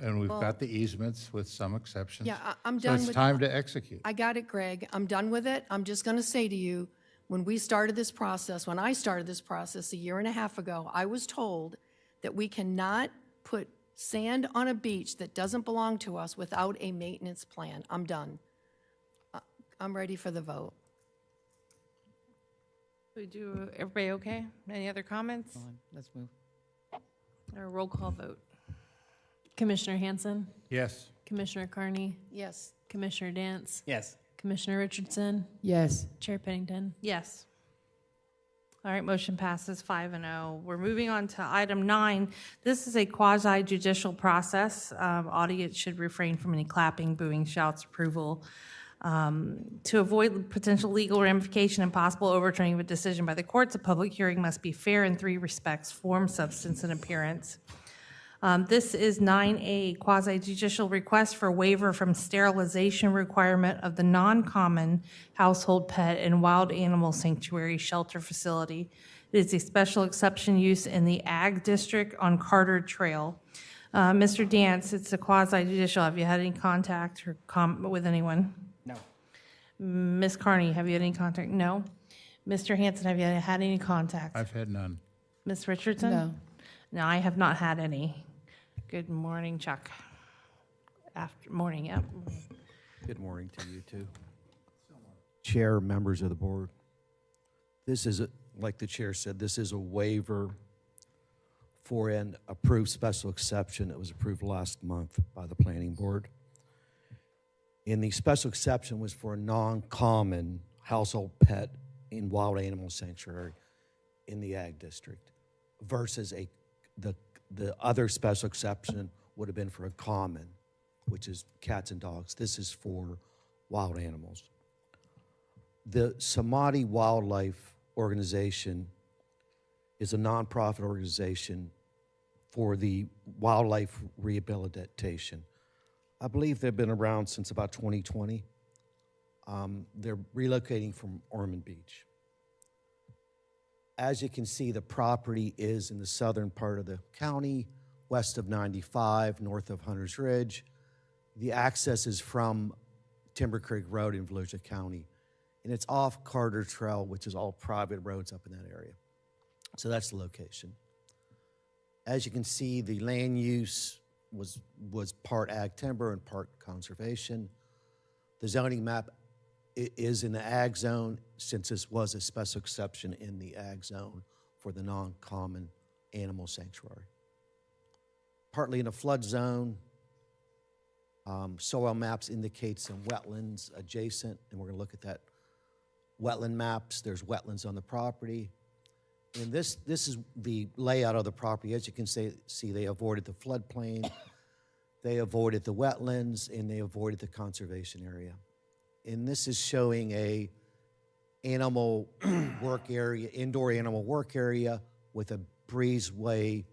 we've got the easements with some exceptions. Yeah, I'm done So with. it's time to execute. I got it, Greg. I'm done with it. I'm just going to say to you, when I started this process a year and a half ago, I was told that we cannot put sand on a beach that doesn't belong to us without a maintenance plan. I'm done. I'm ready for the vote. Everybody okay? Any other comments? Come on, let's move. Or roll call vote? Commissioner Hanson, Yes. Commissioner Carney, Yes. Commissioner Dance, Yes. Commissioner Richardson, Yes. Chair Pennington. Yes. All right, motion passes 5-0. We're moving on to item 9. This is a quasi-judicial process. Audience should refrain from any clapping, booing, shouts, approval. To avoid potential legal ramification and possible overturning of a decision by the courts, a public hearing must be fair in 3 respects: form, substance, and appearance. This is 9A, quasi-judicial request for waiver from sterilization requirement of the non-common household pet and wild animal sanctuary shelter facility. It is a special exception use in the Ag District on Carter Trail. Mr. Dance, it's a quasi-judicial. Have you had any contact or with anyone? No. Ms. Carney, have you had any contact? No. Mr. Hanson, have you had any contact? I've had none. Ms. Richardson? No. No, I have not had any. Good morning, Chuck. Morning, yep. Good morning to you, too. Chair, members of the board. This is, like the chair said, this is a waiver for an approved special exception that was approved last month by the planning board. And the special exception was for a non-common household pet in wild animal sanctuary in the Ag District versus the other special exception would have been for a common, which is cats and dogs. This is for wild animals. The Samadhi Wildlife Organization is a nonprofit organization for the wildlife rehabilitation. I believe they've been around since about 2020. They're relocating from Ormond Beach. As you can see, the property is in the southern part of the county, west of 95, north of Hunters Ridge. The access is from Timber Creek Road in Volusia County, and it's off Carter Trail, which is all private roads up in that area. So that's the location. As you can see, the land use was part ag timber and part conservation. The zoning map it is in the ag zone, since this was a special exception in the ag zone for the non-common animal sanctuary. Partly in a flood zone. Soil maps indicate some wetlands adjacent, and we're going to look at that wetland maps. There's wetlands on the property. And this is the layout of the property. As you can see, they avoided the floodplain, they avoided the wetlands, and they avoided the conservation area. And this is showing a animal work area, indoor animal work area with a breezeway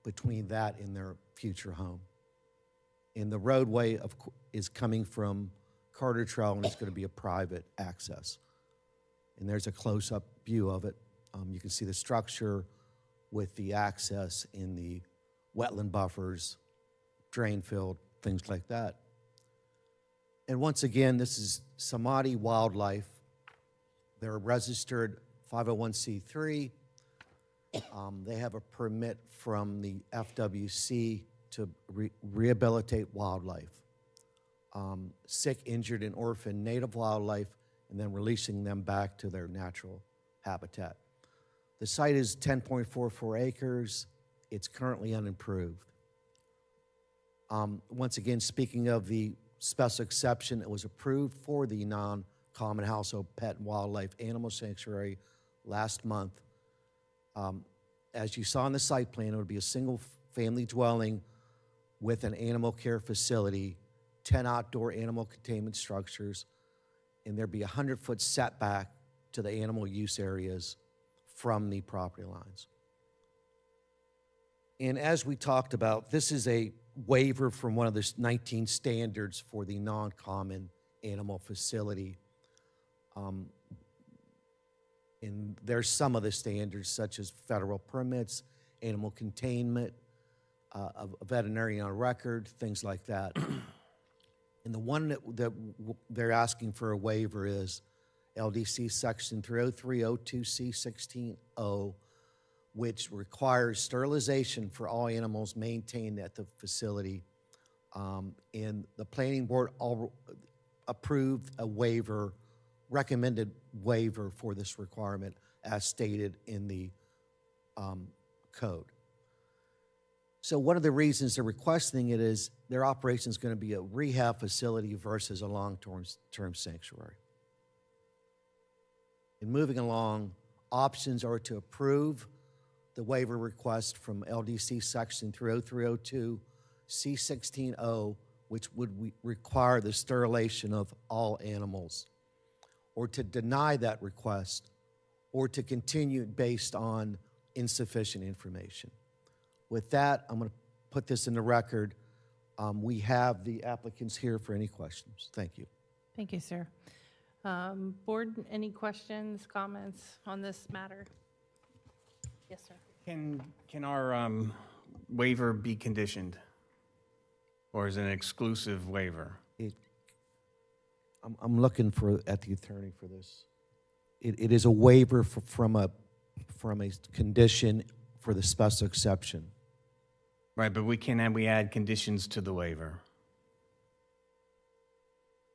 between that and their future home. And the roadway is coming from Carter Trail, and it's going to be a private access. And there's a close-up view of it. You can see the structure with the access in the wetland buffers, drain field, things like that. And once again, this is Samadhi Wildlife. They're a registered 501c3. They have a permit from the FWC to rehabilitate wildlife, sick, injured, and orphaned native wildlife, and then releasing them back to their natural habitat. The site is 10.44 acres. It's currently unimproved. Once again, speaking of the special exception, it was approved for the non-common household pet and wildlife animal sanctuary last month. As you saw in the site plan, it would be a single-family dwelling with an animal care facility, 10 outdoor animal containment structures, and there'd be a 100-foot setback to the animal use areas from the property lines. And as we talked about, this is a waiver from one of the 19 standards for the non-common animal facility. And there's some of the standards, such as federal permits, animal containment, a veterinarian on record, things like that. And the one that they're asking for a waiver is LDC Section 30302C16O, which requires sterilization for all animals maintained at the facility. And the planning board approved a waiver, recommended waiver for this requirement as stated in the code. So one of the reasons they're requesting it is their operation is going to be a rehab facility versus a long-term sanctuary. And moving along, options are to approve the waiver request from LDC Section 30302 C16O, which would require the sterilization of all animals, or to deny that request, or to continue based on insufficient information. With that, I'm going to put this in the record. We have the applicants here for any questions. Thank you. Thank you, sir. Board, any questions, comments on this matter? Yes, sir. Can our waiver be conditioned? Or is it an exclusive waiver? I'm looking at the attorney for this. It is a waiver from a condition for the special exception. Right, but we add conditions to the waiver?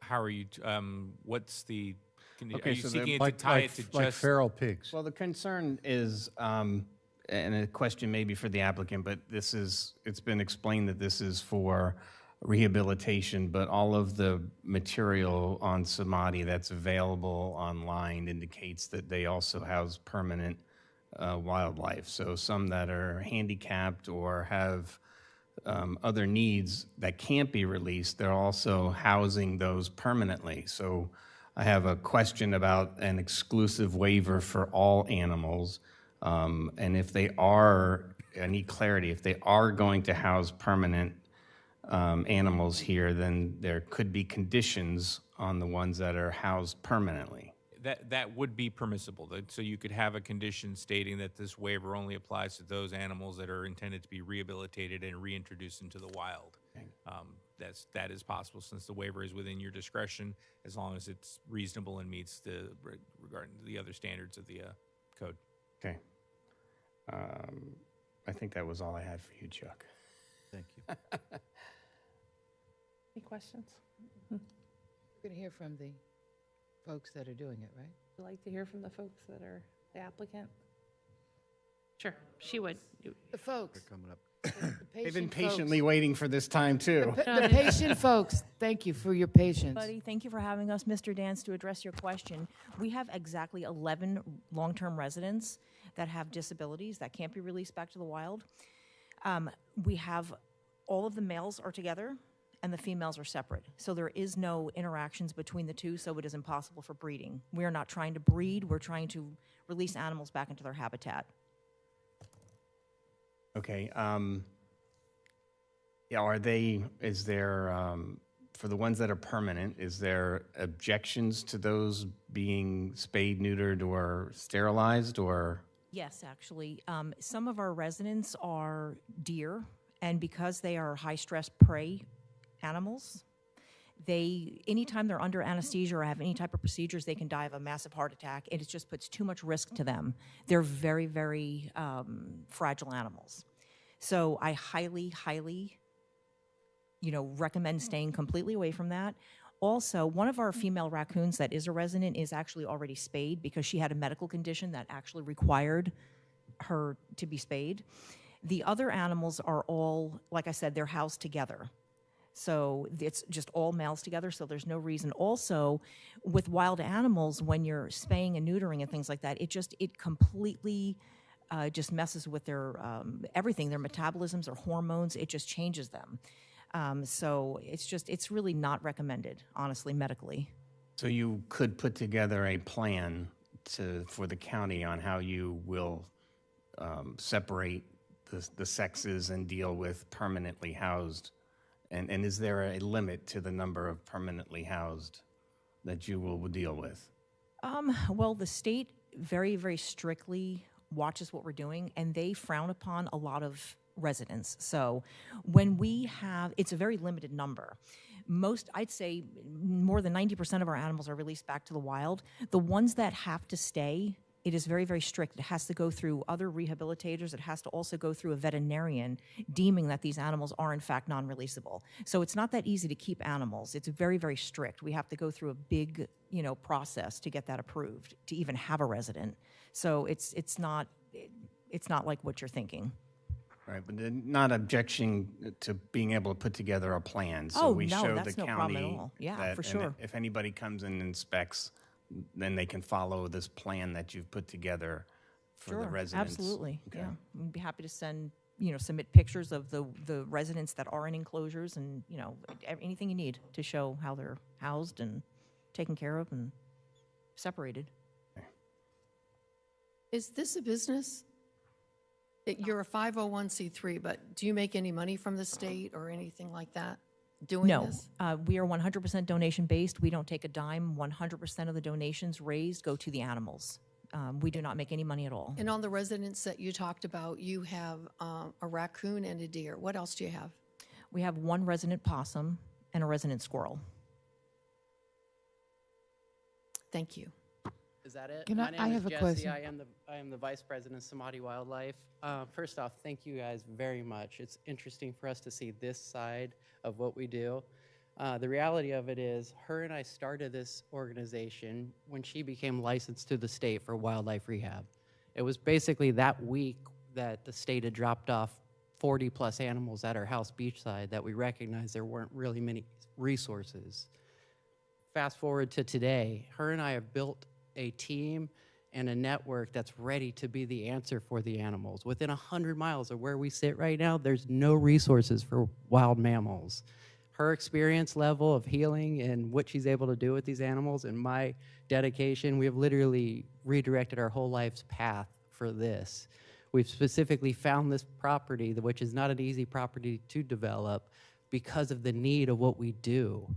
How are you, what's the, Okay, are you so seeking it like- to tie like- it to like just? feral pigs. Well, the concern is, and a question maybe for the applicant, but it's been explained that this is for rehabilitation, but all of the material on Samadhi that's available online indicates that they also house permanent wildlife. So some that are handicapped or have other needs that can't be released, they're also housing those permanently. So I have a question about an exclusive waiver for all animals. And if they are, I need clarity, if they are going to house permanent animals here, then there could be conditions on the ones that are housed permanently. That would be permissible. So you could have a condition stating that this waiver only applies to those animals that are intended to be rehabilitated and reintroduced into the wild. That is possible, since the waiver is within your discretion, as long as it's reasonable and meets regarding the other standards of the code. Okay. I think that was all I had for you, Chuck. Thank you. Any questions? We're going to hear from folks that are doing it, right? Would you like to hear from the folks that are the applicant? Sure, she would. The folks. Coming up. They've been patiently waiting for this time, too. The patient folks, thank you for your patience. Buddy, thank you for having us, Mr. Dance, to address your question. We have exactly 11 long-term residents that have disabilities that can't be released back to the wild. We have all of the males are together and the females are separate. So there is no interactions between the two, so it is impossible for breeding. We are not trying to breed, we're trying to release animals back into their habitat. Okay. Yeah, is there, for the ones that are permanent, is there objections to those being spayed, neutered, or sterilized, or? Yes, actually. Some of our residents are deer, and because they are high-stress prey animals, anytime they're under anesthesia or have any type of procedures, they can die of a massive heart attack, and it just puts too much risk to them. They're very, very fragile animals. So I highly, highly, recommend staying completely away from that. Also, one of our female raccoons that is a resident is actually already spayed because she had a medical condition that actually required her to be spayed. The other animals are all, like I said, they're housed together. So it's just all males together, so there's no reason. Also, with wild animals, when you're spaying and neutering and things like that, it completely just messes with their everything, their metabolisms, their hormones, it just changes them. So it's really not recommended, honestly, medically. So you could put together a plan for the county on how you will separate the sexes and deal with permanently housed. And is there a limit to the number of permanently housed that you will deal with? Well, the state very, very strictly watches what we're doing, and they frown upon a lot of residents. So when we have, it's a very limited number. I'd say more than 90% of our animals are released back to the wild. The ones that have to stay, it is very, very strict. It has to go through other rehabilitators. It has to also go through a veterinarian deeming that these animals are in fact non-releasable. So it's not that easy to keep animals. It's very, very strict. We have to go through a big, process to get that approved, to even have a resident. So it's not like what you're thinking. Right, but they're not objecting to being able to put together a plan. So Oh, we no, show that's the no county problem at all. Yeah, that, for and sure. if anybody comes and inspects, then they can follow this plan that you've put together for the residents. Absolutely. Okay. Yeah, we'd be happy to submit pictures of the residents that are in enclosures, and anything you need to show how they're housed and taken care of and separated. Is this a business? You're a 501c3, but do you make any money from the state or anything like that doing No, this? we are 100% donation-based. We don't take a dime. 100% of the donations raised go to the animals. We do not make any money at all. And on the residents that you talked about, you have a raccoon and a deer. What else do you have? We have one resident possum and a resident squirrel. Thank you. Is that it? Can I- My name I is have a Jesse. question. I am the Vice President of Samadhi Wildlife. First off, thank you guys very much. It's interesting for us to see this side of what we do. The reality of it is, her and I started this organization when she became licensed to the state for wildlife rehab. It was basically that week that the state had dropped off 40 plus animals at our house beachside that we recognized there weren't really many resources. Fast forward to today, her and I have built a team and a network that's ready to be the answer for the animals. Within 100 miles of where we sit right now, there's no resources for wild mammals. Her experience level of healing and what she's able to do with these animals and my dedication, we have literally redirected our whole life's path for this. We've specifically found this property, which is not an easy property to develop, because of the need of what we do.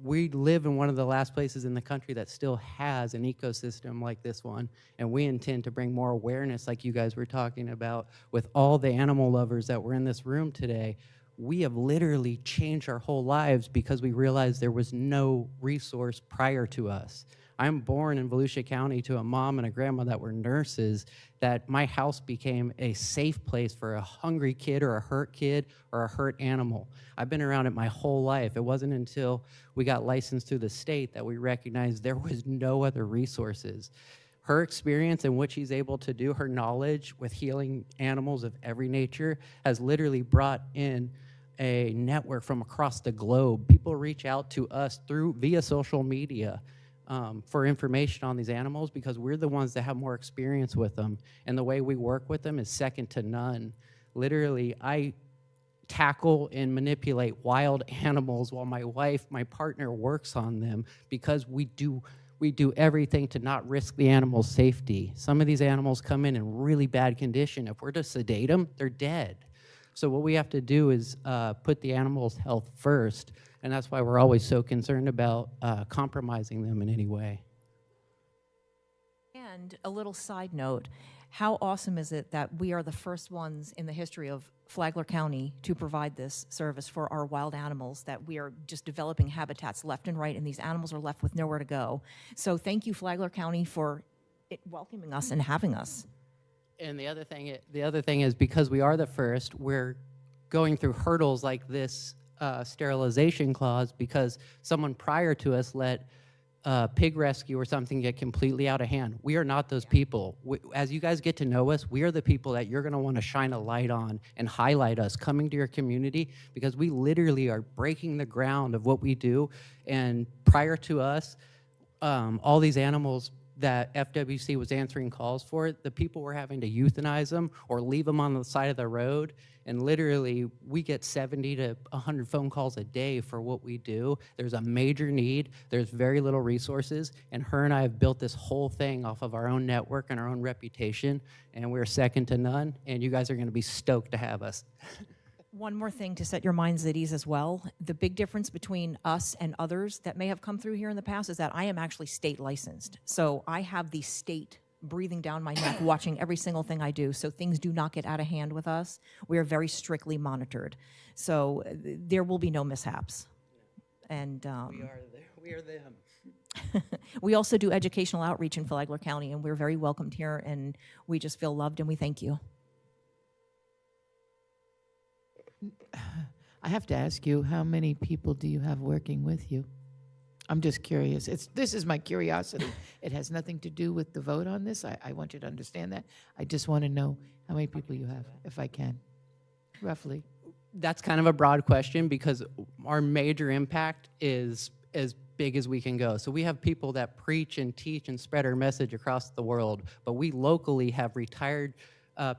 We live in one of the last places in the country that still has an ecosystem like this one, and we intend to bring more awareness, like you guys were talking about, with all the animal lovers that were in this room today. We have literally changed our whole lives because we realized there was no resource prior to us. I'm born in Volusia County to a mom and a grandma that were nurses, that my house became a safe place for a hungry kid or a hurt animal. I've been around it my whole life. It wasn't until we got licensed through the state that we recognized there was no other resources. Her experience and what she's able to do, her knowledge with healing animals of every nature, has literally brought in a network from across the globe. People reach out to us via social media for information on these animals because we're the ones that have more experience with them. And the way we work with them is second to none. Literally, I tackle and manipulate wild animals while my partner works on them because we do everything to not risk the animal's safety. Some of these animals come in really bad condition. If we're to sedate them, they're dead. So what we have to do is put the animal's health first, and that's why we're always so concerned about compromising them in any way. And a little side note, how awesome is it that we are the first ones in the history of Flagler County to provide this service for our wild animals, that we are just developing habitats left and right, and these animals are left with nowhere to go. So thank you, Flagler County, for welcoming us and having us. And the other thing is because we are the first, we're going through hurdles like this sterilization clause because someone prior to us let pig rescue or something get completely out of hand. We are not those people. As you guys get to know us, we are the people that you're going to want to shine a light on and highlight us coming to your community because we literally are breaking the ground of what we do. And prior to us, all these animals that FWC was answering calls for, the people were having to euthanize them or leave them on the side of the road. And literally, we get 70 to 100 phone calls a day for what we do. There's a major need. There's very little resources. And her and I have built this whole thing off of our own network and our own reputation. And we're second to none. And you guys are going to be stoked to have us. One more thing to set your minds at ease as well. The big difference between us and others that may have come through here in the past is that I am actually state licensed. So I have the state breathing down my neck, watching every single thing I do. So things do not get out of hand with us. We are very strictly monitored. So there will be no mishaps. And we are them. We also do educational outreach in Flagler County, and we're very welcomed here, and we just feel loved, and we thank you. I have to ask you, how many people do you have working with you? I'm just curious. This is my curiosity. It has nothing to do with the vote on this. I want you to understand that. I just want to know how many people you have, if I can, roughly. That's kind of a broad question because our major impact is as big as we can go. So we have people that preach and teach and spread our message across the world, but we locally have retired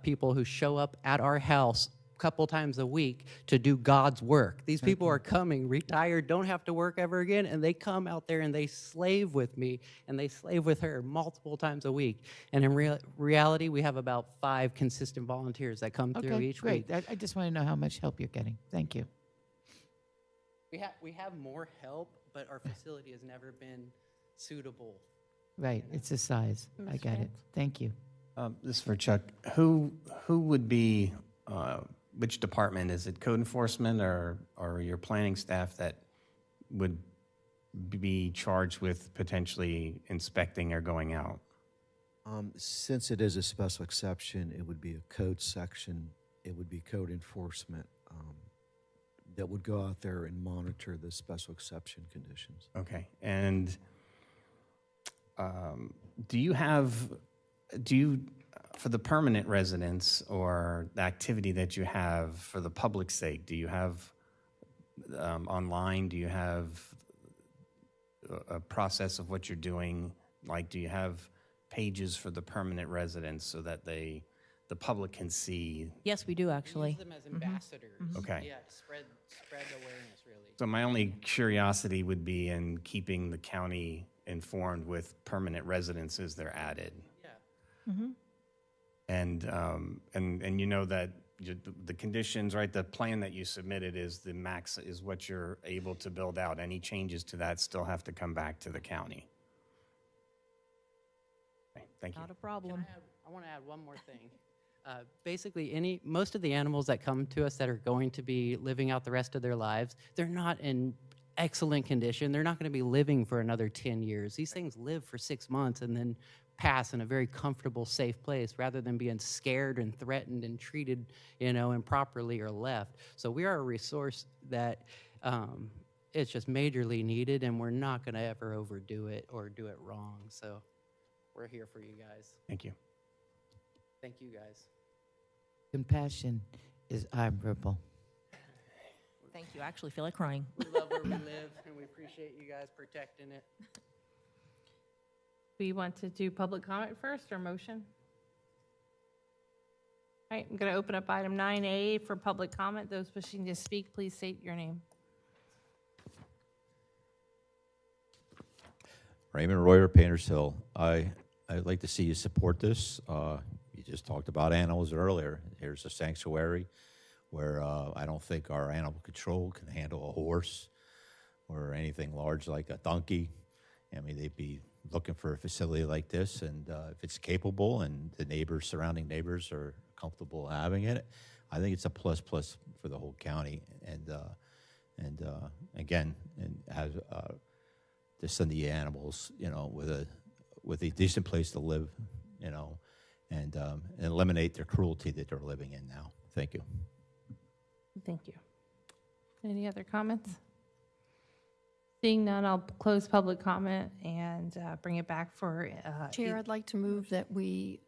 people who show up at our house couple times a week to do God's work. These people are coming, retired, don't have to work ever again, and they come out there and they slave with me and they slave with her multiple times a week. And in reality, we have about 5 consistent volunteers that come through each week. Great. I just want to know how much help you're getting. Thank you. We have more help, but our facility has never been suitable. Right, it's the size. I get it. Thank you. This is for Chuck. Who would be which department? Is it code enforcement or your planning staff that would be charged with potentially inspecting or going out? Since it is a special exception, it would be a code section. It would be code enforcement that would go out there and monitor the special exception conditions. Okay. And do you for the permanent residents or the activity that you have for the public's sake, do you have online, do you have a process of what you're doing? Like, do you have pages for the permanent residents so that the public can see? Yes, we do actually. We use them as ambassadors. Okay. Yeah, spread awareness, really. So my only curiosity would be in keeping the county informed with permanent residents as they're added. Yeah. Mm-hmm. And you know that the conditions, right, the plan that you submitted is the max, is what you're able to build out. Any changes to that still have to come back to the county. Okay, thank you. Not a problem. I want to add one more thing. Basically, most of the animals that come to us that are going to be living out the rest of their lives, they're not in excellent condition. They're not going to be living for another 10 years. These things live for 6 months and then pass in a very comfortable, safe place rather than being scared and threatened and treated, improperly or left. So we are a resource that it's just majorly needed, and we're not going to ever overdo it or do it wrong. So we're here for you guys. Thank you. Thank you, guys. Compassion is admirable. Thank you. I actually feel like crying. We love where we live, and we appreciate you guys protecting it. We want to do public comment first or motion? All right, I'm going to open up item 9A for public comment. Those wishing to speak, please state your name. Raymond Royer, Painters Hill. I'd like to see you support this. You just talked about animals earlier. Here's a sanctuary where I don't think our animal control can handle a horse or anything large like a donkey. I mean, they'd be looking for a facility like this, and if it's capable and the surrounding neighbors are comfortable having it, I think it's a plus for the whole county. And again, and have to send the animals, with a decent place to live, and eliminate their cruelty that they're living in now. Thank you. Thank you. Any other comments? Seeing none, I'll close public comment and bring it back for... Chair, I'd like to move that we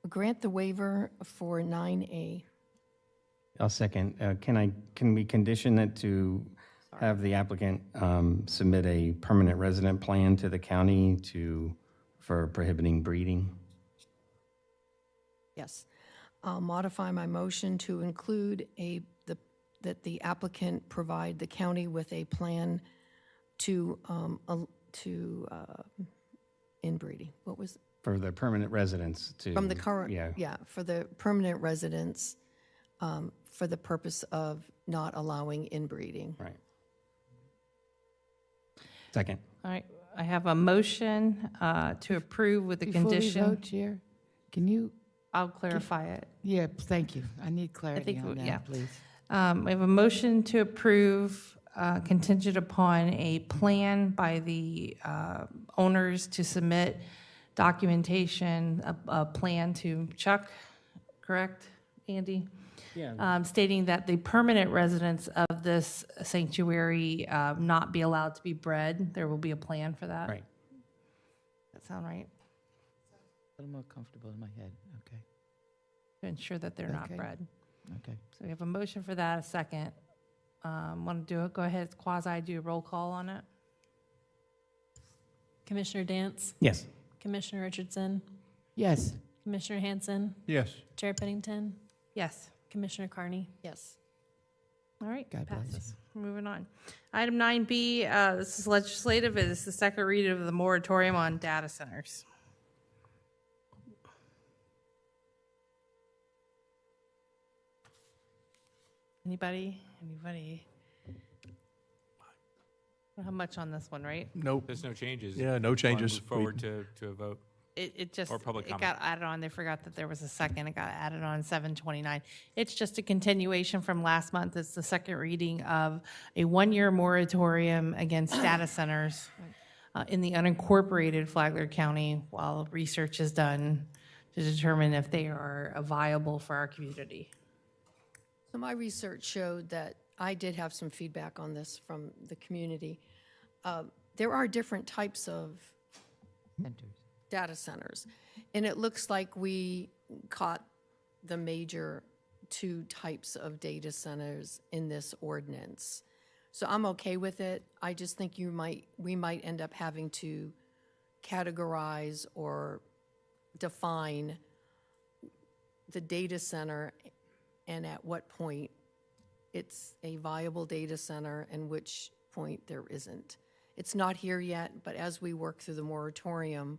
grant the waiver for 9A. I'll second. Can we condition it to have the applicant submit a permanent resident plan to the county for prohibiting breeding? Yes. I'll modify my motion to include that the applicant provide the county with a plan to inbreeding. What was? For the permanent residents to... From the current, for the permanent residents, for the purpose of not allowing inbreeding. Right. Second. All right, I have a motion to approve with the Before condition. we vote, Chair, can you? I'll clarify it. Yeah, thank you. I need clarity on that, please. We have a motion to approve contingent upon a plan by the owners to submit documentation, a plan to Chuck, correct, Andy? Yeah. Stating that the permanent residents of this sanctuary not be allowed to be bred. There will be a plan for that. Right. That sound right? A little more comfortable in my head, okay. To ensure that they're not bred. Okay. So we have a motion for that, a second. Want to do it? Go ahead, do a roll call on it. Commissioner Dance? Yes. Commissioner Richardson? Yes. Commissioner Hanson? Yes. Chair Pennington? Yes. Commissioner Carney? Yes. All right, God bless passes. Moving on. Item 9B, this is legislative. It is the second reading of the moratorium on data centers. Anybody? Don't have much on this one, right? Nope. There's no changes. Yeah, no Want to changes. move forward to a vote. It just, Or public it comment. got added on. They forgot that there was a second. It got added on 7/29. It's just a continuation from last month. It's the second reading of a one-year moratorium against data centers in the unincorporated Flagler County while research is done to determine if they are viable for our community. So my research showed that I did have some feedback on this from the community. There are different types of data centers, and it looks like we caught the major two types of data centers in this ordinance. So I'm okay with it. I just think we might end up having to categorize or define the data center and at what point it's a viable data center and which point there isn't. It's not here yet, but as we work through the moratorium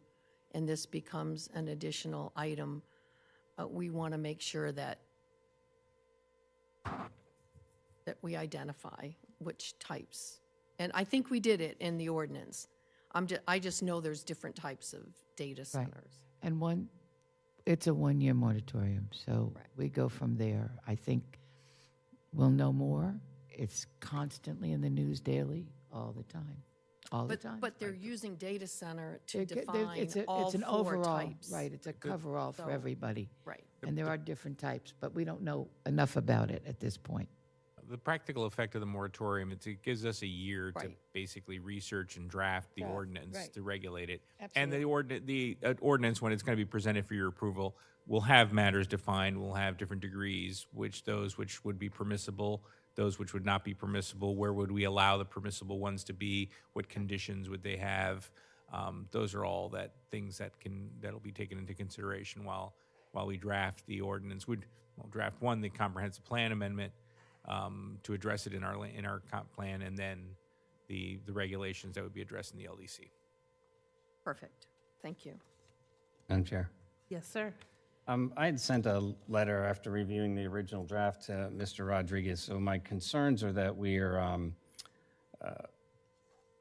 and this becomes an additional item, we want to make sure that we identify which types. And I think we did it in the ordinance. I just know there's different types of data centers. And it's a one-year moratorium, so we go from there. I think we'll know more it's constantly in the news daily, all the time, all the time. But they're using data center to They're define it's all an four overall, types. right, it's a coverall for So- everybody. Right. And there are different types, but we don't know enough about it at this point. The practical effect of the moratorium, it gives us a year to Right. basically research and draft the Draft, ordinance right. to regulate it. Absolutely. And the ordinance, when it's going to be presented for your approval, will have matters defined, will have different degrees, those which would be permissible, those which would not be permissible, where would we allow the permissible ones to be, what conditions would they have. Those are all things that'll be taken into consideration while we draft the ordinance. We'll draft one, the comprehensive plan amendment, to address it in our comp plan, and then the regulations that would be addressed in the LDC. Perfect. Thank you. Madam Chair. Yes, sir. I had sent a letter after reviewing the original draft to Mr. Rodriguez. So my concerns are that we are,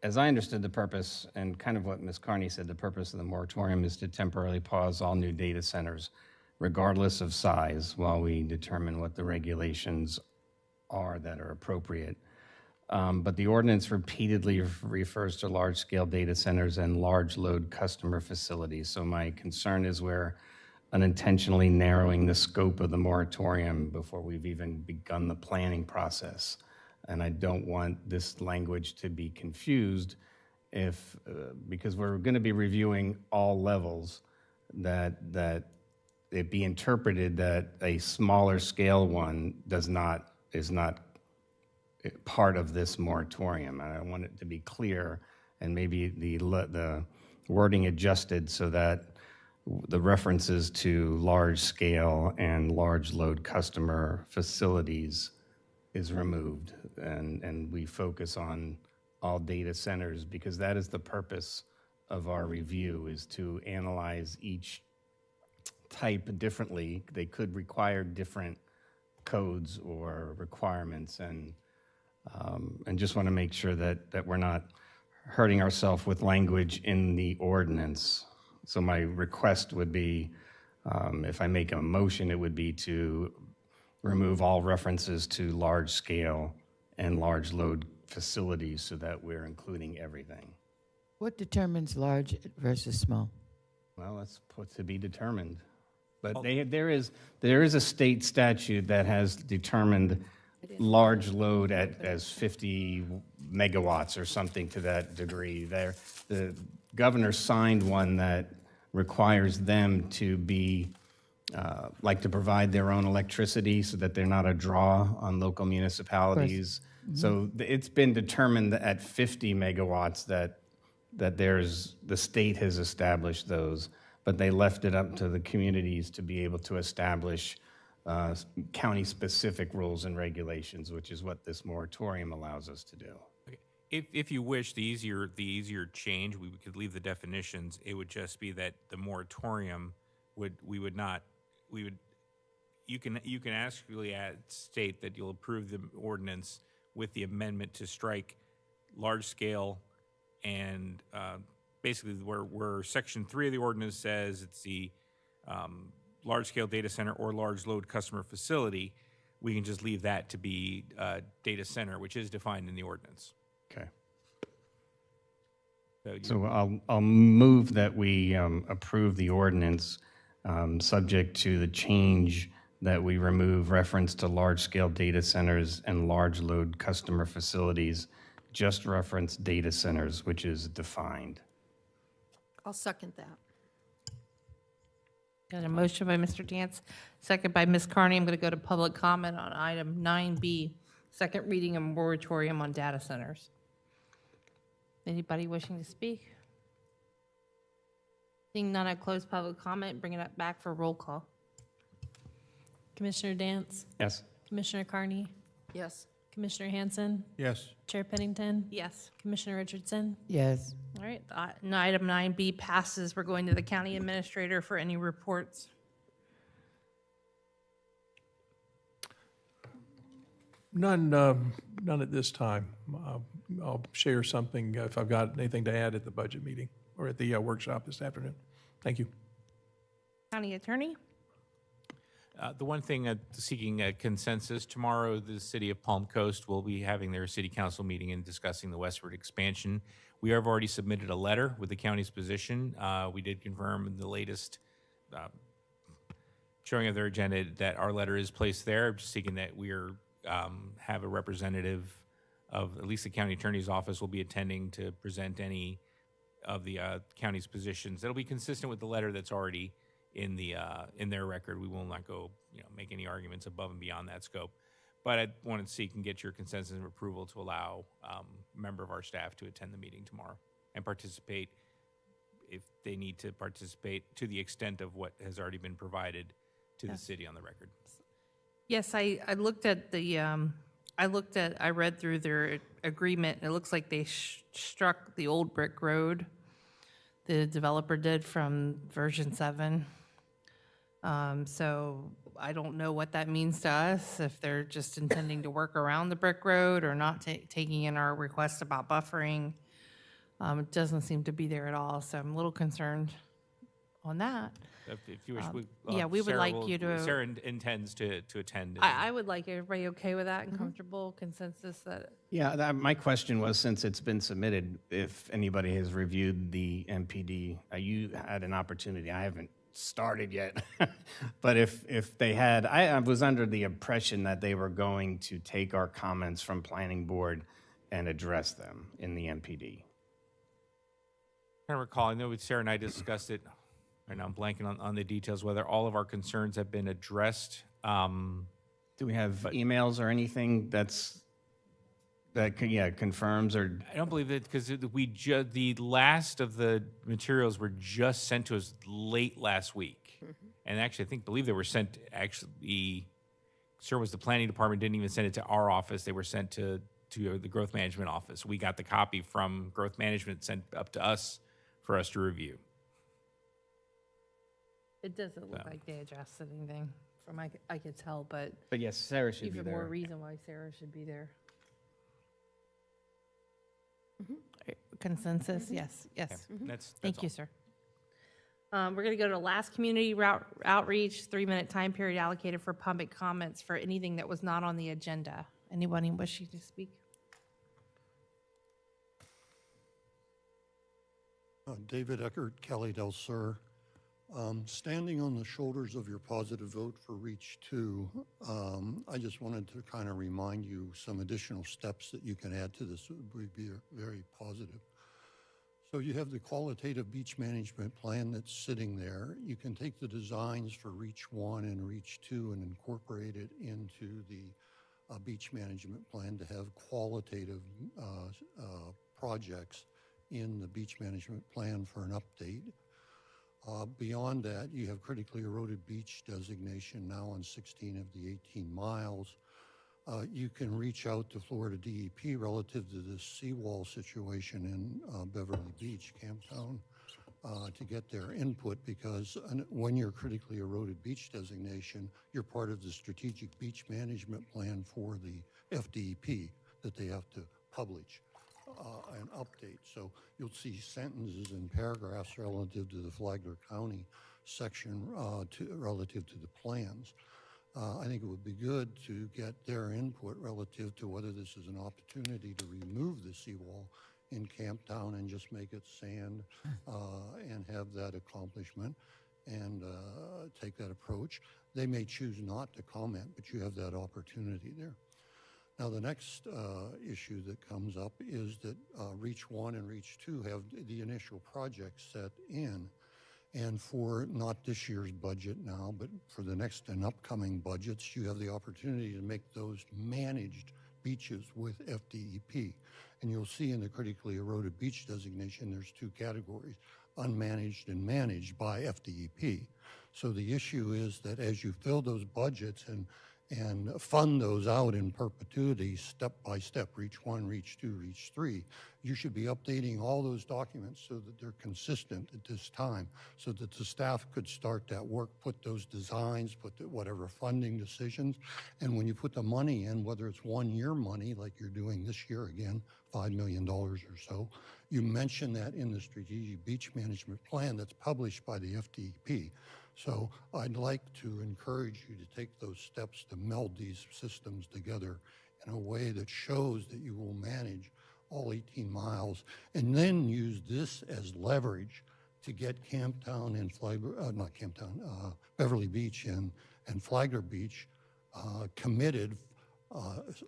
as I understood the purpose, and kind of what Ms. Carney said, the purpose of the moratorium is to temporarily pause all new data centers, regardless of size, while we determine what the regulations are that are appropriate. But the ordinance repeatedly refers to large-scale data centers and large load customer facilities. So my concern is we're unintentionally narrowing the scope of the moratorium before we've even begun the planning process. And I don't want this language to be confused because we're going to be reviewing all levels, that it be interpreted that a smaller scale one is not part of this moratorium. And I want it to be clear, and maybe the wording adjusted so that the references to large scale and large load customer facilities is removed, and we focus on all data centers, because that is the purpose of our review, is to analyze each type differently. They could require different codes or requirements, and just want to make sure that we're not hurting ourselves with language in the ordinance. So my request would be, if I make a motion, it would be to remove all references to large scale and large load facilities so that we're including everything. What determines large versus small? Well, that's put to be determined. But there is a state statute that has determined large load as 50 megawatts or something to that degree. The governor signed one that requires them to be to provide their own electricity so that they're not a draw on local municipalities. Mm-hmm. So it's been determined that at 50 megawatts that the state has established those, but they left it up to the communities to be able to establish county-specific rules and regulations, which is what this moratorium allows us to do. If you wish, the easier change, we could leave the definitions. It would just be that the moratorium you can actually state that you'll approve the ordinance with the amendment to strike large scale, and basically where section 3 of the ordinance says it's the large scale data center or large load customer facility, we can just leave that to be data center, which is defined in the ordinance. Okay. So I'll move that we approve the ordinance subject to the change that we remove reference to large-scale data centers and large load customer facilities, just reference data centers, which is defined. I'll second that. Got a motion by Mr. Dance, second by Ms. Carney. I'm going to go to public comment on item 9B, second reading of moratorium on data centers. Anybody wishing to speak? Seeing none, I close public comment, bring it back for roll call. Commissioner Dance? Yes. Commissioner Carney? Yes. Commissioner Hanson? Yes. Chair Pennington? Yes. Commissioner Richardson? Yes. All right, item 9B passes. We're going to the county administrator for any reports. None at this time. I'll share something if I've got anything to add at the budget meeting or at the workshop this afternoon. Thank you. County attorney? The one thing, seeking a consensus, tomorrow the city of Palm Coast will be having their city council meeting and discussing the westward expansion. We have already submitted a letter with the county's position. We did confirm in the latest showing of their agenda that our letter is placed there, just seeking that we are, have a representative of at least the county attorney's office will be attending to present any of the county's positions. That'll be consistent with the letter that's already in their record. We will not go, make any arguments above and beyond that scope. But I wanted to seek and get your consensus and approval to allow a member of our staff to attend the meeting tomorrow and participate if they need to participate to the extent of what has already been provided to the city on the record. Yes, I looked at I read through their agreement, and it looks like they struck the old brick road. The developer did from version 7. So I don't know what that means to us, if they're just intending to work around the brick road or not taking in our request about buffering. It doesn't seem to be there at all, so I'm a little concerned on that. If you wish, we would like you to. Sarah intends to attend. I would like everybody okay with that and comfortable consensus that. Yeah, my question was, since it's been submitted, if anybody has reviewed the MPD, you had an opportunity. I haven't started yet, but if they had, I was under the impression that they were going to take our comments from planning board and address them in the MPD. I recall, I know Sarah and I discussed it. Right now I'm blanking on the details, whether all of our concerns have been addressed. Do we have emails or anything that confirms or? I don't believe that, because the last of the materials were just sent to us late last week. And actually, I believe they were sent, was the planning department didn't even send it to our office. They were sent to the growth management office. We got the copy from growth management sent up to us for us to review. It doesn't look like they addressed anything from I could tell, but yes, Sarah should be even there. more reason why Sarah should be there. Consensus, yes. That's Thank you, all. sir. We're going to go to last community outreach, 3-minute time period allocated for public comments for anything that was not on the agenda. Anybody wishing to speak? David Eckert, Kelly Del Sur. Standing on the shoulders of your positive vote for REACH 2, I just wanted to kind of remind you some additional steps that you can add to this would be very positive. So you have the qualitative beach management plan that's sitting there. You can take the designs for REACH 1 and REACH 2 and incorporate it into the beach management plan to have qualitative projects in the beach management plan for an update. Beyond that, you have critically eroded beach designation now on 16 of the 18 miles. You can reach out to Florida DEP relative to this seawall situation in Beverly Beach, Camptown, to get their input, because when you're critically eroded beach designation, you're part of the strategic beach management plan for the FDEP that they have to publish and update. So you'll see sentences and paragraphs relative to the Flagler County section relative to the plans. I think it would be good to get their input relative to whether this is an opportunity to remove the seawall in Camptown and just make it sand and have that accomplishment and take that approach. They may choose not to comment, but you have that opportunity there. Now, the next issue that comes up is that REACH 1 and REACH 2 have the initial projects set in. And for not this year's budget now, but for the next and upcoming budgets, you have the opportunity to make those managed beaches with FDEP. And you'll see in the critically eroded beach designation, there's 2 categories, unmanaged and managed by FDEP. So the issue is that as you fill those budgets and fund those out in perpetuity, step by step, REACH 1, REACH 2, REACH 3, you should be updating all those documents so that they're consistent at this time, so that the staff could start that work, put those designs, put whatever funding decisions, and when you put the money in, whether it's 1-year money, like you're doing this year again, $5 million or so, you mention that in the Strategic Beach Management Plan that's published by the FDEP. So I'd like to encourage you to take those steps to meld these systems together in a way that shows that you will manage all 18 miles, and then use this as leverage to get Camptown and not Camptown, Beverly Beach and Flagler Beach committed,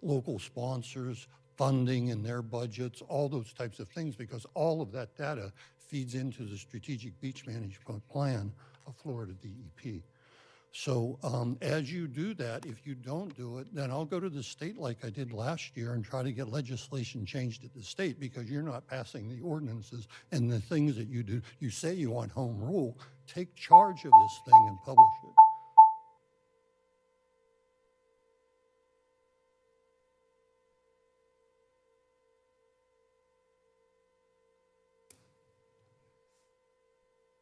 local sponsors, funding in their budgets, all those types of things, because all of that data feeds into the Strategic Beach Management Plan of Florida DEP. So as you do that, if you don't do it, then I'll go to the state like I did last year and try to get legislation changed at the state, because you're not passing the ordinances and the things that you do. You say you want home rule. Take charge of this thing and publish it.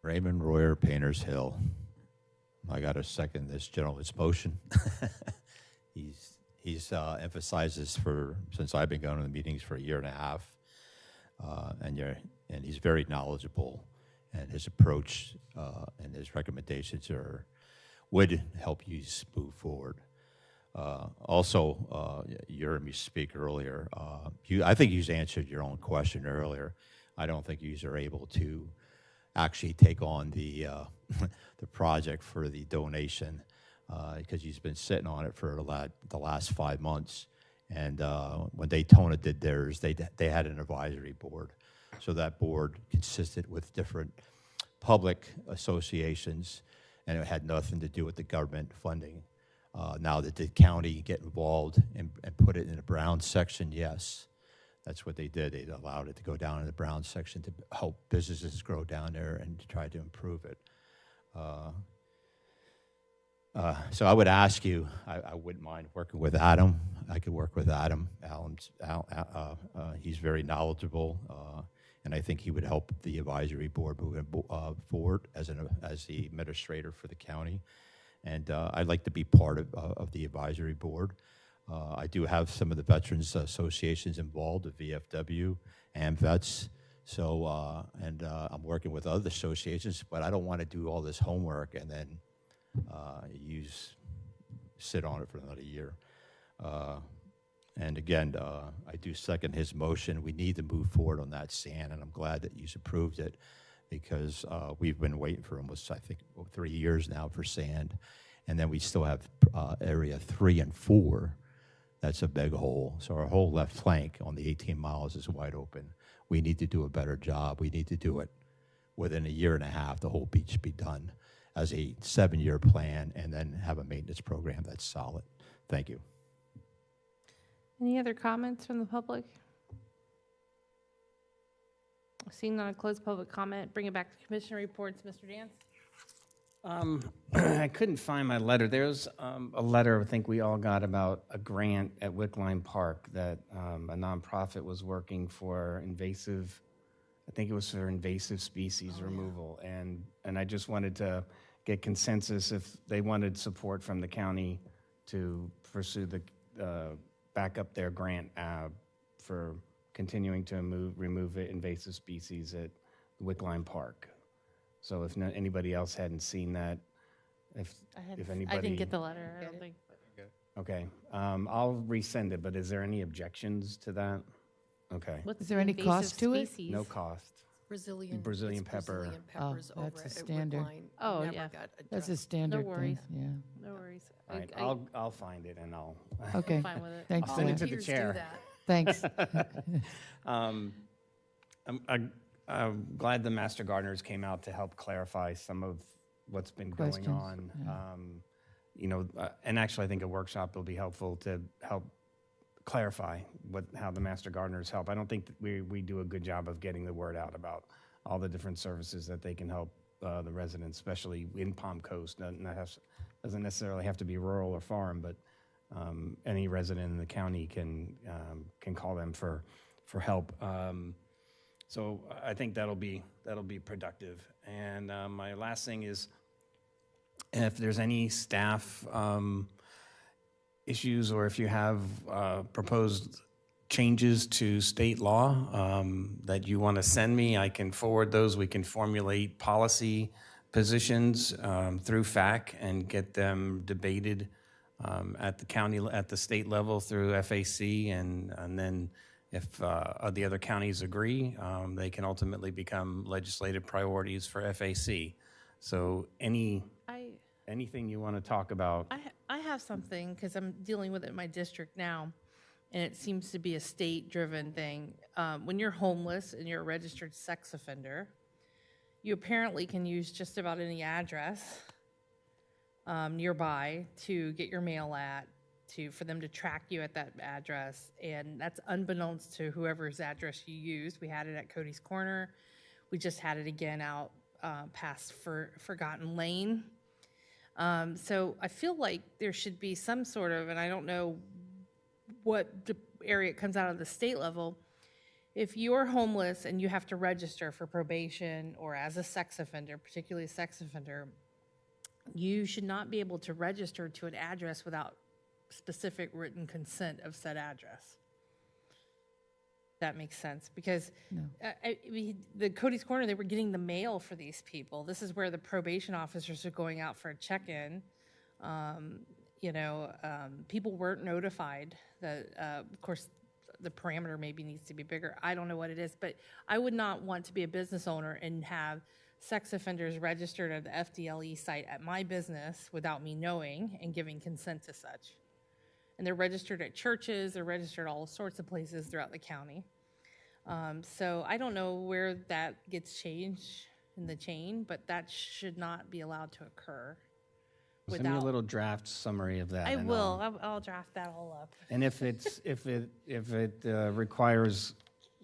Raymond Royer, Painters Hill. I got to second this gentleman's motion. He's emphasized this since I've been going to the meetings for a year and a half, and he's very knowledgeable, and his approach and his recommendations would help you move forward. Also, you heard me speak earlier. I think you answered your own question earlier. I don't think you are able to actually take on the project for the donation, because he's been sitting on it for the last 5 months. And when Daytona did theirs, they had an advisory board. So that board consisted with different public associations, and it had nothing to do with the government funding. Now that the county get involved and put it in the brown section, yes. That's what they did. They allowed it to go down in the brown section to help businesses grow down there and to try to improve it. So I would ask you, I wouldn't mind working with Adam. I could work with Adam. He's very knowledgeable, and I think he would help the advisory board moving forward as the administrator for the county. And I'd like to be part of the advisory board. I do have some of the veterans associations involved, the VFW and Vets. So, I'm working with other associations, but I don't want to do all this homework and then sit on it for another year. And again, I do second his motion. We need to move forward on that sand, and I'm glad that you approved it, because we've been waiting for almost, I think, 3 years now for sand. And then we still have area 3 and 4. That's a big hole. So our whole left flank on the 18 miles is wide open. We need to do a better job. We need to do it within a year and a half. The whole beach be done as a 7-year plan, and then have a maintenance program that's solid. Thank you. Any other comments from the public? Seeing none, close public comment. Bring it back to commission reports. Mr. Dance? I couldn't find my letter. There's a letter I think we all got about a grant at Wickline Park that a nonprofit was working for invasive species removal. And I just wanted to get consensus if they wanted support from the county to pursue back up their grant for continuing to remove invasive species at Wickline Park. So if anybody else hadn't seen that, if anybody... I didn't get the letter, I don't think. Okay, I'll resend it, but is there any objections to that? Okay. What's Is there any cost to it? species? No cost. Brazilian pepper. Brazilian peppers Oh, over that's a at standard. Woodline. Oh, Never yeah. got That's a addressed. standard worries. thing, No worries. All right, I- I'll find it and I'll... Okay, fine with it. thanks I'll for send it that. to the Volunteers do chair. that. Thanks. I'm glad the Master Gardeners came out to help clarify some of what's been going Questions, on. And actually I think a workshop will be helpful to help clarify how the Master Gardeners help. I don't think that we do a good job of getting the word out about all the different services that they can help the residents, especially in Palm Coast. Doesn't necessarily have to be rural or farm, but any resident in the county can call them for help. So I think that'll be productive. And my last thing is, if there's any staff issues, or if you have proposed changes to state law that you want to send me, I can forward those. We can formulate policy positions through FAC and get them debated at the county, at the state level through FAC, and then if the other counties agree, they can ultimately become legislative priorities for FAC. So anything you want to talk about? I have something because I'm dealing with it in my district now, and it seems to be a state-driven thing. When you're homeless and you're a registered sex offender, you apparently can use just about any address nearby to get your mail at, for them to track you at that address, and that's unbeknownst to whoever's address you used. We had it at Cody's Corner. We just had it again out past Forgotten Lane. So I feel like there should be some sort of, and I don't know what area it comes out of the state level, if you're homeless and you have to register for probation or as a sex offender, particularly a sex offender, you should not be able to register to an address without specific written consent of said address. That makes sense, because the Cody's Corner, they were getting the mail for these people. This is where the probation officers are going out for a check-in. People weren't notified. Of course, the parameter maybe needs to be bigger. I don't know what it is, but I would not want to be a business owner and have sex offenders registered at the FDLE site at my business without me knowing and giving consent to such. And they're registered at churches, they're registered all sorts of places throughout the county. So I don't know where that gets changed in the chain, but that should not be allowed to occur. Send me a little draft summary of that. I will. I'll draft that all up. And if it requires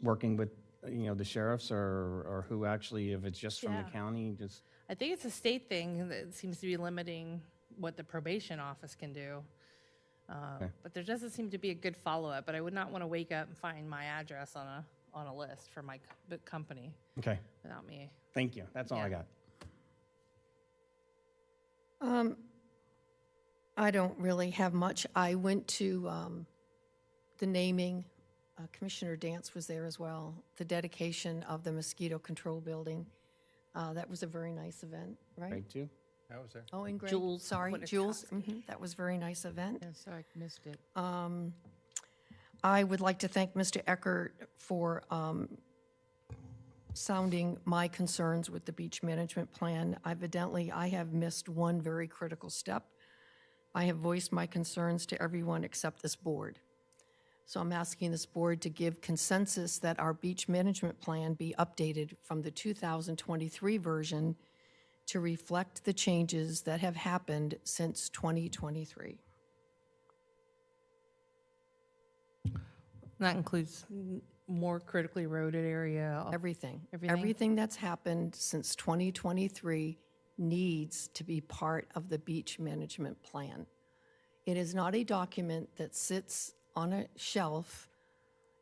working with the sheriffs or who actually, if it's just from the county, just. I think it's a state thing that seems to be limiting what the probation office can do. But there doesn't seem to be a good follow-up. But I would not want to wake up and find my address on a list for my company. Okay. Without me. Thank you. That's all I got. I don't really have much. I went to the naming. Commissioner Dance was there as well. The dedication of the mosquito control building. That was a very nice event, right? Greg, too? I was there. Oh, and Greg. Jules. Sorry, Jules. That was a very nice event. Yeah, sorry, I missed it. I would like to thank Mr. Eckert for sounding my concerns with the beach management plan. Evidently, I have missed one very critical step. I have voiced my concerns to everyone except this board. So I'm asking this board to give consensus that our beach management plan be updated from the 2023 version to reflect the changes that have happened since 2023. That includes more critically eroded area. Everything. Everything that's happened since 2023 needs to be part of the beach management plan. It is not a document that sits on a shelf.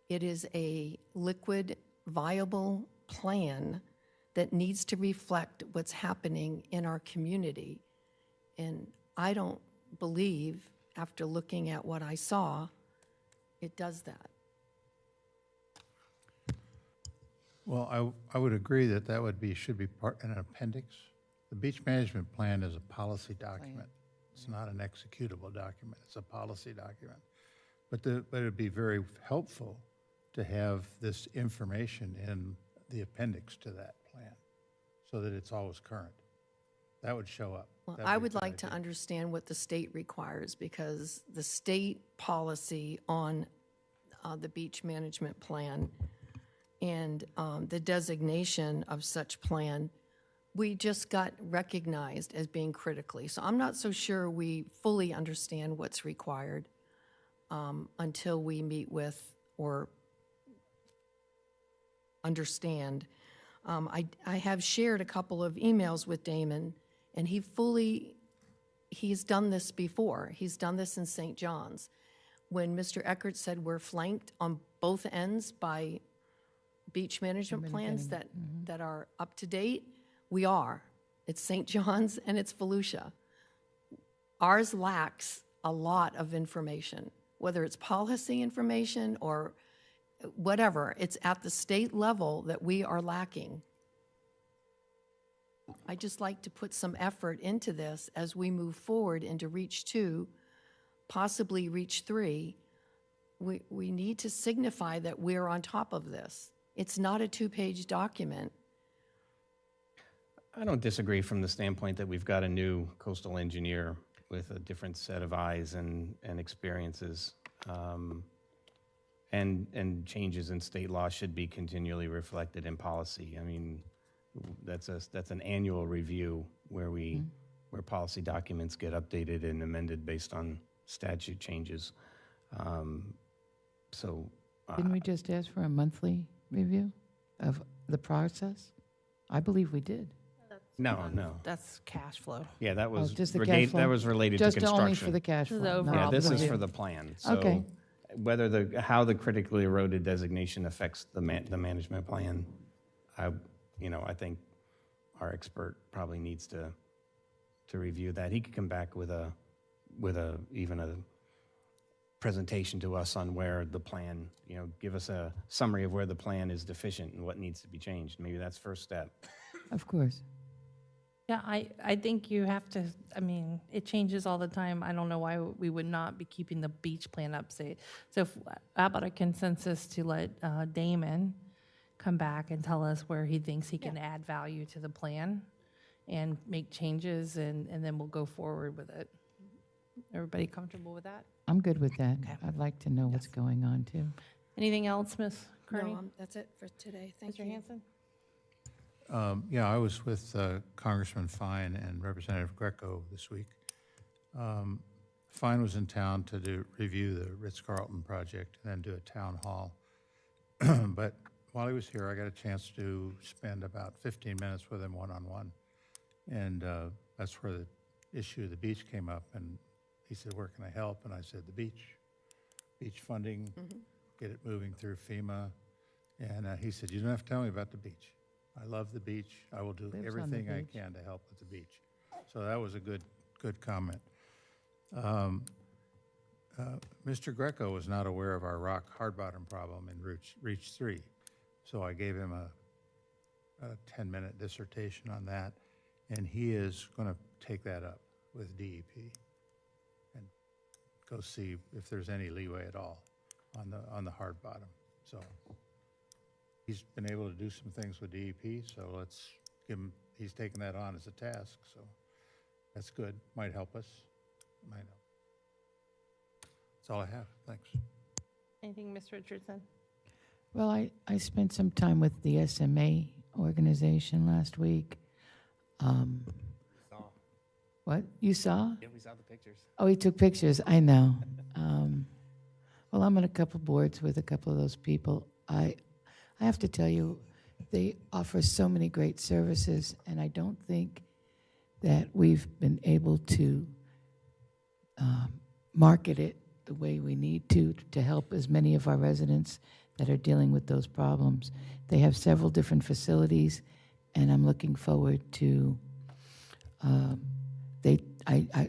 It is a liquid, viable plan that needs to reflect what's happening in our community. And I don't believe, after looking at what I saw, it does that. Well, I would agree that should be part, an appendix. The beach management plan is a policy document. It's not an executable document. It's a policy document. But it'd be very helpful to have this information in the appendix to that plan so that it's always current. That would show up. Well, That'd I be a would good like to idea. understand what the state requires, because the state policy on the beach management plan and the designation of such plan, we just got recognized as being critically. So I'm not so sure we fully understand what's required until we meet with or understand. I have shared a couple of emails with Damon, and he's done this before. He's done this in St. John's. When Mr. Eckert said we're flanked on both ends by beach management plans that are up to date, we are. It's St. John's and it's Volusia. Ours lacks a lot of information, whether it's policy information or whatever. It's at the state level that we are lacking. I'd just like to put some effort into this as we move forward into Reach 2, possibly Reach 3. We need to signify that we're on top of this. It's not a 2-page document. I don't disagree from the standpoint that we've got a new coastal engineer with a different set of eyes and experiences. And changes in state law should be continually reflected in policy. I mean, that's an annual review where where policy documents get updated and amended based on statute changes. Didn't we just ask for a monthly review of the process? I believe we did. No. That's cash flow. Yeah, that was just the cash flow? that was related to Just construction. only for the cash This is flow. the not overall Yeah, this is the- for the plan. So Okay. whether how the critically eroded designation affects the management plan, I think our expert probably needs to review that. He could come back with even a presentation to us on where the plan, give us a summary of where the plan is deficient and what needs to be changed. Maybe that's first step. Of course. Yeah, I think you have to, it changes all the time. I don't know why we would not be keeping the beach plan up. So how about a consensus to let Damon come back and tell us where he thinks he can add value to the plan and make changes, and then we'll go forward with it. Everybody comfortable with that? I'm good with that. I'd like to know what's going on, too. Anything else, Ms. Kearney? No, that's it for today. Thank Mr. you. Hanson? Yeah, I was with Congressman Fine and Representative Greco this week. Fine was in town to review the Ritz-Carlton project and then do a town hall. But while he was here, I got a chance to spend about 15 minutes with him one-on-one. And that's where the issue of the beach came up. And he said, where can I help? And I said, the beach funding, get it moving through FEMA. And he said, you don't have to tell me about the beach. I love the beach. I will do Lives on the everything I beach. can to help with the beach. So that was a good comment. Mr. Greco was not aware of our rock hard bottom problem in Reach 3. So I gave him a 10-minute dissertation on that. And he is going to take that up with DEP and go see if there's any leeway at all on the hard bottom. So he's been able to do some things with DEP, so let's give him, he's taken that on as a task, so that's good. Might help us. Might help. That's all I have. Thanks. Anything, Ms. Richardson? Well, I spent some time with the SMA organization last week. What? You saw? Yeah, we saw the pictures. Oh, he took pictures. I know. Well, I'm on a couple boards with a couple of those people. I have to tell you, they offer so many great services, and I don't think that we've been able to market it the way we need to help as many of our residents that are dealing with those problems. They have several different facilities, and I'm looking forward to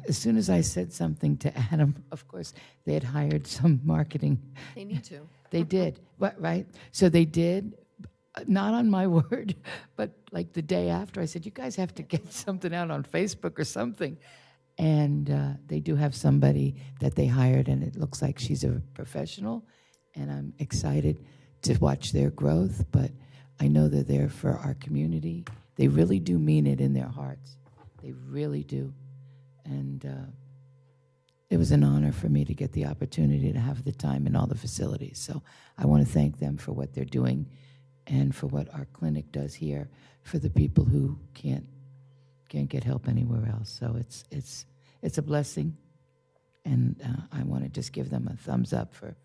as soon as I said something to Adam, of course, they had hired some marketing. They need to. They did, right? So they did, not on my word, but like the day after, I said, you guys have to get something out on Facebook or something. And they do have somebody that they hired, and it looks like she's a professional, and I'm excited to watch their growth, but I know they're there for our community. They really do mean it in their hearts. They really do. And it was an honor for me to get the opportunity to have the time in all the facilities. So I want to thank them for what they're doing and for what our clinic does here for the people who can't get help anywhere else. So it's a blessing, and I want to just give them a thumbs up for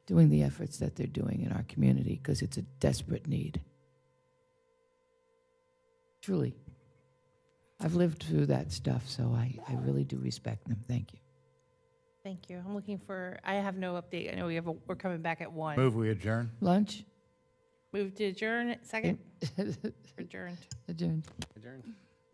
doing the efforts that they're doing in our community, because it's a desperate need. Truly. I've lived through that stuff, so I really do respect them. Thank you. Thank you. I'm looking for, I have no update. I know we're coming back at 1. Move we adjourn. Lunch? Move to adjourn, second? Adjourned. Adjourned. Adjourned.